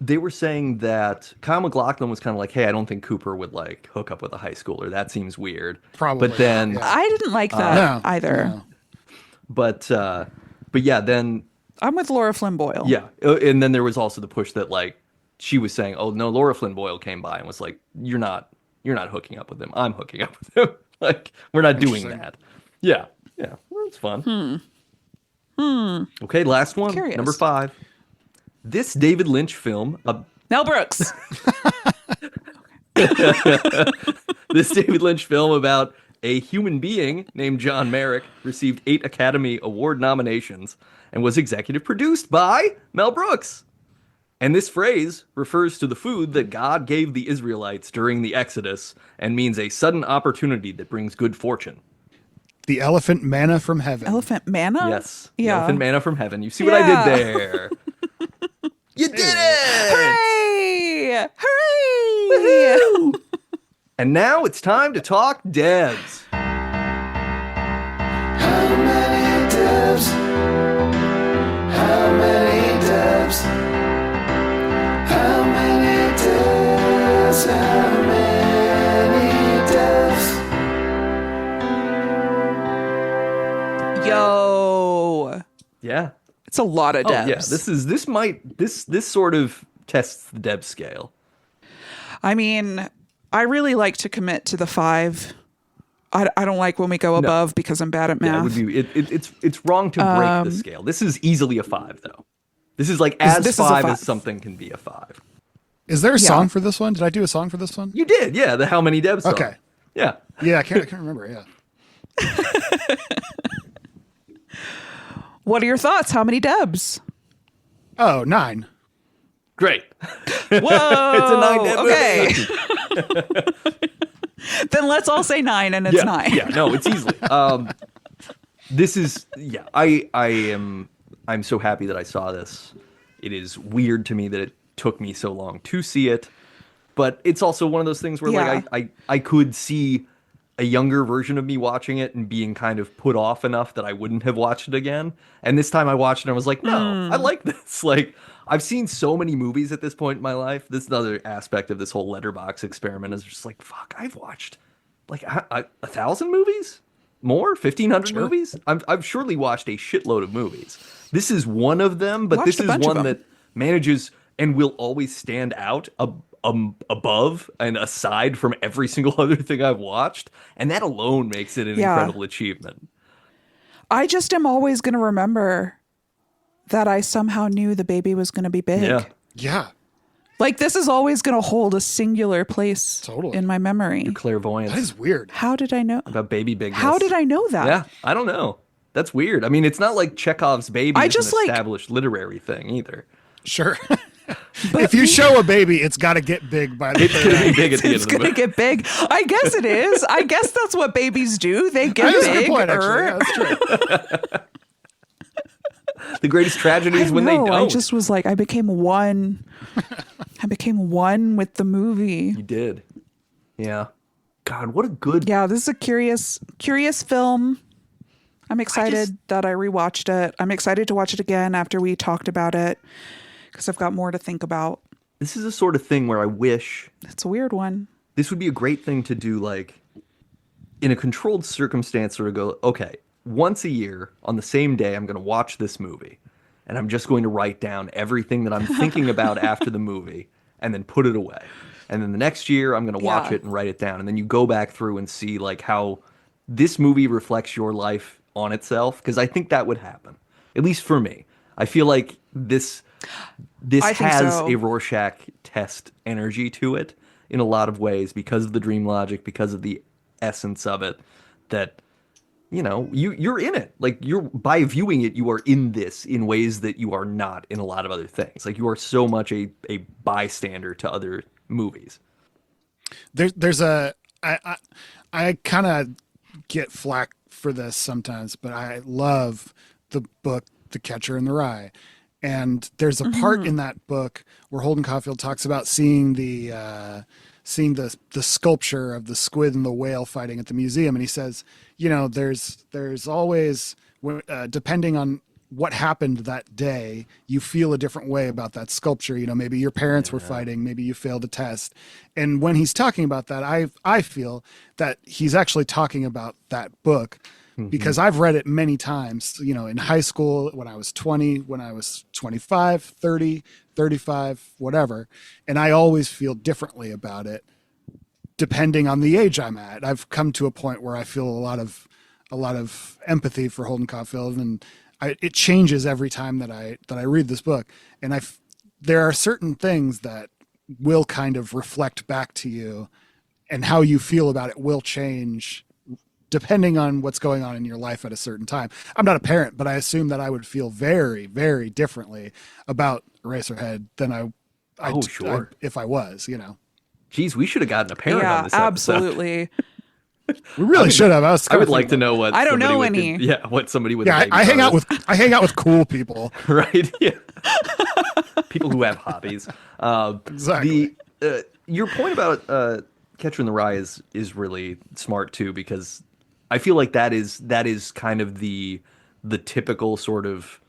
They were saying that Kyle MacLachlan was kind of like, hey, I don't think Cooper would like hook up with a high schooler. That seems weird. Probably, But then, yeah. I didn't like that No, either. no. but yeah, then I'm with Laura Flynn Boyle. yeah, and then there was also the push that like she was saying, oh no, Laura Flynn Boyle came by and was like, you're not hooking up with him. I'm hooking up with him. Like we're not doing Interesting. that. Yeah, well, it's fun. Okay, last one, Curious. number 5. This David Lynch film, Mel Brooks. this David Lynch film about a human being named John Merrick received 8 Academy Award nominations and was executive produced by Mel Brooks. And this phrase refers to the food that God gave the Israelites during the Exodus and means a sudden opportunity that brings good fortune. The elephant manna from heaven. Elephant manna? Yes. the Yeah. Elephant manna from heaven. You see what I Yeah. did there? You did it! Hooray! Hooray! And now it's time to talk devs. How many devs? How many devs? How many devs? How many devs? Yo. Yeah. It's a lot of devs. Oh, yeah. This sort of tests the dev scale. I mean, I really like to commit to the 5. I don't like when we go above because I'm bad at math. Yeah, it would be it's wrong to break the scale. This is easily a 5 though. This is like as this is a 5 5. as something can be a 5. Is there a Yeah. song for this one? Did I do a song for this one? You did, yeah, the how many devs song. Okay. Yeah. Yeah, I can't remember. Yeah. What are your thoughts? How many debs? Oh, 9. Great. Whoa. It's a 9 dev Okay. movie. Then let's all say 9 and it's Yeah, 9. yeah, no, it's easily. This is I'm so happy that I saw this. It is weird to me that it took me so long to see it, but it's also one of those things where Yeah. like I could see a younger version of me watching it and being kind of put off enough that I wouldn't have watched it again. And this time I watched it and I was like, no, I like this. Like I've seen so many movies at this point in my life. This is another aspect of this whole letterbox experiment is just like, fuck, I've watched like 1,000 movies? More? 1,500 movies? I've surely watched a shitload of movies. This is one of them, but Watched this a is bunch of one them. that manages and will always stand out above and aside from every single other thing I've watched. And that alone makes it an Yeah. incredible achievement. I just am always going to remember that I somehow knew the baby was going to be big. Yeah. Yeah. Like this is always going to hold a singular place Totally. in my memory. Clairvoyance That is weird. How did I know? about baby bigness. How did I know that? Yeah, I don't know. That's weird. I mean, it's not like Chekhov's baby I is just, an like- established literary thing either. Sure. If you show a baby, it's got to get big by the It's third gonna be act. big at the end It's of the going to movie. get big. I guess it is. I guess that's what babies do. They get That is a big. good point, actually. Yeah, that's true. The greatest tragedy is when know, they don't. I just was like, I became one. I became one with the movie. You did. Yeah. God, what a good. Yeah, this is a curious film. I'm excited that I rewatched it. I'm excited to watch it again after we talked about it because I've got more to think about. This is the sort of thing where I wish It's a weird one. this would be a great thing to do, like in a controlled circumstance, sort of go, okay, once a year on the same day, I'm going to watch this movie and I'm just going to write down everything that I'm thinking about after the movie and then put it away. and then the next year I'm going to watch Yeah. it and write it down. And then you go back through and see like how this movie reflects your life on itself, because I think that would happen. At least for me. I feel like this I think has so. a Rorschach test energy to it in a lot of ways because of the dream logic, because of the essence of it, that you're in it. Like, you're, by viewing it, you are in this in ways that you are not in a lot of other things. Like, you are so much a bystander to other movies. There's I kind of get flack for this sometimes, but I love the book The Catcher in the Rye. And there's a part in that book where Holden Caulfield talks about seeing the sculpture of the squid and the whale fighting at the museum, and he says, there's always, depending on what happened that day, you feel a different way about that sculpture. Maybe your parents were fighting, maybe you failed a test. And when he's talking about that, I feel that he's actually talking about that book, because I've read it many times, in high school, when I was 20, when I was 25, 30, 35, whatever. And I always feel differently about it depending on the age I'm at. I've come to a point where I feel a lot of empathy for Holden Caulfield, and it changes every time that I read this book. And there are certain things that will kind of reflect back to you, and how you feel about it will change depending on what's going on in your life at a certain time. I'm not a parent, but I assume that I would feel very, very differently about Eraserhead than Sure. if I was, Geez, we should have gotten a parent Yeah, on this episode. absolutely. We really should have. I would like to know what I don't know somebody any. what somebody with Yeah, a baby I hang brother out with cool people. right? Yeah. People who have hobbies. Exactly. Your point about Catcher in the Rye is really smart too, because I feel like that is kind of the typical sort of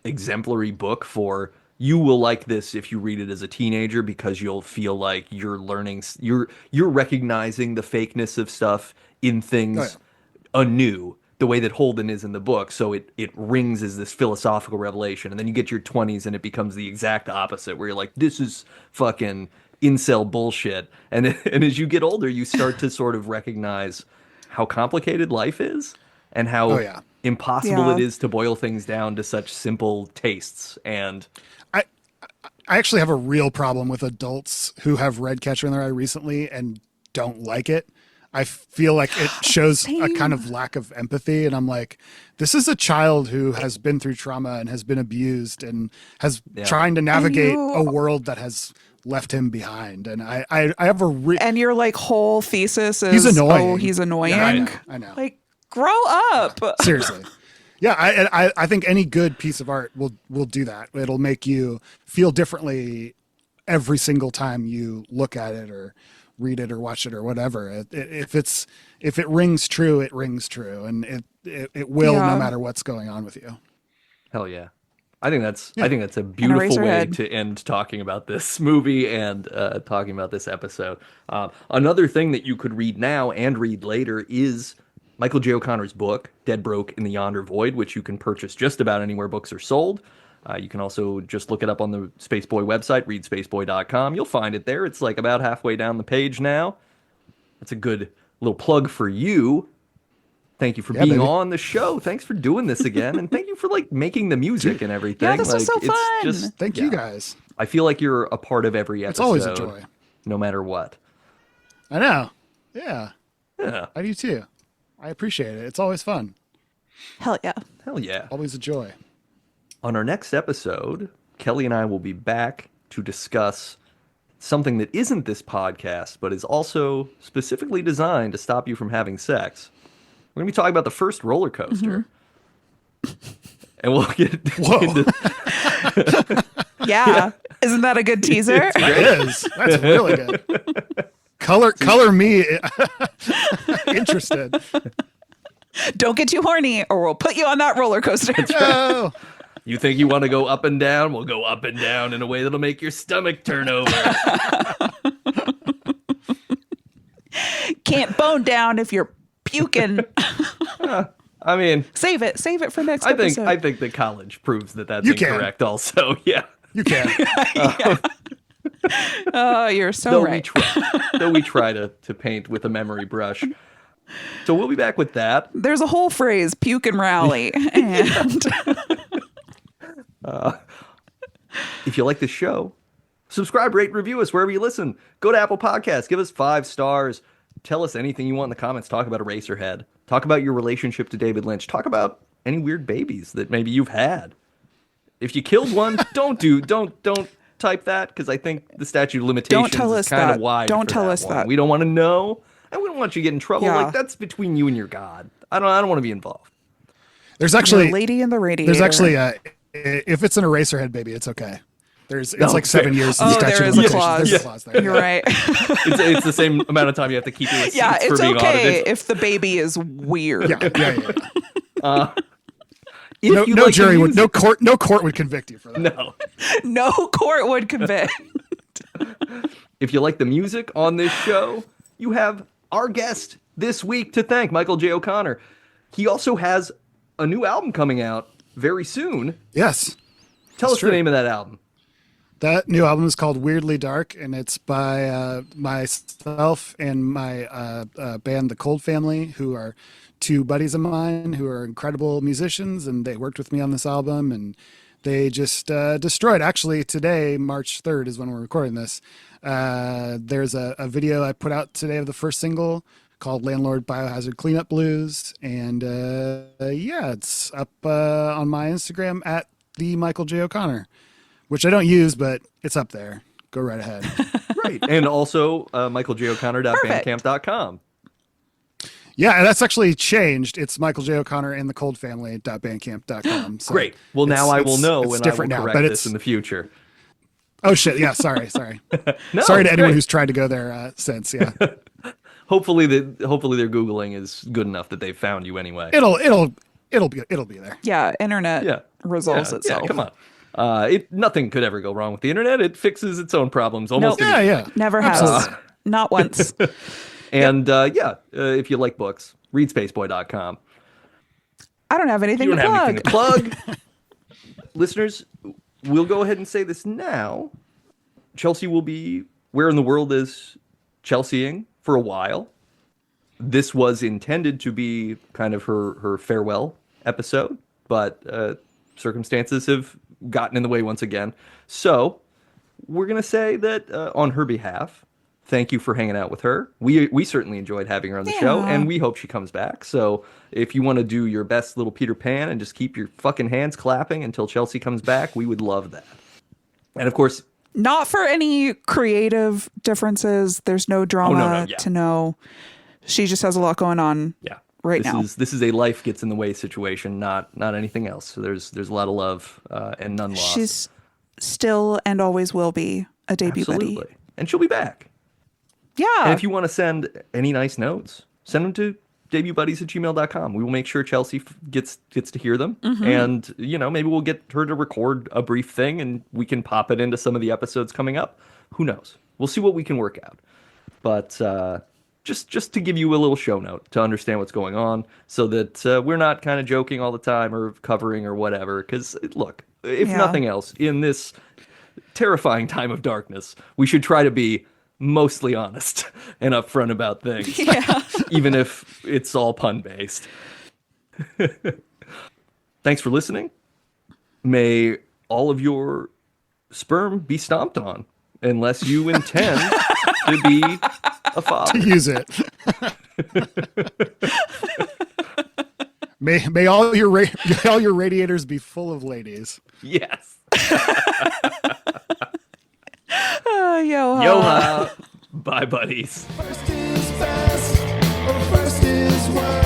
exemplary book for, you will like this if you read it as a teenager, because you'll feel like you're learning, you're recognizing the fakeness of stuff in things anew, the way that Holden is in the book. So it rings as this philosophical revelation. And then you get your 20s and it becomes the exact opposite, where you're like, this is fucking incel bullshit. And as you get older, you start to sort of recognize how complicated life is, and how impossible it is to boil things down to such simple tastes. And I actually have a real problem with adults who have read Catcher in the Rye recently and don't like it. I feel like it shows a kind of lack of empathy. And I'm like, this is a child who has been through trauma and has been abused and has trying to navigate a world that has left him behind. And I have And your like whole thesis is, he's annoying. oh, he's annoying. Yeah, I know. Like, grow up. Seriously. Yeah, I think any good piece of art will do that. It'll make you feel differently every single time you look at it or read it or watch it or whatever. If it rings true, it rings true, and it will no matter what's going on with you. hell yeah. I think that's a beautiful way Eraserhead. to end talking about this movie and talking about this episode. Another thing that you could read now and read later is Michael J. O'Connor's book, Dead Broke in the Yonder Void, which you can purchase just about anywhere books are sold. You can also just look it up on the Spaceboy website, readspaceboy.com. You'll find it there. It's like about halfway down the page now. That's a good little plug for you. Thank you for being on the show. Thanks for doing this again. And thank you for like making the music and everything. Yeah, this was so it's fun. Just, Thank you guys. I feel like you're a part of every episode. It's always a joy. No matter what. I know. Yeah. Yeah. I do too. I appreciate it. It's always fun. Hell yeah. Hell yeah. Always a joy. On our next episode, Kelly and I will be back to discuss something that isn't this podcast, but is also specifically designed to stop you from having sex. We're going to be talking about the first roller coaster. And we'll get into... Yeah. Isn't that a good teaser? It is. That's really good. Color me interested. Don't get too horny or we'll put you on that roller coaster. Oh, You think you want to go up and down? We'll go up and down in a way that'll make your stomach turn over. Can't bone down if you're puking. I mean, Save it for next episode. I think that college proves that that's You can. incorrect also. Yeah. you can. Oh, you're so right. Though we try to paint with a memory brush. So we'll be back with that. There's a whole phrase, puke and rally. And If you like the show, subscribe, rate, and review us wherever you listen. Go to Apple Podcasts, give us 5 stars. Tell us anything you want in the comments. Talk about Eraserhead. Talk about your relationship to David Lynch. Talk about any weird babies that maybe you've had. If you killed one, don't type that, because I think the statute of limitations is kind of wide. Don't for tell that us one. that. We don't want to know, and we don't want you to get in trouble. Yeah. Like, that's between you and your God. I don't want to be involved. There's actually the lady in the radiator. there's actually if it's an Eraserhead baby, it's okay. It's like Okay. 7 years. In the statute there of is a limitations. clause. There's a clause there. You're right. It's the same amount of time you have to keep your receipts Yeah, for it's being okay audited. if the baby is weird. Yeah. If No, you no like the jury would, music- no court would convict you for that. No. No court would convict. If you like the music on this show, you have our guest this week to thank, Michael J. O'Connor. He also has a new album coming out very soon. Yes. Tell us true. the name of that album. That new album is called Weirdly Dark, and it's by myself and my band, The Cold Family, who are 2 buddies of mine who are incredible musicians, and they worked with me on this album, and they just destroyed. Actually, today, March 3rd, is when we're recording this. There's a video I put out today of the first single called Landlord Biohazard Cleanup Blues, and yeah, it's up on my Instagram at the Michael J. O'Connor, which I don't use, but it's up there. Go right ahead. Right. And also michaeljoconnor.bandcamp.com. Yeah, and that's actually changed. It's Michael J. O'Connor and the Cold Family.bandcamp.com. So Great. Well, now I will know, it's and I will different now, correct but this in the future. Oh shit! Yeah, sorry. No, Sorry to it's anyone great. who's tried to go there since. Yeah, Hopefully their Googling is good enough that they found you anyway. it'll be there. Yeah, internet Yeah. resolves Yeah, itself. Yeah, come on. Nothing could ever go wrong with the internet. It fixes its own problems almost Nope. immediately. Yeah. Never has. Absolutely. Not once. And if you like books, read spaceboy.com. I don't have anything You to don't have plug. anything to plug. Listeners, we'll go ahead and say this now. Chelsea will be Where in the World is Chelseaing for a while. This was intended to be kind of her farewell episode, but circumstances have gotten in the way once again. So we're going to say that on her behalf, thank you for hanging out with her. We certainly enjoyed having her on the show, and we hope she comes back. So if you want to do your best little Peter Pan and just keep your fucking hands clapping until Chelsea comes back, we would love that. And of course, Not for any creative differences. There's no drama yeah. to know. She just has a lot going on yeah, right now. This is a life gets in the way situation, not anything else. So there's a lot of love and none lost. She's still and always will be a debut Absolutely, buddy. and she'll be back. Yeah. And if you want to send any nice notes, send them to debutbuddies@gmail.com. We will make sure Chelsea gets to hear them. Mm-hmm. And, maybe we'll get her to record a brief thing and we can pop it into some of the episodes coming up. Who knows? We'll see what we can work out. But just to give you a little show note to understand what's going on so that we're not kind of joking all the time or covering or whatever. Because, look, if Yeah. nothing else, in this terrifying time of darkness, we should try to be mostly honest and upfront about things, Yeah. even if it's all pun based. Thanks for listening. May all of your sperm be stomped on, unless you intend to be a father. Use it. May all your radiators be full of ladies. Yes. Yo. Yo, bye, buddies. First is best, or first is worst.